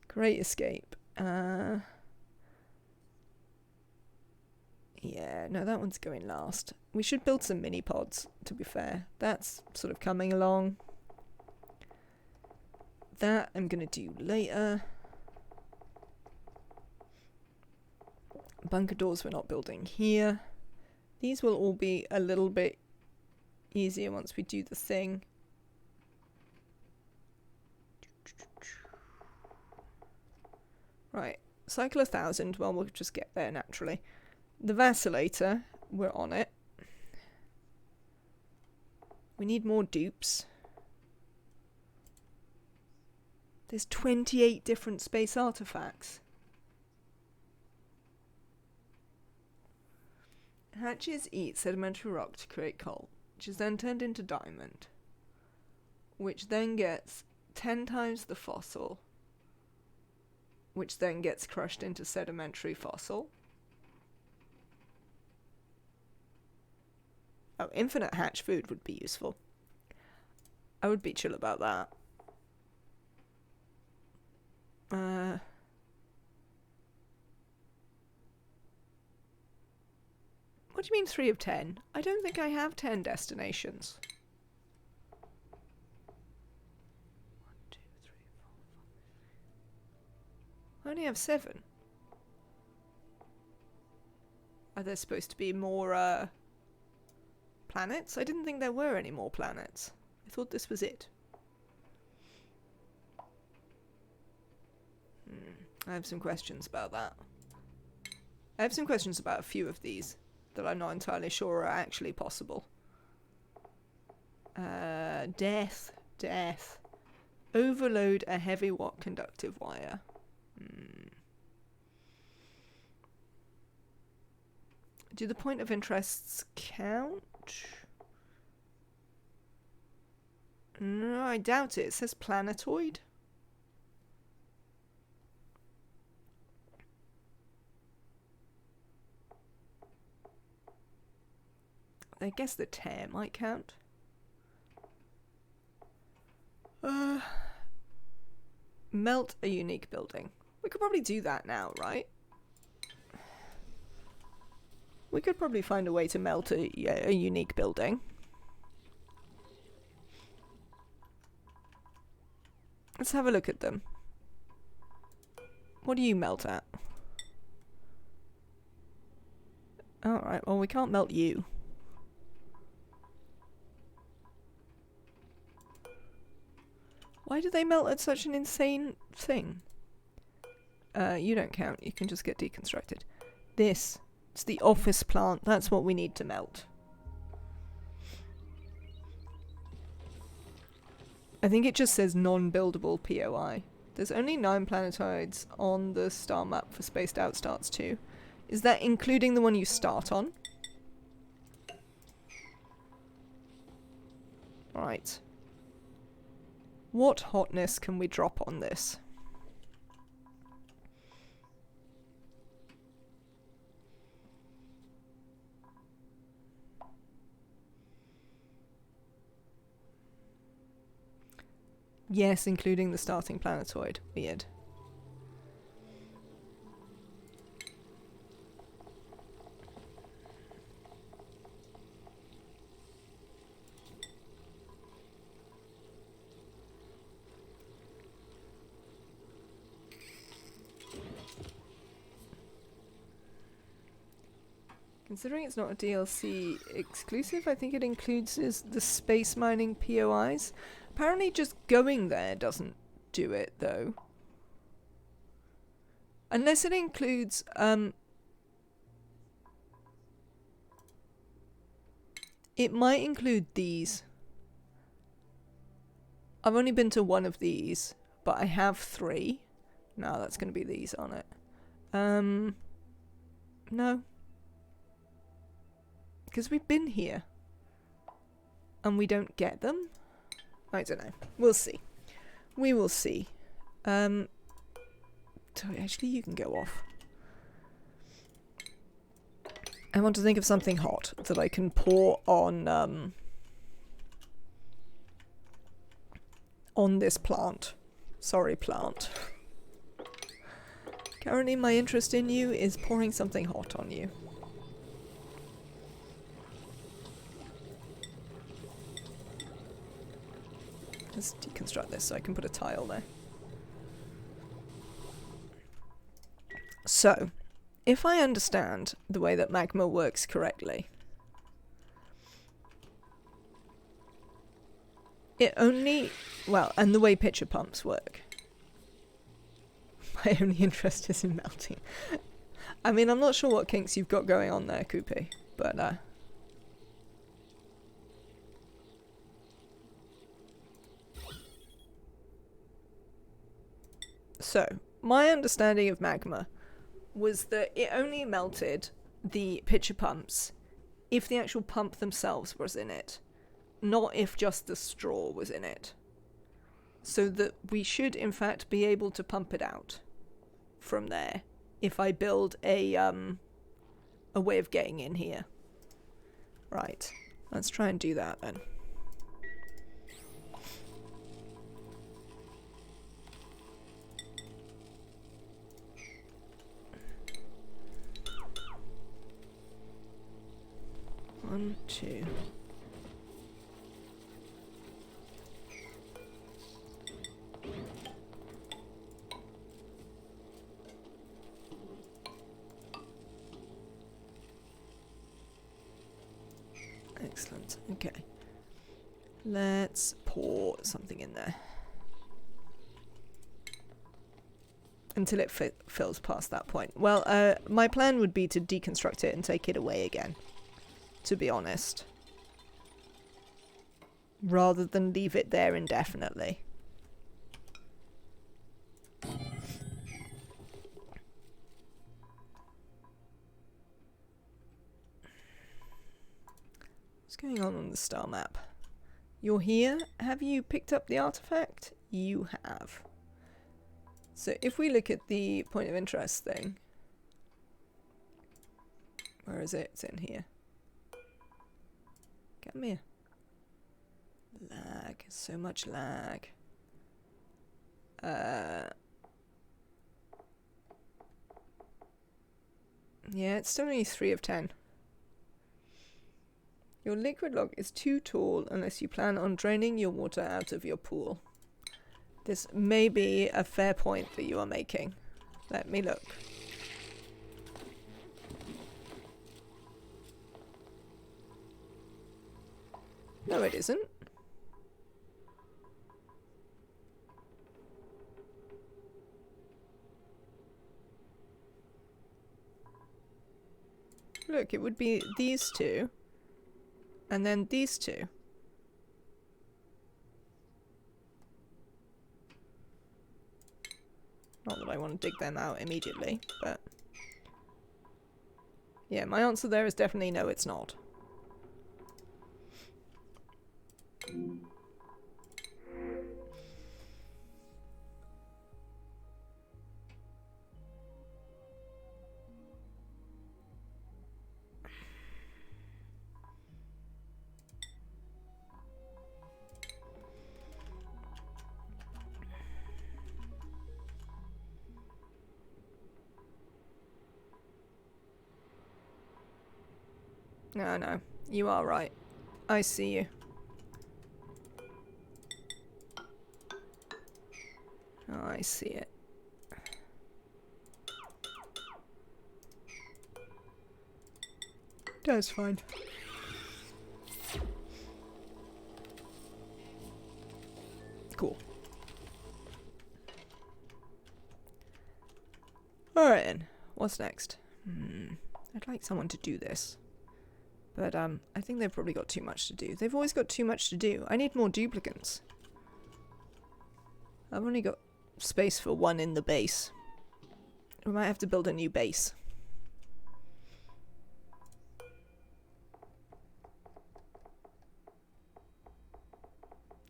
Great escape. Yeah, no, that one's going last. We should build some mini pods, to be fair. That's sort of coming along. That I'm going to do later. Bunker doors we're not building here. These will all be a little bit easier once we do the thing. Right, cycle 1,000. Well, we'll just get there naturally. The vacillator, we're on it. We need more dupes. There's 28 different space artifacts. Hatches eat sedimentary rock to create coal, which is then turned into diamond, which then gets 10 times the fossil, which then gets crushed into sedimentary fossil. Oh, infinite hatch food would be useful. I would be chill about that. What do you mean 3 of 10? I don't think I have 10 destinations. 1, 2, 3, 4, 5. I only have 7. Are there supposed to be more planets? I didn't think there were any more planets. I thought this was it. I have some questions about that. I have some questions about a few of these that I'm not entirely sure are actually possible. Death. Overload a heavy watt conductive wire. Do the point of interests count? No, I doubt it. It says planetoid. I guess the tear might count. Melt a unique building. We could probably do that now, right? We could probably find a way to melt a unique building. Let's have a look at them. What do you melt at? Alright, well we can't melt you. Why do they melt at such an insane thing? You don't count. You can just get deconstructed. This. It's the office plant. That's what we need to melt. I think it just says non-buildable POI. There's only 9 planetoids on the star map for Spaced Out Starts 2. Is that including the one you start on? Right. What hotness can we drop on this? Yes, including the starting planetoid. Weird. Considering it's not a DLC exclusive, I think it includes the space mining POIs. Apparently just going there doesn't do it, though. Unless it includes, it might include these. I've only been to one of these, but I have 3. No, that's going to be these on it. No. Because we've been here. And we don't get them? I don't know. We'll see. We will see. So actually, you can go off. I want to think of something hot that I can pour on this plant. Sorry, plant. Currently, my interest in you is pouring something hot on you. Let's deconstruct this so I can put a tile there. So, if I understand the way that magma works correctly, it only... well, and the way pitcher pumps work. My only interest is in melting. I mean, I'm not sure what kinks you've got going on there, Koopy, but so, my understanding of magma was that it only melted the pitcher pumps if the actual pump themselves was in it, not if just the straw was in it. So that we should in fact be able to pump it out from there if I build a way of getting in here. Right, let's try and do that then. One, two. Excellent. Okay. Let's pour something in there. Until it fills past that point. Well, my plan would be to deconstruct it and take it away again. To be honest. Rather than leave it there indefinitely. What's going on the star map? You're here. Have you picked up the artifact? You have. So if we look at the point of interest thing. Where is it? It's in here. Come here. Lag. So much lag. Yeah, it's still only 3 of 10. Your liquid log is too tall unless you plan on draining your water out of your pool. This may be a fair point that you are making. Let me look. No, it isn't. Look, it would be these two. And then these two. Not that I want to dig them out immediately, but... yeah, my answer there is definitely no, it's not. No, no. You are right. I see you. Oh, I see it. That's fine. Cool. Alright then. What's next? I'd like someone to do this. But, I think they've probably got too much to do. They've always got too much to do. I need more duplicants. I've only got space for one in the base. We might have to build a new base.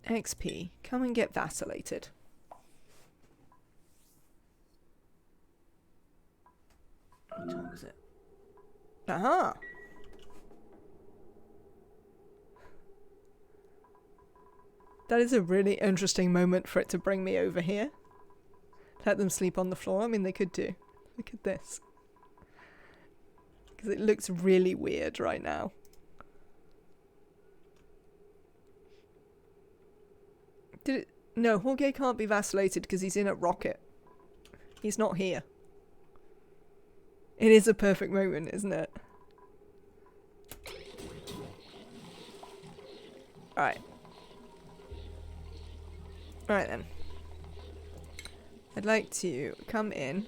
XP. Come and get vacillated. What time is it? Aha! That is a really interesting moment for it to bring me over here. Let them sleep on the floor. I mean, they could do. Look at this. Because it looks really weird right now. Did it? No, Jorge can't be vacillated because he's in a rocket. He's not here. It is a perfect moment, isn't it? Alright. Alright then. I'd like to come in.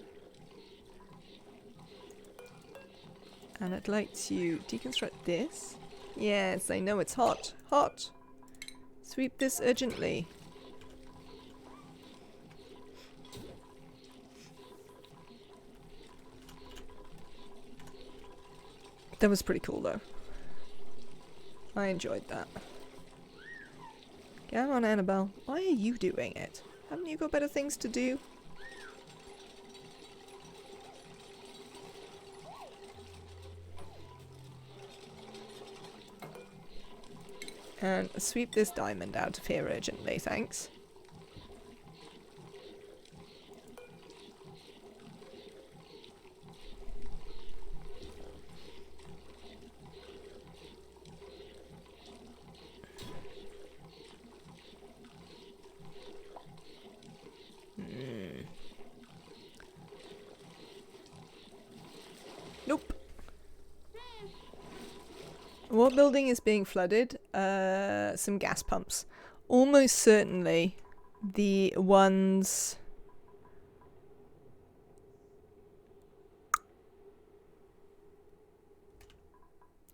And I'd like to deconstruct this. Yes, I know it's hot. Hot! Sweep this urgently. That was pretty cool though. I enjoyed that. Come on, Annabelle. Why are you doing it? Haven't you got better things to do? And sweep this diamond out of here urgently, thanks. Nope. What building is being flooded? Some gas pumps. Almost certainly the ones...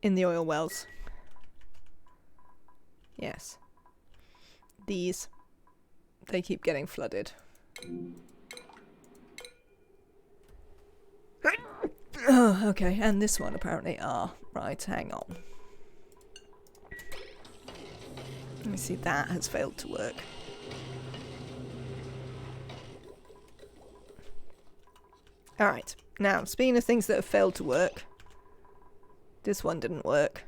in the oil wells. Yes. These. They keep getting flooded. Oh, okay, and this one apparently. Right, hang on. Let me see, that has failed to work. Alright, now, speaking of things that have failed to work, this one didn't work.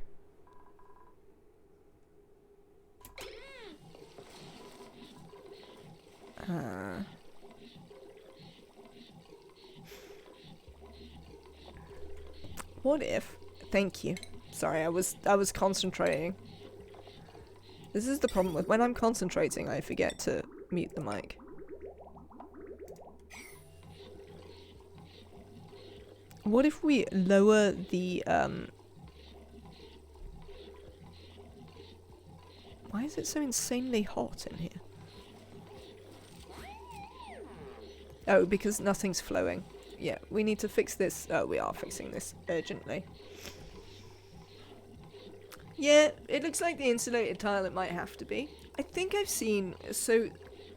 What if... Thank you. Sorry, I was concentrating. This is the problem with when I'm concentrating, I forget to mute the mic. What if we lower the Why is it so insanely hot in here? Oh, because nothing's flowing. Yeah, we need to fix this. Oh, we are fixing this urgently. Yeah, it looks like the insulated tile it might have to be. I think I've seen... So,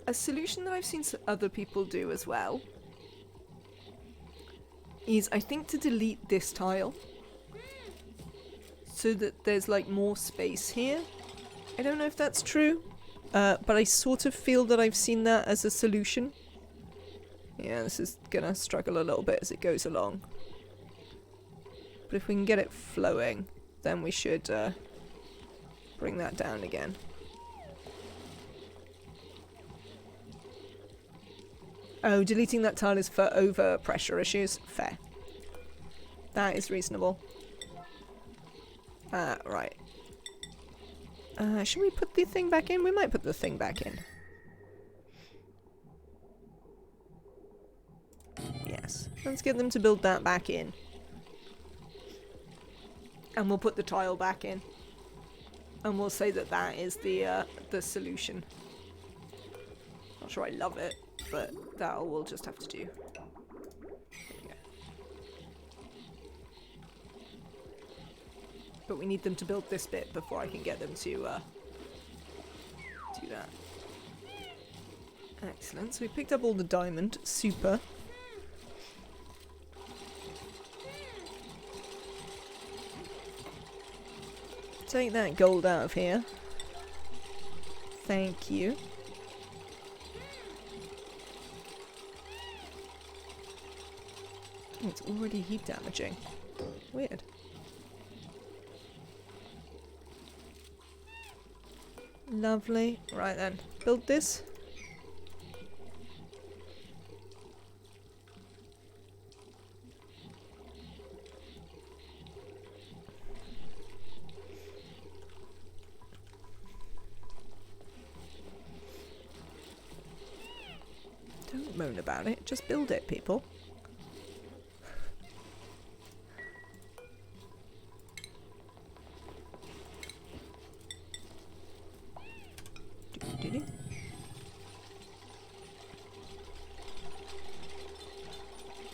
a solution that I've seen other people do as well is, I think, to delete this tile. So that there's, like, more space here. I don't know if that's true. But I sort of feel that I've seen that as a solution. Yeah, this is gonna struggle a little bit as it goes along. But if we can get it flowing, then we should bring that down again. Oh, deleting that tile is for overpressure issues. Fair. That is reasonable. Right. Should we put the thing back in? We might put the thing back in. Yes. Let's get them to build that back in. And we'll put the tile back in. And we'll say that that is the solution. Not sure I love it, but that we'll just have to do. There we go. But we need them to build this bit before I can get them to do that. Excellent. So we picked up all the diamond. Super. Take that gold out of here. Thank you. Oh, it's already heat damaging. Weird. Lovely. Right then. Build this. Don't moan about it. Just build it, people.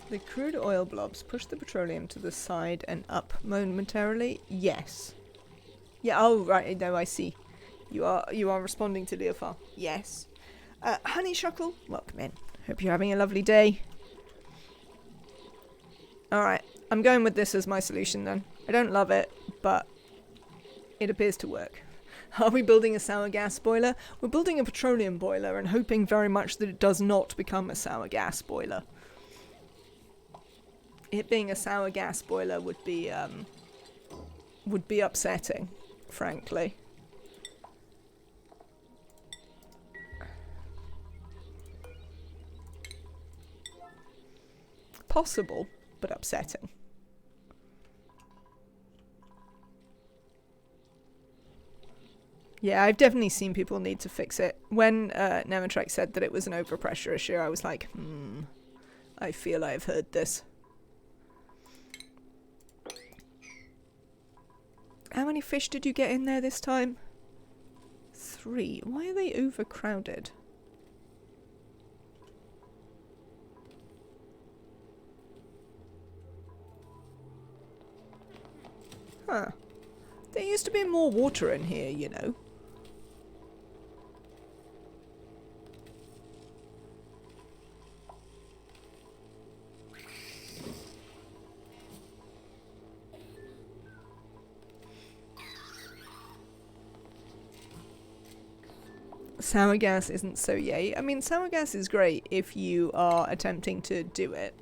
The crude oil blobs push the petroleum to the side and up momentarily. Yes. Yeah. Oh, right. No, I see. You are responding to Leofar. Yes. Honeysuckle, welcome in. Hope you're having a lovely day. Alright, I'm going with this as my solution then. I don't love it, but it appears to work. Are we building a sour gas boiler? We're building a petroleum boiler and hoping very much that it does not become a sour gas boiler. It being a sour gas boiler would be upsetting, frankly. Possible, but upsetting. Yeah, I've definitely seen people need to fix it. When Nematrex said that it was an overpressure issue, I was like, I feel I've heard this. How many fish did you get in there this time? 3. Why are they overcrowded? Huh. There used to be more water in here, you know. Sour gas isn't so yay. I mean, sour gas is great if you are attempting to do it.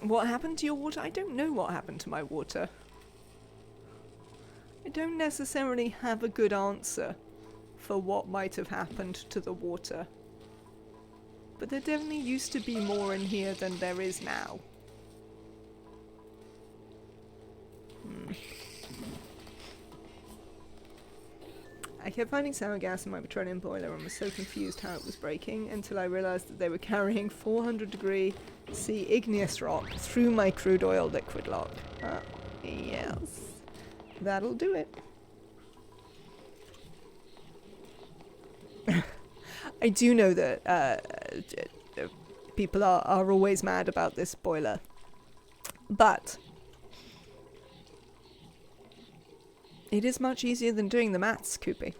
What happened to your water? I don't know what happened to my water. I don't necessarily have a good answer for what might have happened to the water. But there definitely used to be more in here than there is now. I kept finding sour gas in my petroleum boiler and was so confused how it was breaking until I realised that they were carrying 400-degree C igneous rock through my crude oil liquid lock. Yes. That'll do it. I do know that people are always mad about this boiler. But it is much easier than doing the maths, Koopy.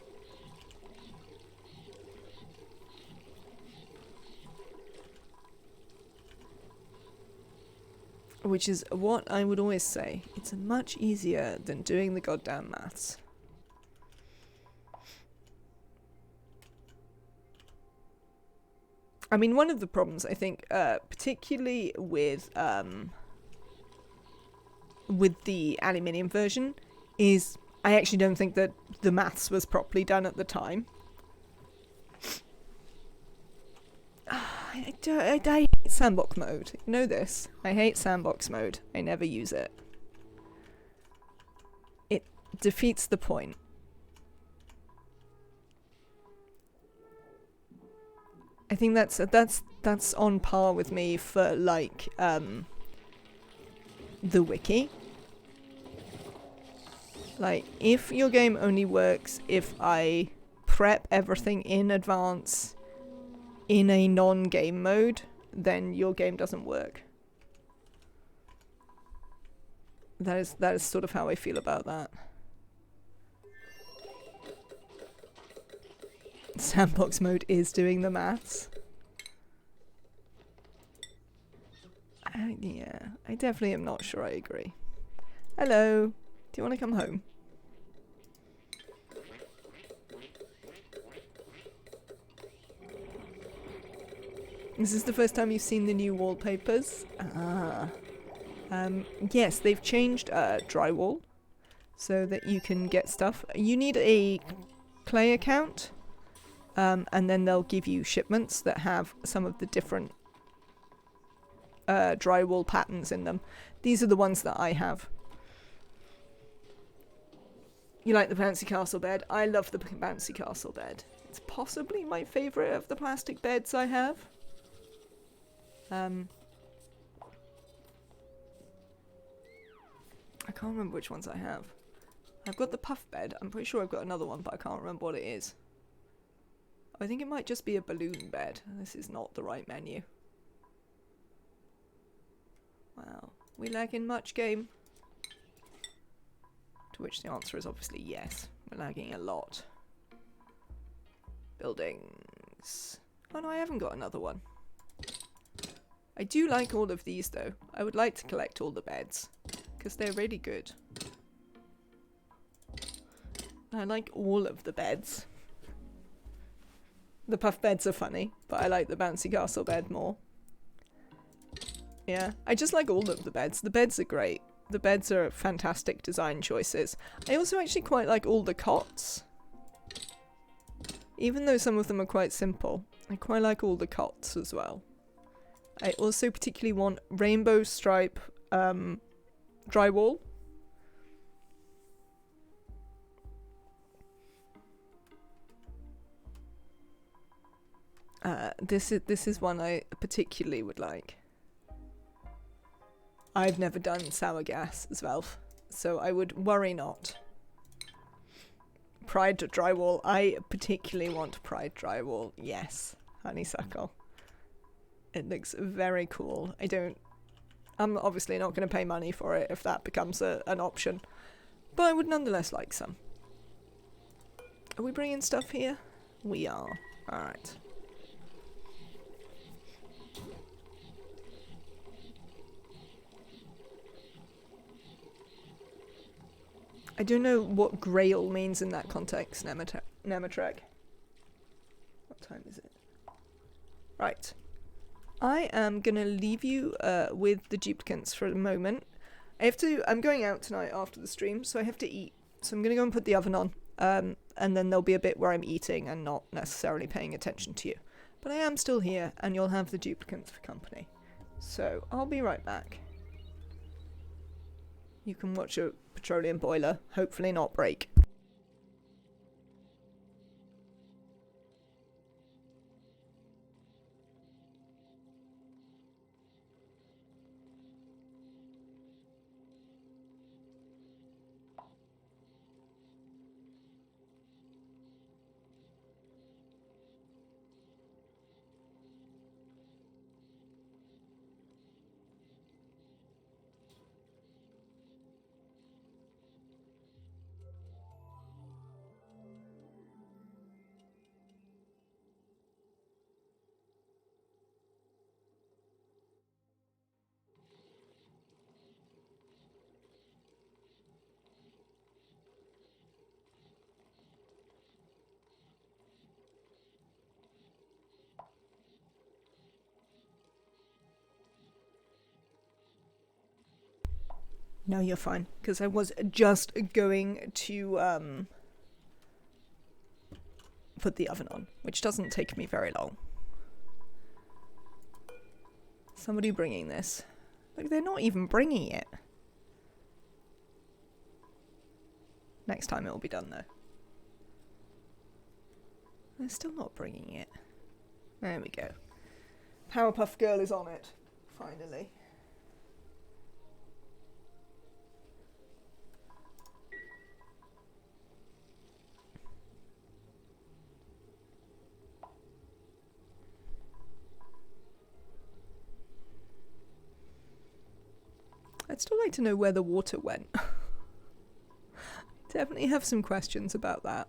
Which is what I would always say. It's much easier than doing the goddamn maths. I mean, one of the problems, I think, particularly with the aluminium version, is I actually don't think that the maths was properly done at the time. I hate sandbox mode. You know this. I hate sandbox mode. I never use it. defeats the point. I think that's on par with me for like the wiki. Like, if your game only works if I prep everything in advance in a non-game mode, then your game doesn't work. That is sort of how I feel about that. Sandbox mode is doing the maths. Yeah, I definitely am not sure I agree. Hello, do you want to come home? Is this the first time you've seen the new wallpapers? Ah. Yes, they've changed drywall so that you can get stuff. You need a Clay account, and then they'll give you shipments that have some of the different drywall patterns in them. These are the ones that I have. You like the bouncy castle bed? I love the bouncy castle bed. It's possibly my favourite of the plastic beds I have. I can't remember which ones I have. I've got the puff bed. I'm pretty sure I've got another one, but I can't remember what it is. I think it might just be a balloon bed. This is not the right menu. Wow. We lagging much, game? To which the answer is obviously yes. We're lagging a lot. Buildings. Oh no, I haven't got another one. I do like all of these though. I would like to collect all the beds, because they're really good. I like all of the beds. The puff beds are funny, but I like the bouncy castle bed more. Yeah, I just like all of the beds. The beds are great. The beds are fantastic design choices. I also actually quite like all the cots. Even though some of them are quite simple, I quite like all the cots as well. I also particularly want rainbow stripe drywall. This is one I particularly would like. I've never done sour gas as well, so I would worry not. Pride drywall. I particularly want pride drywall. Yes, honeysuckle. It looks very cool. I'm obviously not going to pay money for it if that becomes an option, but I would nonetheless like some. Are we bringing stuff here? We are. Alright. I don't know what grail means in that context, Nematrek. What time is it? Right. I am gonna leave you with the duplicants for a moment. I'm going out tonight after the stream, so I have to eat. So I'm gonna go and put the oven on, and then there'll be a bit where I'm eating and not necessarily paying attention to you. But I am still here, and you'll have the duplicants for company. So I'll be right back. You can watch a petroleum boiler, hopefully not break. No, you're fine, because I was just going to put the oven on, which doesn't take me very long. Somebody bringing this. Look, they're not even bringing it. Next time it will be done though. They're still not bringing it. There we go. Powerpuff Girl is on it, finally. I'd still like to know where the water went. Definitely have some questions about that.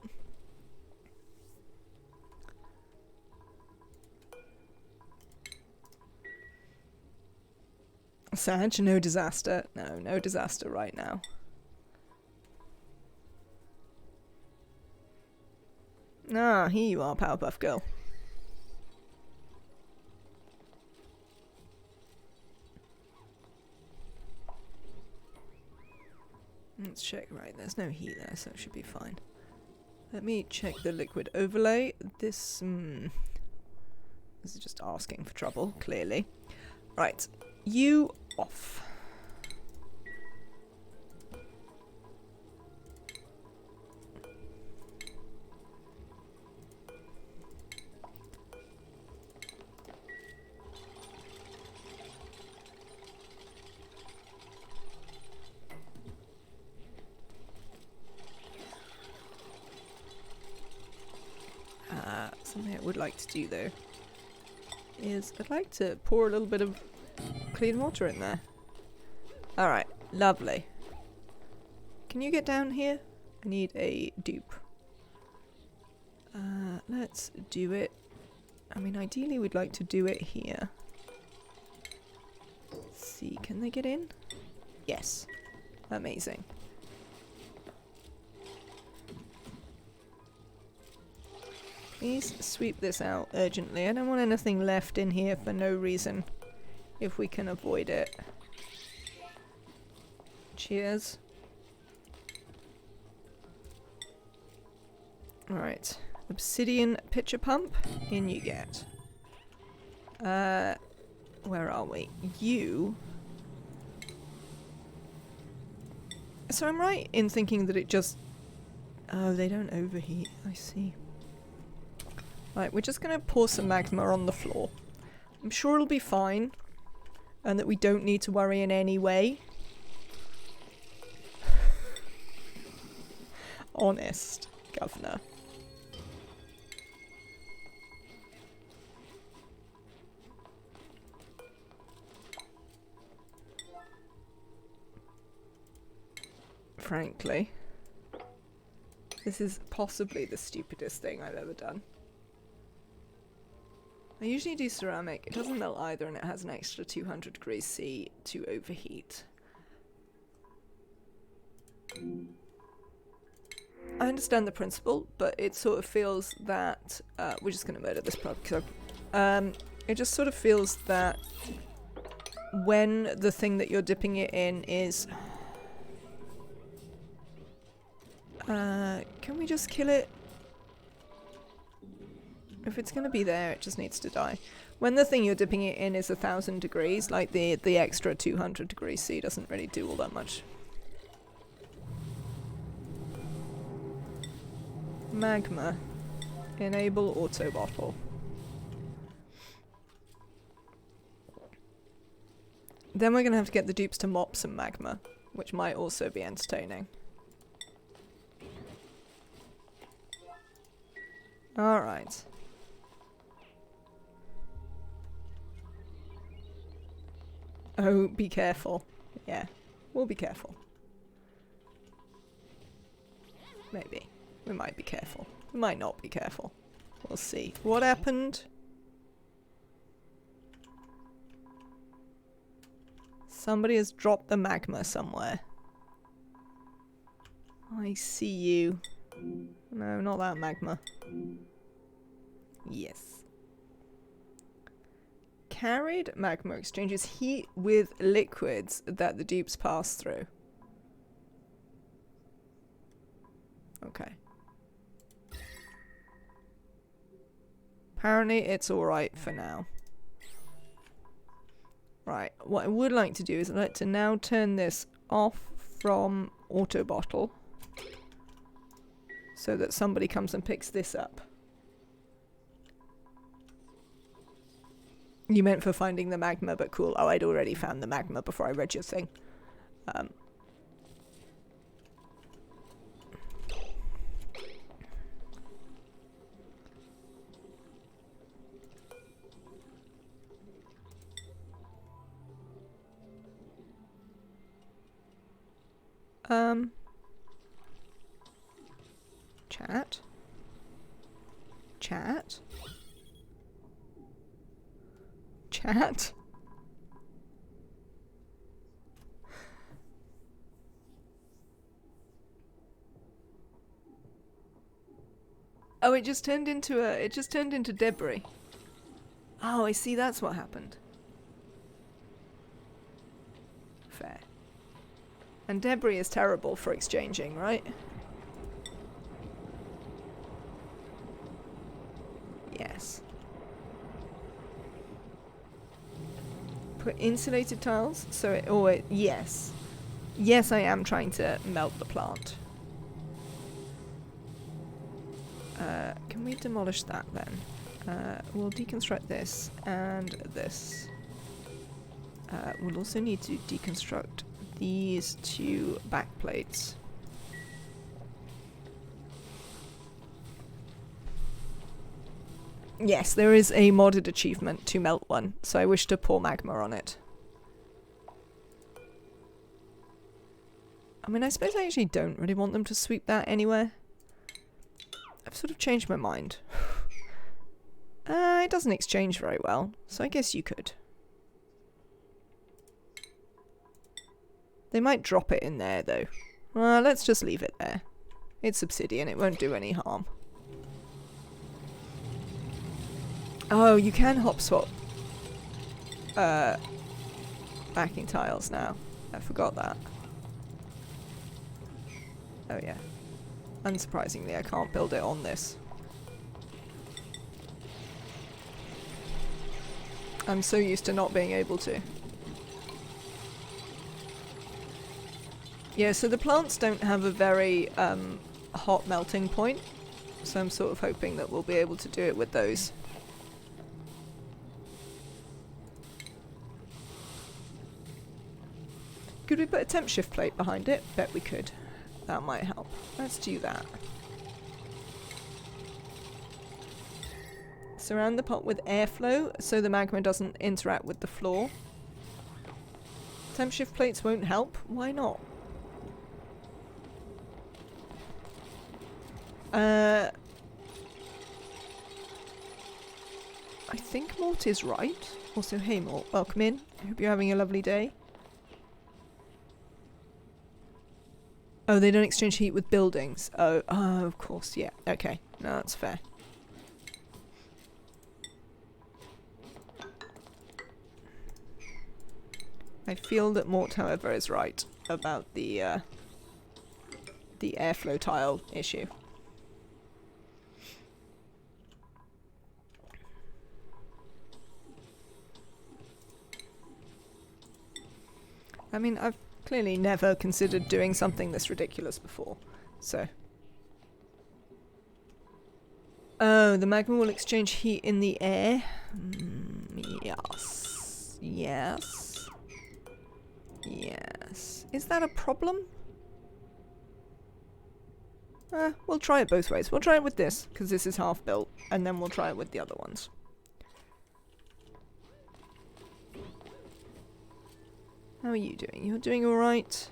Sag, no disaster. No, no disaster right now. Ah, here you are, Powerpuff Girl. Let's check. Right, there's no heat there, so it should be fine. Let me check the liquid overlay. This is just asking for trouble, clearly. Right, you off. Something I would like to do though is I'd like to pour a little bit of clean water in there. Alright, lovely. Can you get down here? I need a dupe. Let's do it. I mean, ideally we'd like to do it here. Let's see, can they get in? Yes. Amazing. Please sweep this out urgently. I don't want anything left in here for no reason, if we can avoid it. Cheers. Alright. Obsidian pitcher pump. In you get. Where are we? You. So I'm right in thinking that it just... Oh, they don't overheat. I see. Right, we're just gonna pour some magma on the floor. I'm sure it'll be fine. And that we don't need to worry in any way. Honest, Governor. Frankly, this is possibly the stupidest thing I've ever done. I usually do ceramic. It doesn't melt either, and it has an extra 200 degrees C to overheat. I understand the principle, but it sort of feels that we're just going to murder this pub. It just sort of feels that when the thing that you're dipping it in is... can we just kill it? If it's gonna be there, it just needs to die. When the thing you're dipping it in is 1,000 degrees, like the extra 200 degrees C doesn't really do all that much. Magma. Enable auto bottle. Then we're gonna have to get the dupes to mop some magma, which might also be entertaining. Alright. Oh, be careful. Yeah, we'll be careful. Maybe. We might be careful. We might not be careful. We'll see. What happened? Somebody has dropped the magma somewhere. I see you. No, not that magma. Yes. Carried magma exchanges heat with liquids that the dupes pass through. Okay. Apparently it's alright for now. Right, what I would like to do is I'd like to now turn this off from auto bottle. so that somebody comes and picks this up. You meant for finding the magma, but cool. Oh, I'd already found the magma before I read your thing. Chat. Chat. Chat. Oh, it just turned into debris. Oh, I see, that's what happened. Fair. And debris is terrible for exchanging, right? Yes. Put insulated tiles, so it always... Yes. Yes, I am trying to melt the plant. Can we demolish that then? We'll deconstruct this and this. We'll also need to deconstruct these two back plates. Yes, there is a modded achievement to melt one, so I wish to pour magma on it. I mean, I suppose I actually don't really want them to sweep that anywhere. I've sort of changed my mind. It doesn't exchange very well, so I guess you could. They might drop it in there, though. Let's just leave it there. It's obsidian, it won't do any harm. Oh, you can hop swap backing tiles now. I forgot that. Oh yeah. Unsurprisingly, I can't build it on this. I'm so used to not being able to. Yeah, so the plants don't have a very hot melting point, so I'm sort of hoping that we'll be able to do it with those. Could we put a temp shift plate behind it? Bet we could. That might help. Let's do that. Surround the pot with airflow so the magma doesn't interact with the floor. Temp shift plates won't help. Why not? I think Mort is right. Also, hey Mort, welcome in. I hope you're having a lovely day. Oh, they don't exchange heat with buildings. Oh, of course, yeah. Okay, no, that's fair. I feel that Mort, however, is right about the airflow tile issue. I mean, I've clearly never considered doing something this ridiculous before, so... Oh, the magma will exchange heat in the air? Yes. Yes. Yes. Is that a problem? We'll try it both ways. We'll try it with this, because this is half built, and then we'll try it with the other ones. How are you doing? You're doing alright?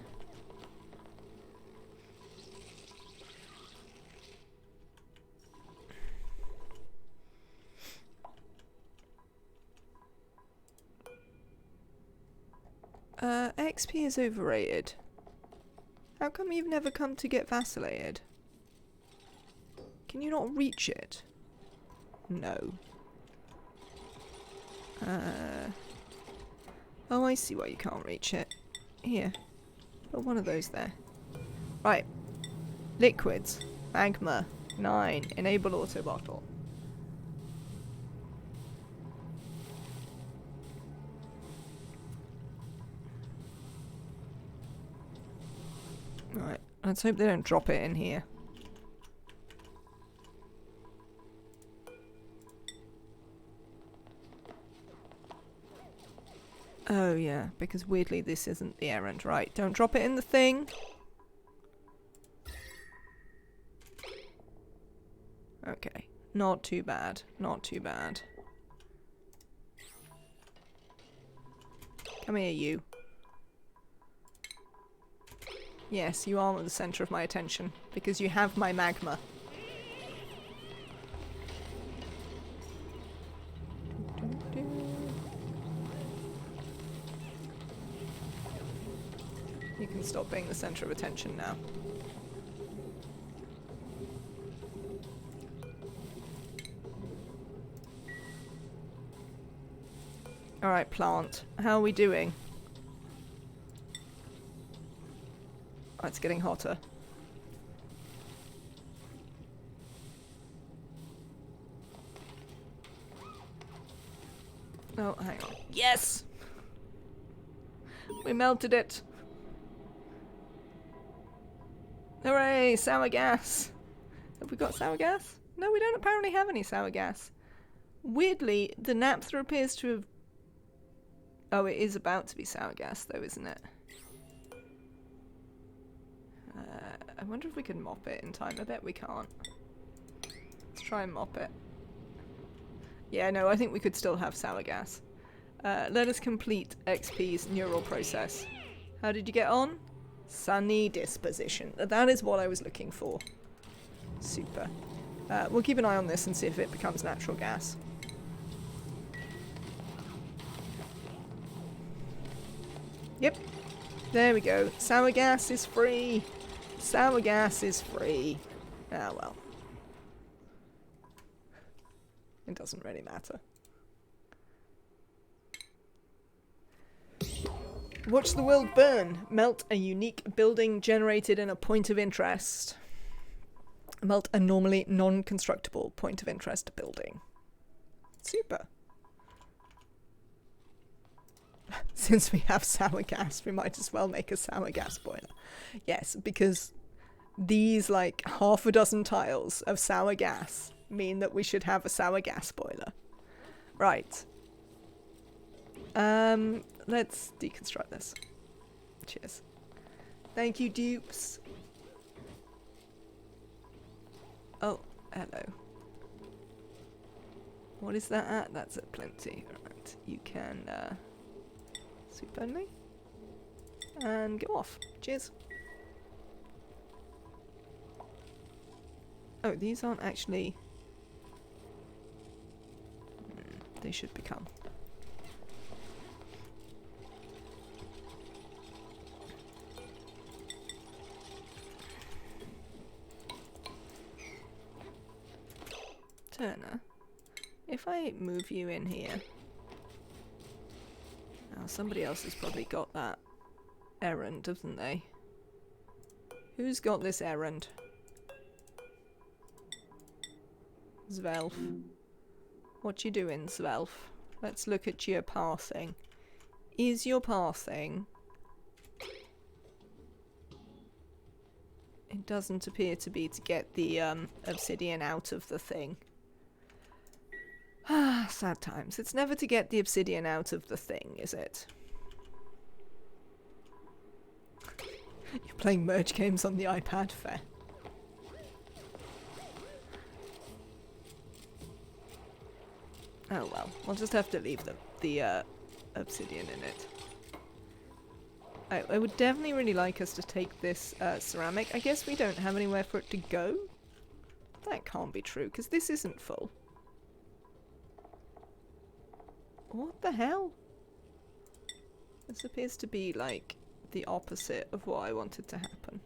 XP is overrated. How come you've never come to get vacillated? Can you not reach it? No. Oh, I see why you can't reach it. Here. Put one of those there. Right. Liquids. Magma. 9. Enable auto bottle. Right. Let's hope they don't drop it in here. Oh yeah, because weirdly this isn't the errand. Right, don't drop it in the thing. Okay, not too bad, not too bad. Come here, you. Yes, you are at the centre of my attention, because you have my magma. You can stop being the centre of attention now. Alright, plant. How are we doing? Oh, it's getting hotter. Oh, hang on. Yes! We melted it! Hooray! Sour gas! Have we got sour gas? No, we don't apparently have any sour gas. Weirdly, the naphtha appears to have... Oh, it is about to be sour gas though, isn't it? I wonder if we can mop it in time. I bet we can't. Let's try and mop it. Yeah, no, I think we could still have sour gas. Let us complete XP's neural process. How did you get on? Sunny disposition. That is what I was looking for. Super. We'll keep an eye on this and see if it becomes natural gas. Yep. There we go. Sour gas is free. Sour gas is free. Ah, well. It doesn't really matter. Watch the world burn. Melt a unique building generated in a point of interest. Melt a normally non-constructible point of interest building. Super. Since we have sour gas, we might as well make a sour gas boiler. Yes, because these like half a dozen tiles of sour gas mean that we should have a sour gas boiler. Right. Let's deconstruct this. Cheers. Thank you, dupes. Oh, hello. What is that at? That's at plenty. Alright, you can sweep on me and go off. Cheers. Oh, these aren't actually... they should become. Turner, if I move you in here... Now, somebody else has probably got that errand, haven't they? Who's got this errand? Zvelf. What you doing, Zvelf? Let's look at your pathing. Is your pathing... It doesn't appear to be to get the obsidian out of the thing. Ah, sad times. It's never to get the obsidian out of the thing, is it? You're playing merge games on the iPad, fair. Oh well, we'll just have to leave the obsidian in it. I would definitely really like us to take this ceramic. I guess we don't have anywhere for it to go. That can't be true, because this isn't full. What the hell? This appears to be like the opposite of what I wanted to happen.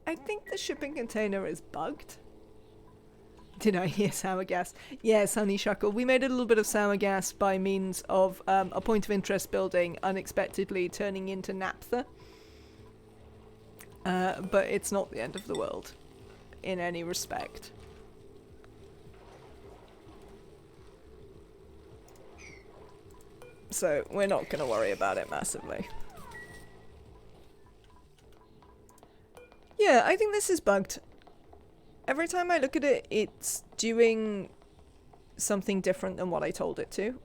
I think the shipping container is bugged. Did I hear sour gas? Yes, Honeyshuckle. We made a little bit of sour gas by means of a point of interest building unexpectedly turning into naphtha. But it's not the end of the world in any respect. So we're not going to worry about it massively. Yeah, I think this is bugged. Every time I look at it, it's doing something different than what I told it to.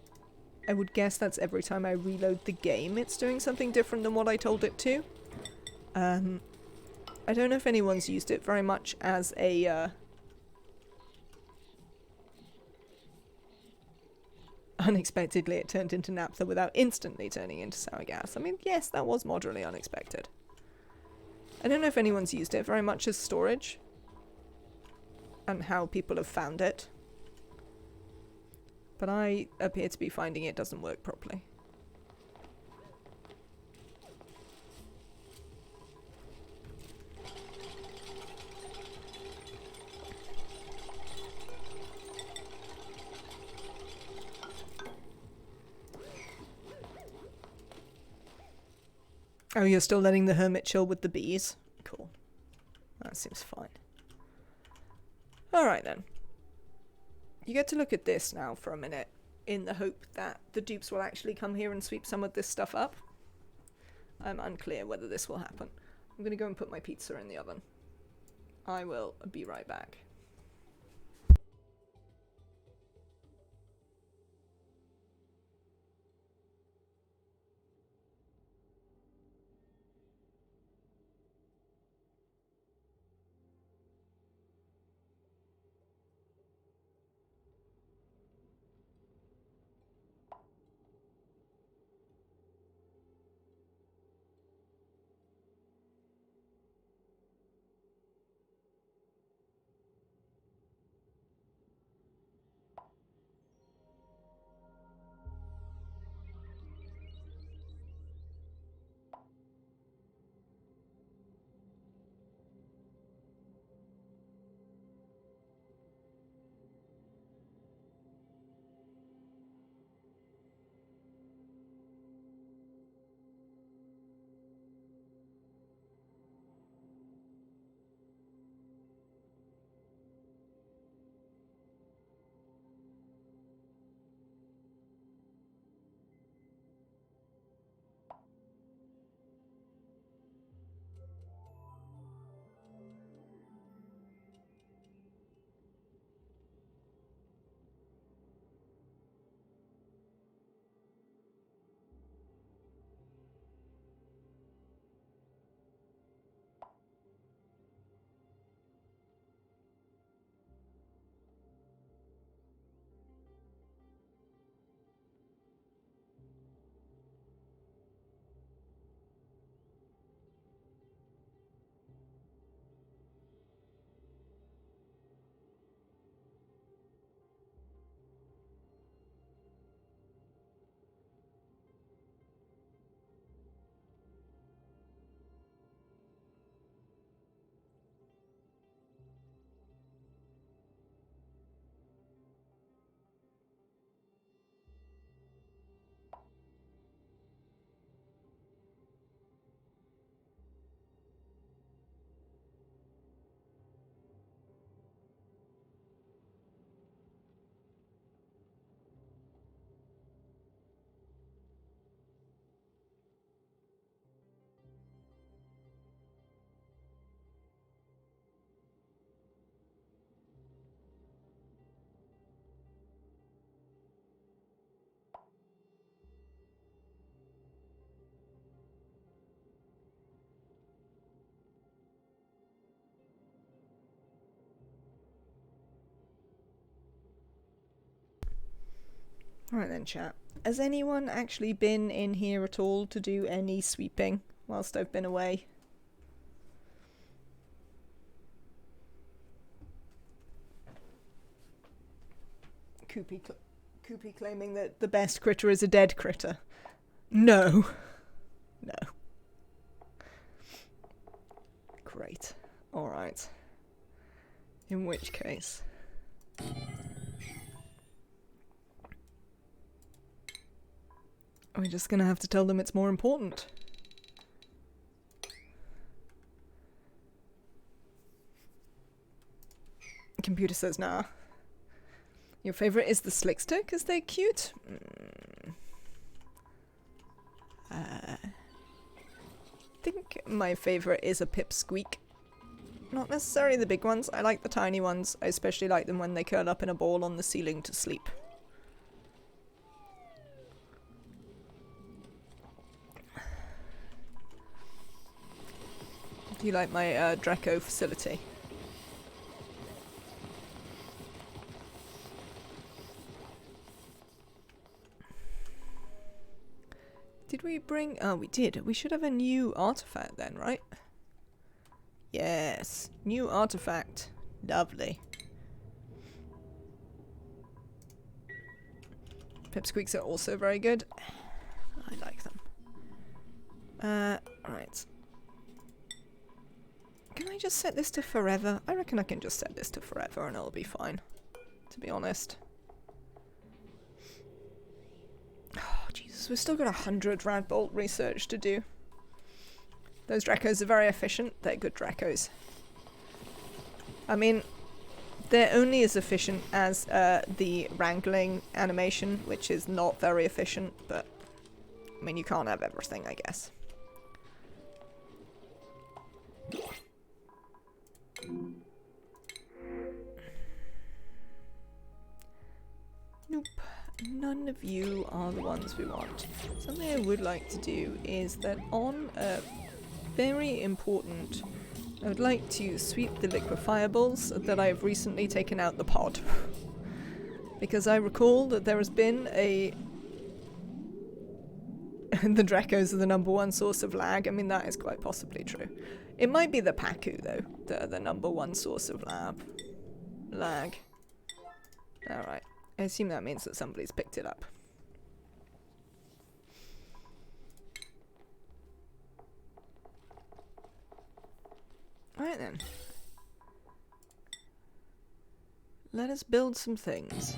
I would guess that's every time I reload the game, it's doing something different than what I told it to. I don't know if anyone's used it very much as a, unexpectedly it turned into naphtha without instantly turning into sour gas. I mean, yes, that was moderately unexpected. I don't know if anyone's used it very much as storage, and how people have found it. But I appear to be finding it doesn't work properly. Oh, you're still letting the hermit chill with the bees? Cool. That seems fine. Alright then. You get to look at this now for a minute, in the hope that the dupes will actually come here and sweep some of this stuff up. I'm unclear whether this will happen. I'm gonna go and put my pizza in the oven. I will be right back. Alright then, chat. Has anyone actually been in here at all to do any sweeping whilst I've been away? Koopy claiming that the best critter is a dead critter. No. No. Great. Alright. In which case... we're just gonna have to tell them it's more important. The computer says nah. Your favourite is the Slickster because they're cute? I think my favourite is a Pipsqueak. Not necessarily the big ones. I like the tiny ones. I especially like them when they curl up in a ball on the ceiling to sleep. Do you like my Draco facility? Did we bring... Oh, we did. We should have a new artifact then, right? Yes. New artifact. Lovely. Pipsqueaks are also very good. I like them. Right. Can I just set this to forever? I reckon I can just set this to forever and it'll be fine. To be honest. Oh, Jesus. We've still got 100 Radbolt research to do. Those Dracos are very efficient. They're good Dracos. I mean, they're only as efficient as the wrangling animation, which is not very efficient, but I mean, you can't have everything, I guess. Nope. None of you are the ones we want. Something I would like to do is that on a very important... I would like to sweep the liquefiables that I have recently taken out the pod. Because I recall that there has been a... the Dracos are the #1 source of lag. I mean, that is quite possibly true. It might be the Pacu, though, that are the #1 source of lag. Alright. I assume that means that somebody's picked it up. Alright then. Let us build some things.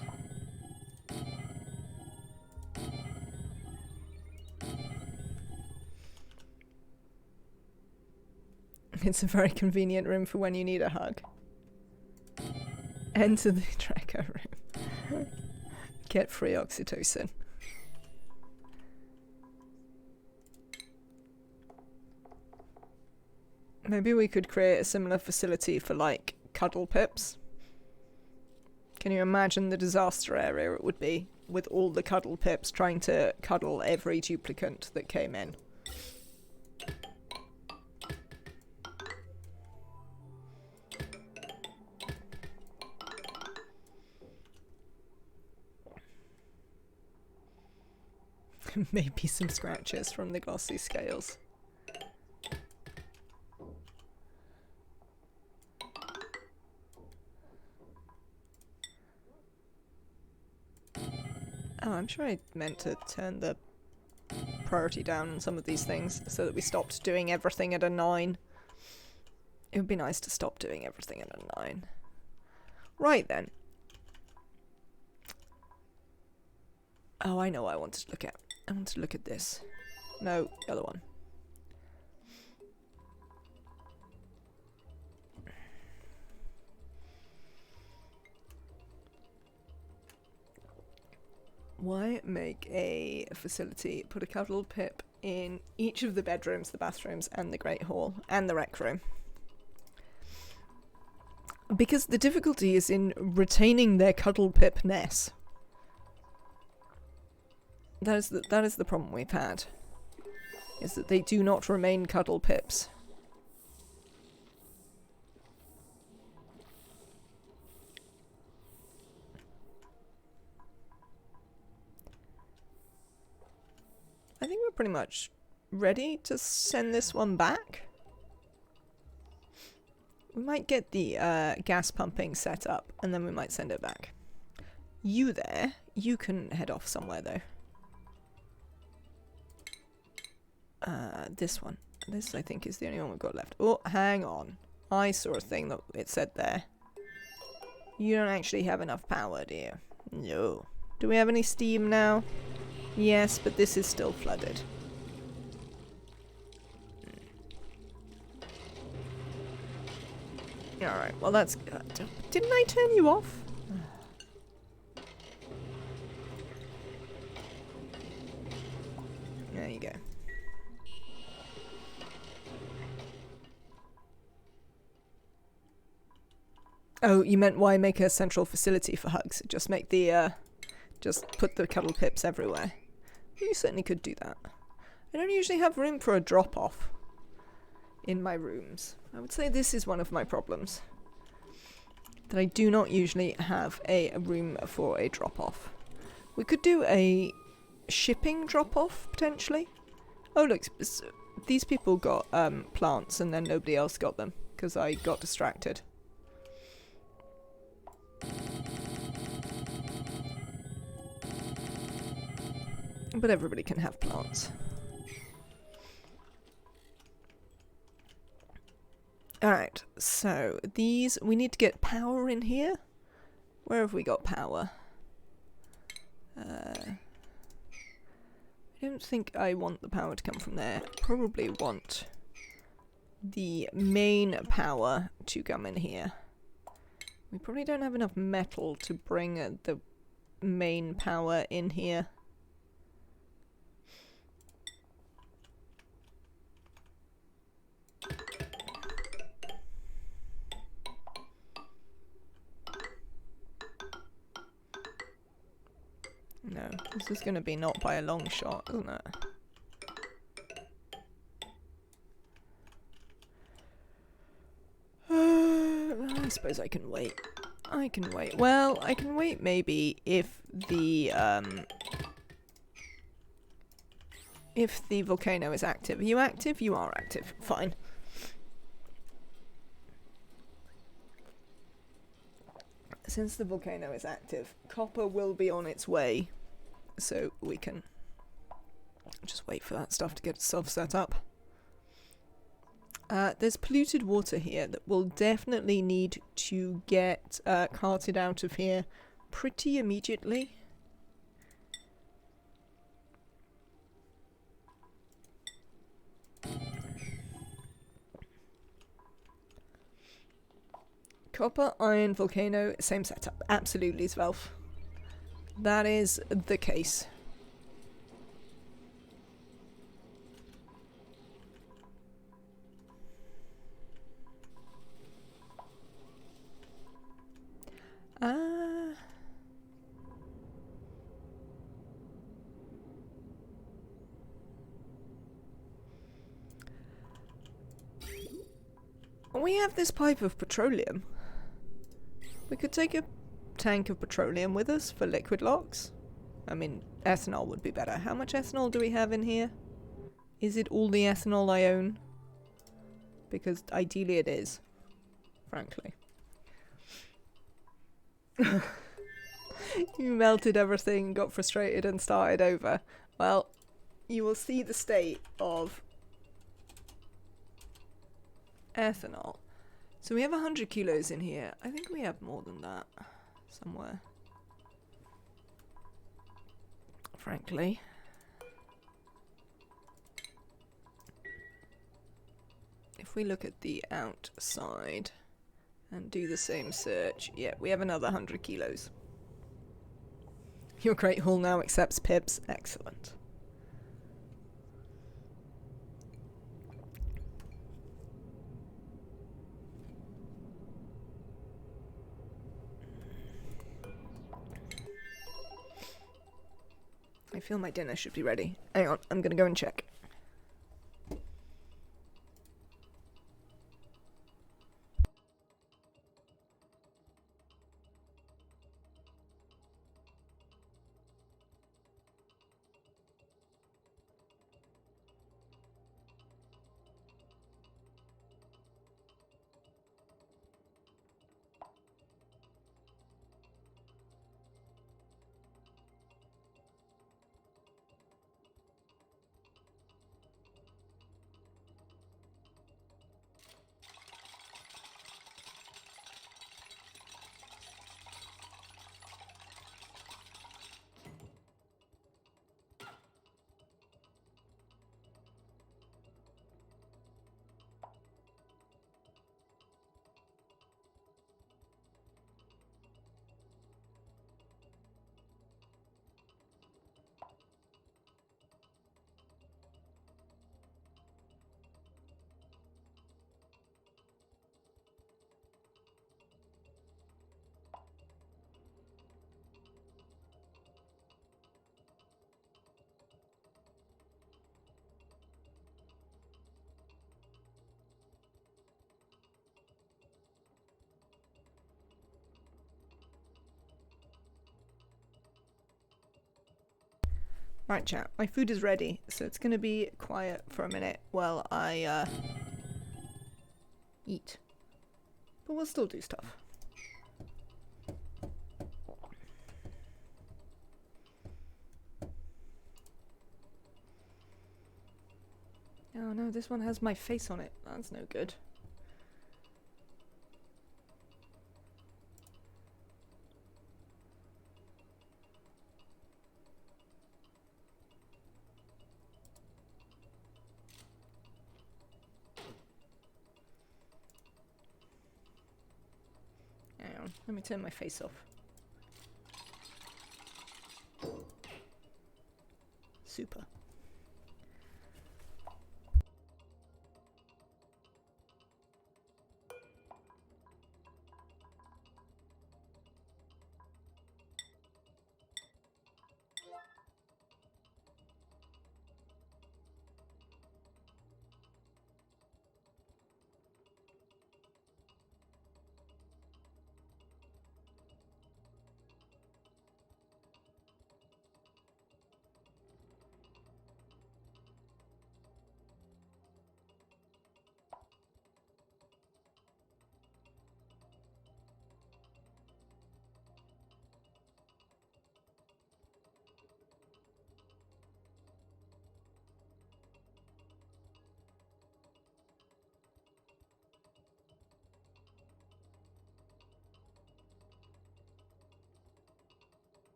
It's a very convenient room for when you need a hug. Enter the Draco room. Get free oxytocin. Maybe we could create a similar facility for, like, cuddle pips. Can you imagine the disaster area it would be with all the cuddle pips trying to cuddle every duplicant that came in? Maybe some scratches from the glossy scales. Oh, I'm sure I meant to turn the priority down on some of these things so that we stopped doing everything at a 9. It would be nice to stop doing everything at a 9. Right then. Oh, I know what I wanted to look at. I want to look at this. No, the other one. Why make a facility, put a cuddle pip in each of the bedrooms, the bathrooms, and the Great Hall, and the rec room? Because the difficulty is in retaining their cuddle pip-ness. That is the problem we've had. Is that they do not remain cuddle pips. I think we're pretty much ready to send this one back. We might get the gas pumping set up, and then we might send it back. You there, you can head off somewhere though. This one. This I think is the only one we've got left. Oh, hang on. I saw a thing that it said there. You don't actually have enough power, do you? No. Do we have any steam now? Yes, but this is still flooded. Alright, well that's good. Didn't I turn you off? There you go. Oh, you meant why make a central facility for hugs? Just make the, just put the cuddle pips everywhere. You certainly could do that. I don't usually have room for a drop-off in my rooms. I would say this is one of my problems. That I do not usually have a room for a drop-off. We could do a shipping drop-off, potentially. Oh, look, these people got plants and then nobody else got them because I got distracted. But everybody can have plants. Alright, so these, we need to get power in here. Where have we got power? I don't think I want the power to come from there. I probably want the main power to come in here. We probably don't have enough metal to bring the main power in here. No, this is going to be not by a long shot, isn't it? I suppose I can wait. I can wait. Well, I can wait maybe if the volcano is active. Are you active? You are active. Fine. Since the volcano is active, copper will be on its way, so we can just wait for that stuff to get itself set up. There's polluted water here that will definitely need to get carted out of here pretty immediately. Copper, iron, volcano, same setup. Absolutely, Svelf. That is the case. We have this pipe of petroleum. We could take a tank of petroleum with us for liquid locks. I mean, ethanol would be better. How much ethanol do we have in here? Is it all the ethanol I own? Because ideally it is, frankly. You melted everything, got frustrated and started over. Well, you will see the state of ethanol. So we have 100 kilos in here. I think we have more than that somewhere. Frankly. If we look at the outside and do the same search, yeah, we have another 100 kilos. Your Great Hall now accepts pips. Excellent. I feel my dinner should be ready. Hang on, I'm gonna go and check. Right, chat. My food is ready, so it's gonna be quiet for a minute while I eat. But we'll still do stuff. Oh no, this one has my face on it. That's no good. Hang on, let me turn my face off. Super.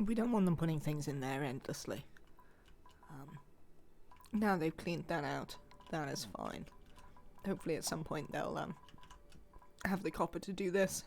We don't want them putting things in there endlessly. Now they've cleaned that out, that is fine. Hopefully at some point they'll have the copper to do this.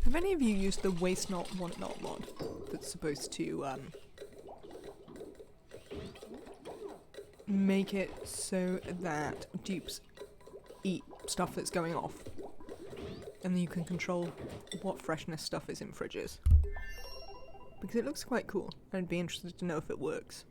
Have any of you used the Waste Not, Want Not mod that's supposed to make it so that dupes eat stuff that's going off, and then you can control what freshness stuff is in fridges? Because it looks quite cool, and I'd be interested to know if it works.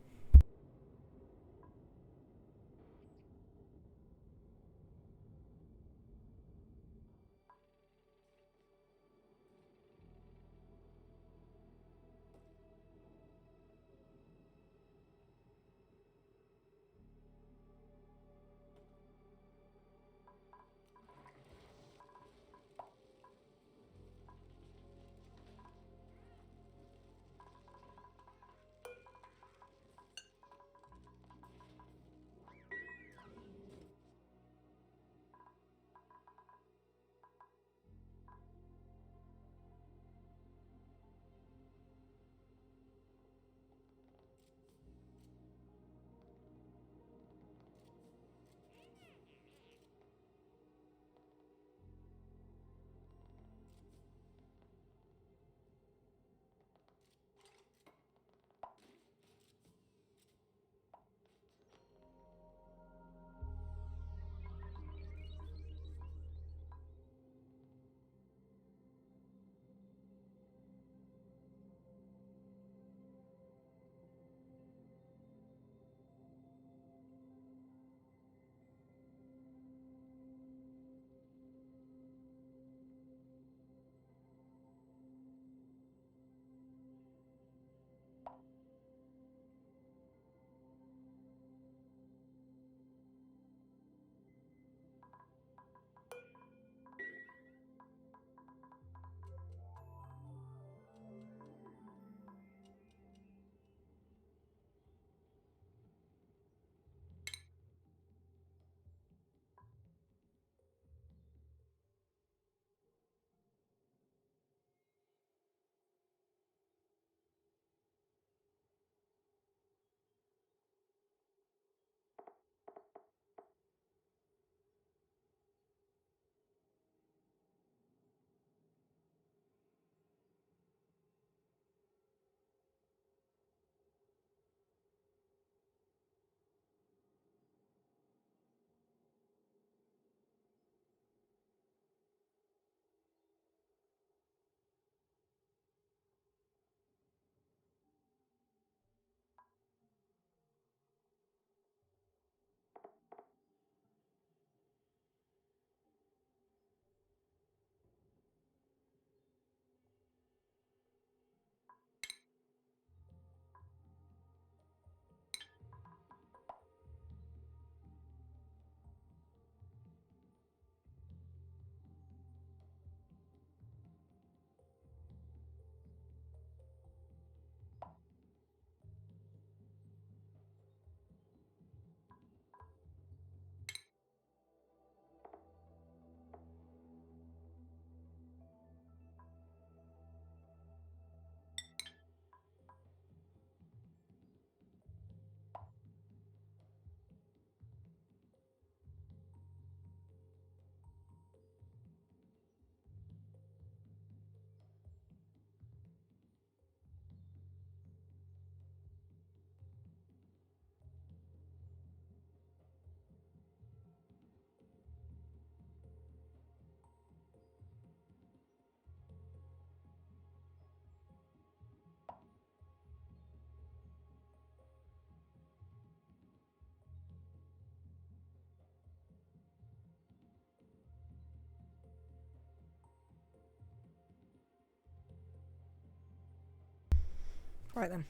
Right then.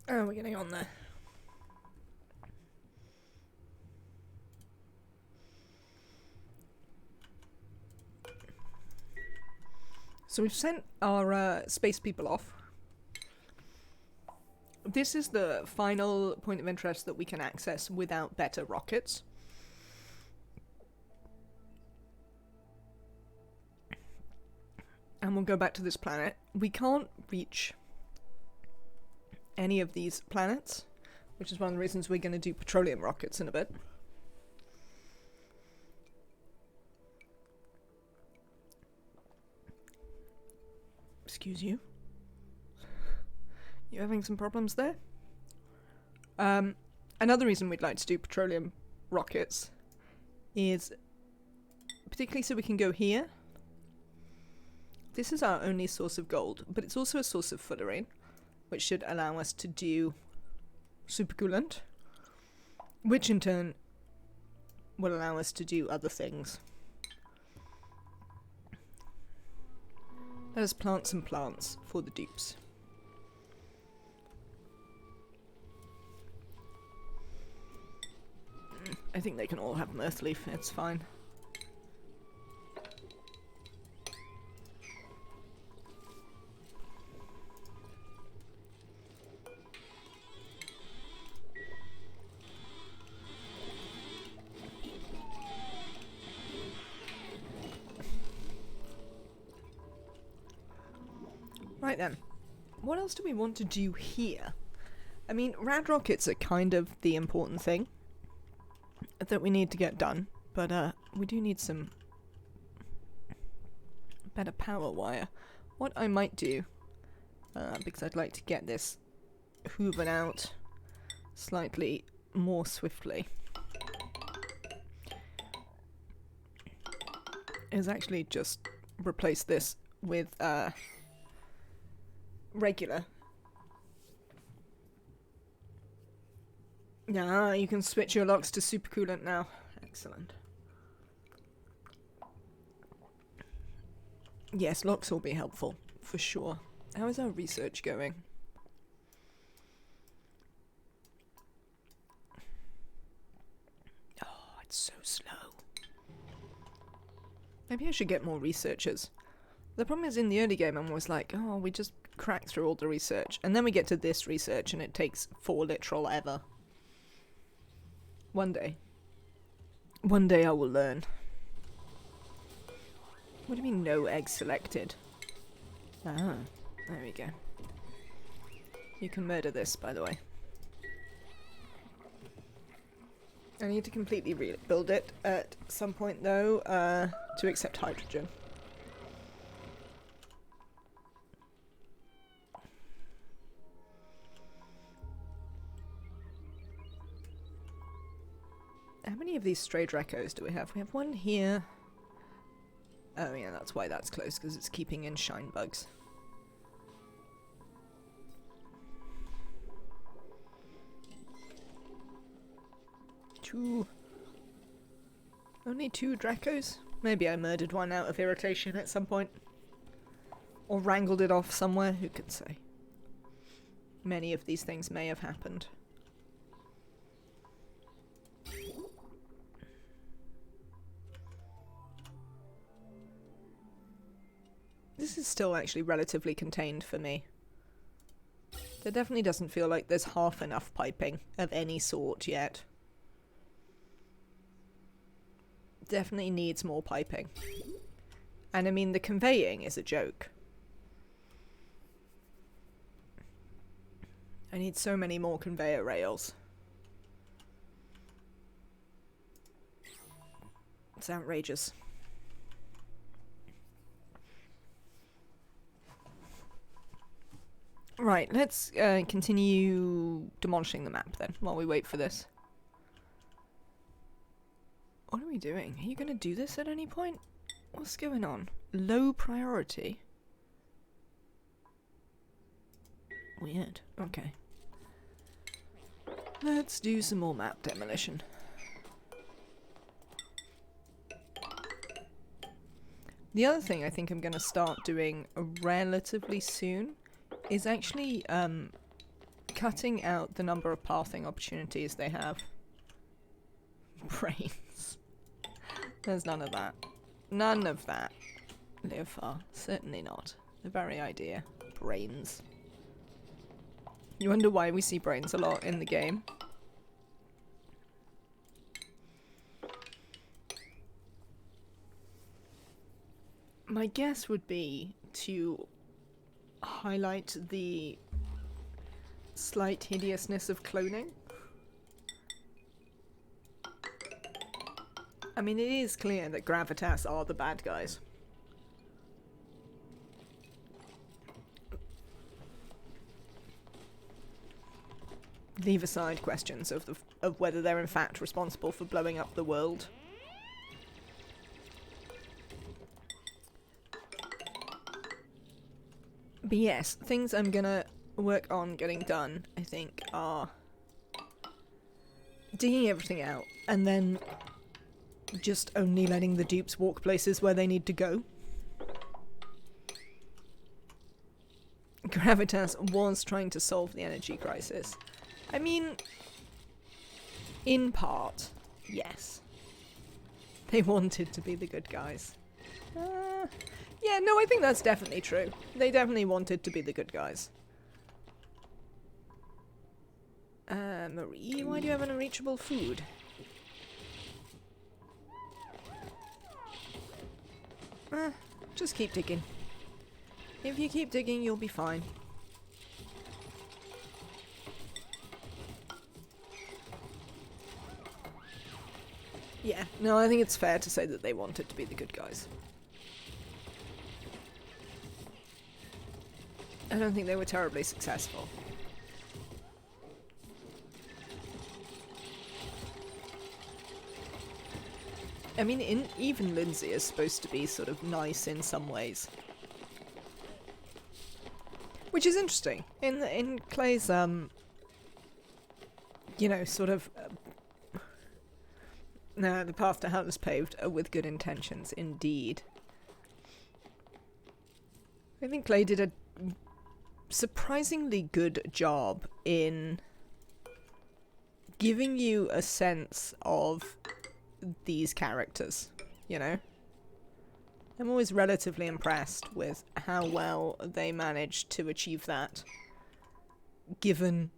Oh, we're getting on there. So we've sent our space people off. This is the final point of interest that we can access without better rockets. And we'll go back to this planet. We can't reach any of these planets, which is one of the reasons we're going to do petroleum rockets in a bit. Excuse you. You having some problems there? Another reason we'd like to do petroleum rockets is particularly so we can go here. This is our only source of gold, but it's also a source of fullerene, which should allow us to do supercoolant, which in turn will allow us to do other things. Let us plant some plants for the dupes. I think they can all have mirth leaf, it's fine. Right then, what else do we want to do here? I mean, rad rockets are kind of the important thing that we need to get done, but we do need some better power wire. What I might do, because I'd like to get this hoovered out slightly more swiftly, is actually just replace this with regular. Yeah, you can switch your locks to supercoolant now. Excellent. Yes, locks will be helpful, for sure. How is our research going? Oh, it's so slow. Maybe I should get more researchers. The problem is in the early game I'm always like, oh, we just crack through all the research. And then we get to this research and it takes 4 literal ever. One day. One day I will learn. What do you mean no eggs selected? Ah, there we go. You can murder this, by the way. I need to completely rebuild it at some point though, to accept hydrogen. How many of these stray Drecos do we have? We have one here. Oh yeah, that's why that's close, because it's keeping in shine bugs. Only 2 Drecos? Maybe I murdered one out of irritation at some point. Or wrangled it off somewhere, who could say. Many of these things may have happened. This is still actually relatively contained for me. There definitely doesn't feel like there's half enough piping of any sort yet. Definitely needs more piping. And I mean, the conveying is a joke. I need so many more conveyor rails. It's outrageous. Right, let's continue demolishing the map then, while we wait for this. What are we doing? Are you going to do this at any point? What's going on? Low priority? Weird. Okay. Let's do some more map demolition. The other thing I think I'm going to start doing relatively soon is actually cutting out the number of pathing opportunities they have. Brains. There's none of that. None of that. Leofar, certainly not. The very idea. Brains. You wonder why we see brains a lot in the game. My guess would be to highlight the slight hideousness of cloning. I mean, it is clear that Gravitas are the bad guys. Leave aside questions of whether they're in fact responsible for blowing up the world. But yes, things I'm gonna work on getting done, I think, are digging everything out and then just only letting the dupes walk places where they need to go. Gravitas was trying to solve the energy crisis. I mean, in part, yes. They wanted to be the good guys. Yeah, no, I think that's definitely true. They definitely wanted to be the good guys. Marie, why do you have an unreachable food? Just keep digging. If you keep digging, you'll be fine. Yeah, no, I think it's fair to say that they wanted to be the good guys. I don't think they were terribly successful. I mean, even Lindsay is supposed to be sort of nice in some ways. Which is interesting. In Clay's, you know, sort of... the path to hell is paved with good intentions, indeed. I think Clay did a surprisingly good job in giving you a sense of these characters, you know? I'm always relatively impressed with how well they managed to achieve that, given,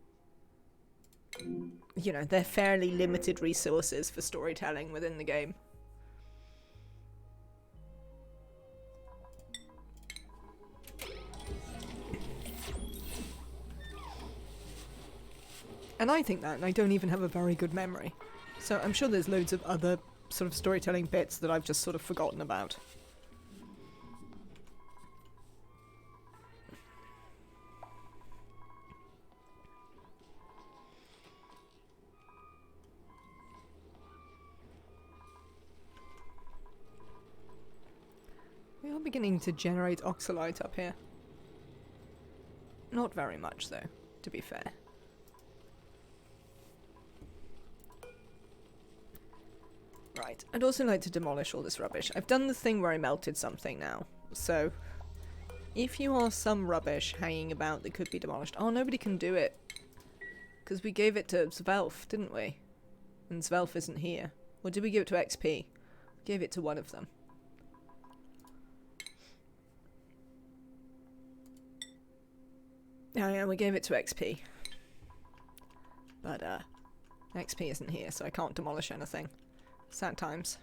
you know, their fairly limited resources for storytelling within the game. And I think that, and I don't even have a very good memory. So I'm sure there's loads of other sort of storytelling bits that I've just sort of forgotten about. We are beginning to generate oxalite up here. Not very much though, to be fair. Right, I'd also like to demolish all this rubbish. I've done the thing where I melted something now, so if you are some rubbish hanging about that could be demolished... Oh, nobody can do it. Because we gave it to Zvelf, didn't we? And Zvelf isn't here. Or did we give it to XP? We gave it to one of them. Oh yeah, we gave it to XP. But, XP isn't here, so I can't demolish anything. Sad times.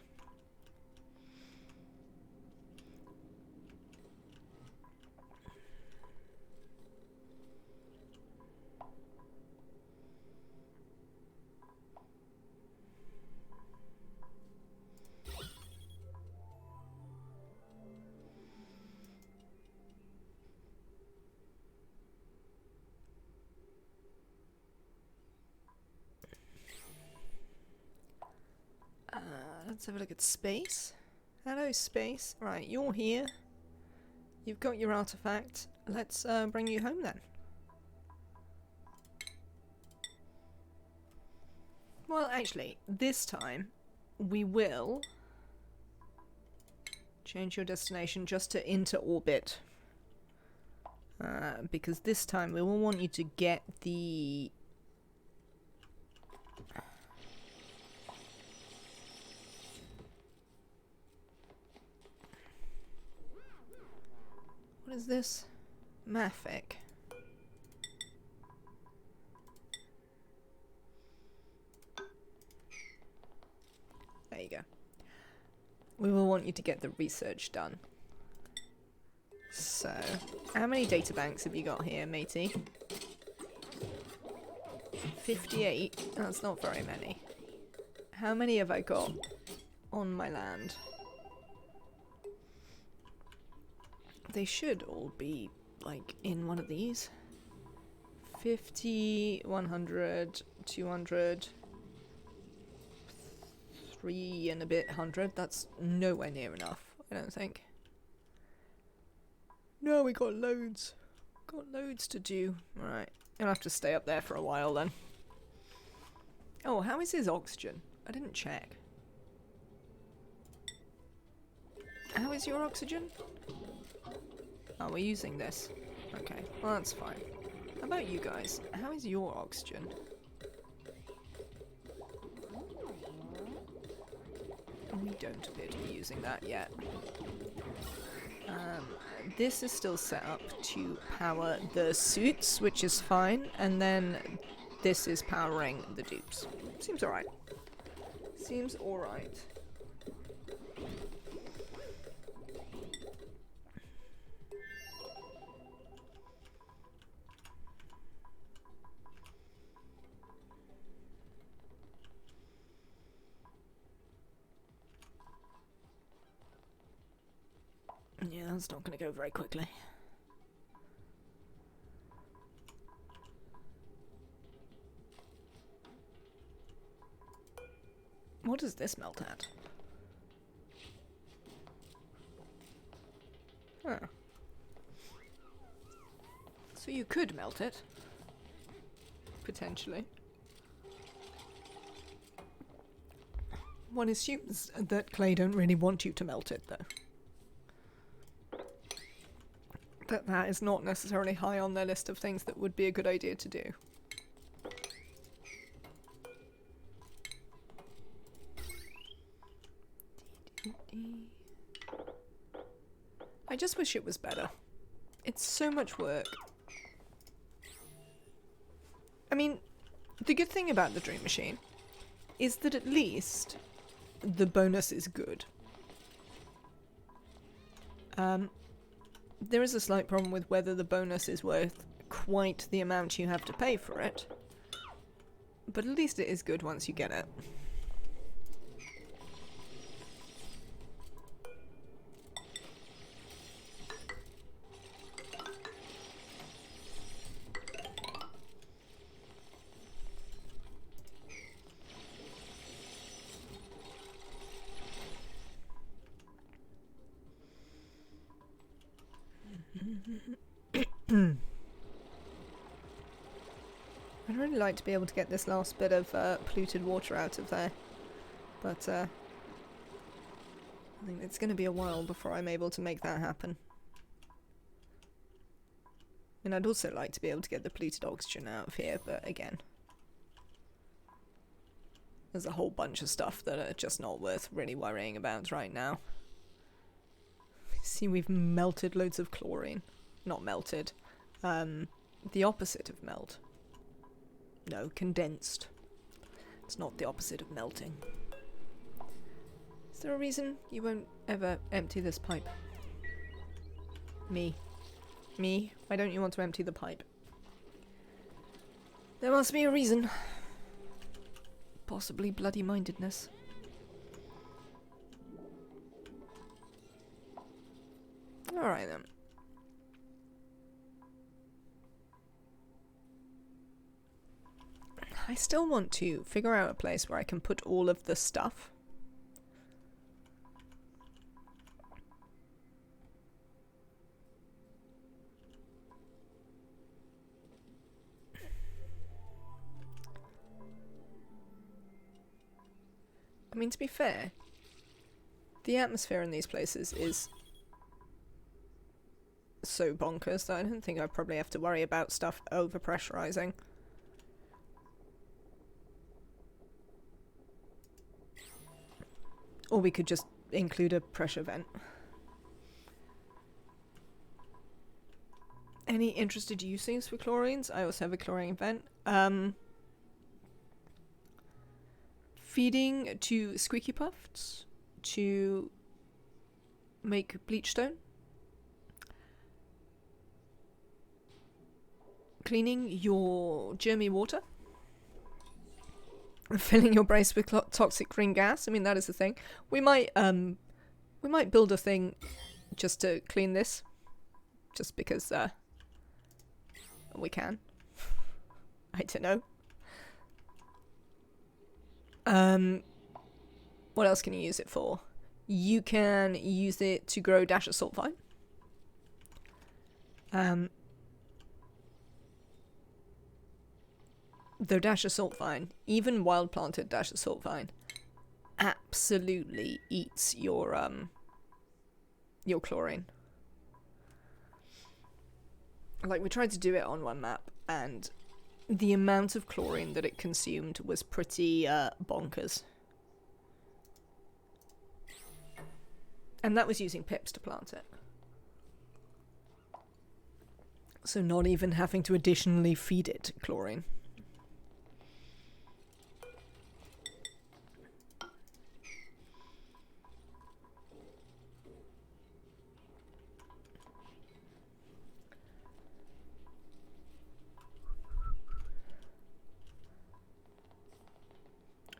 Let's have a look at space. Hello, space. Right, you're here. You've got your artifact. Let's bring you home then. Well, actually, this time we will Change your destination just to into orbit. Because this time we will want you to get the... What is this? Maffic. There you go. We will want you to get the research done. So, how many databanks have you got here, matey? 58? That's not very many. How many have I got on my land? They should all be, like, in one of these. 50, 100, 200, 3 and a bit hundred. That's nowhere near enough, I don't think. No, we got loads. Got loads to do. Alright, you'll have to stay up there for a while then. Oh, how is his oxygen? I didn't check. How is your oxygen? Oh, we're using this. Okay, well that's fine. How about you guys? How is your oxygen? We don't appear to be using that yet. This is still set up to power the suits, which is fine, and then this is powering the dupes. Seems alright. Seems alright. Yeah, that's not going to go very quickly. What does this melt at? Huh. So you could melt it. Potentially. One assumes that Clay don't really want you to melt it, though. That is not necessarily high on their list of things that would be a good idea to do. I just wish it was better. It's so much work. I mean, the good thing about the Dream Machine is that at least the bonus is good. There is a slight problem with whether the bonus is worth quite the amount you have to pay for it. But at least it is good once you get it. I'd really like to be able to get this last bit of polluted water out of there, but I think it's going to be a while before I'm able to make that happen. And I'd also like to be able to get the polluted oxygen out of here, but again, there's a whole bunch of stuff that are just not worth really worrying about right now. See, we've melted loads of chlorine. Not melted. The opposite of melt. No, condensed. It's not the opposite of melting. Is there a reason you won't ever empty this pipe? Me. Me? Why don't you want to empty the pipe? There must be a reason. Possibly bloody-mindedness. Alright then. I still want to figure out a place where I can put all of the stuff. I mean, to be fair, The atmosphere in these places is so bonkers that I don't think I probably have to worry about stuff overpressurizing. Or we could just include a pressure vent. Any interested uses for chlorines? I also have a chlorine vent. Feeding to squeaky puffs to make bleach stone. Cleaning your germy water. Filling your brace with toxic green gas. I mean, that is the thing. We might build a thing just to clean this, just because we can. I don't know. What else can you use it for? You can use it to grow Dash Assault Vine. Though Dash Assault Vine, even wild planted Dash Assault Vine, absolutely eats your chlorine. Like, we tried to do it on one map, and the amount of chlorine that it consumed was pretty bonkers. And that was using pips to plant it. So not even having to additionally feed it chlorine.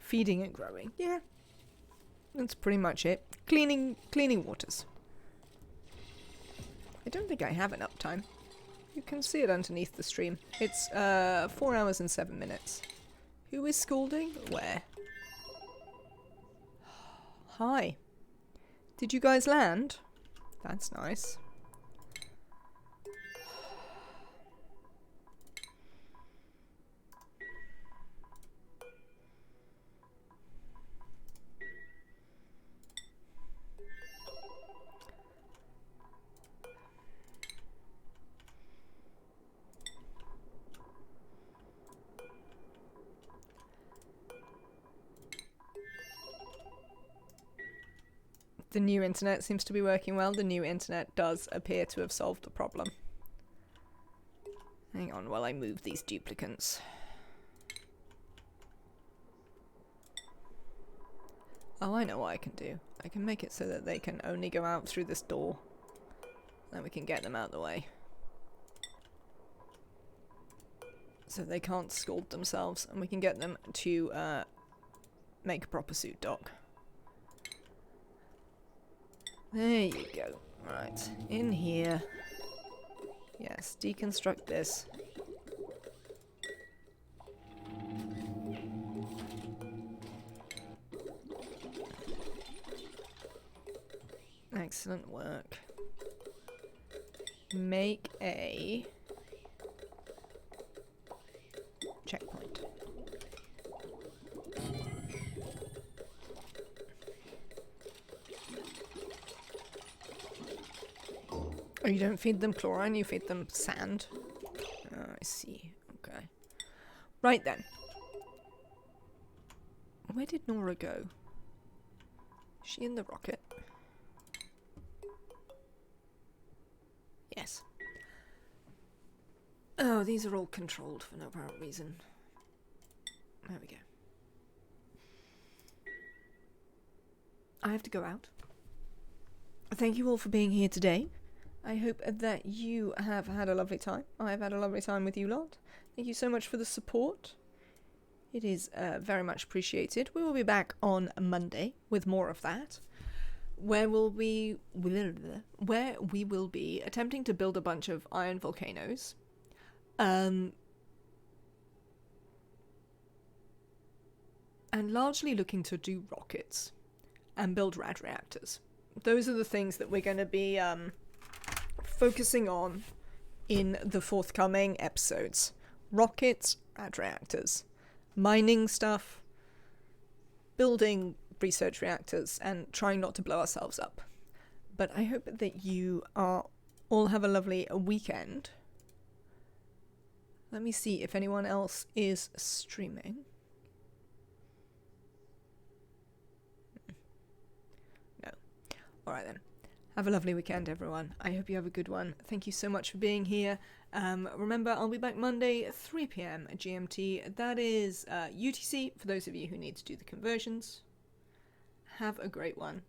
Feeding and growing. Yeah. That's pretty much it. Cleaning waters. I don't think I have an uptime. You can see it underneath the stream. It's 4 hours and 7 minutes. Who is scalding? Where? Hi. Did you guys land? That's nice. The new internet seems to be working well. The new internet does appear to have solved the problem. Hang on while I move these duplicates. Oh, I know what I can do. I can make it so that they can only go out through this door. Then we can get them out of the way. So they can't scald themselves, and we can get them to make a proper suit dock. There you go. Right, in here. Yes, deconstruct this. Excellent work. Make a checkpoint. Oh, you don't feed them chlorine, you feed them sand. Oh, I see. Okay. Right then. Where did Nora go? Is she in the rocket? Yes. Oh, these are all controlled for no apparent reason. There we go. I have to go out. Thank you all for being here today. I hope that you have had a lovely time. I have had a lovely time with you lot. Thank you so much for the support. It is very much appreciated. We will be back on Monday with more of that, where we will be attempting to build a bunch of iron volcanoes. And largely looking to do rockets and build rad reactors. Those are the things that we're going to be focusing on in the forthcoming episodes. Rockets, rad reactors, mining stuff, building research reactors and trying not to blow ourselves up. But I hope that you all have a lovely weekend. Let me see if anyone else is streaming. No. All right then. Have a lovely weekend, everyone. I hope you have a good one. Thank you so much for being here. Remember, I'll be back Monday, 3 p.m. GMT. That is UTC, for those of you who need to do the conversions. Have a great one.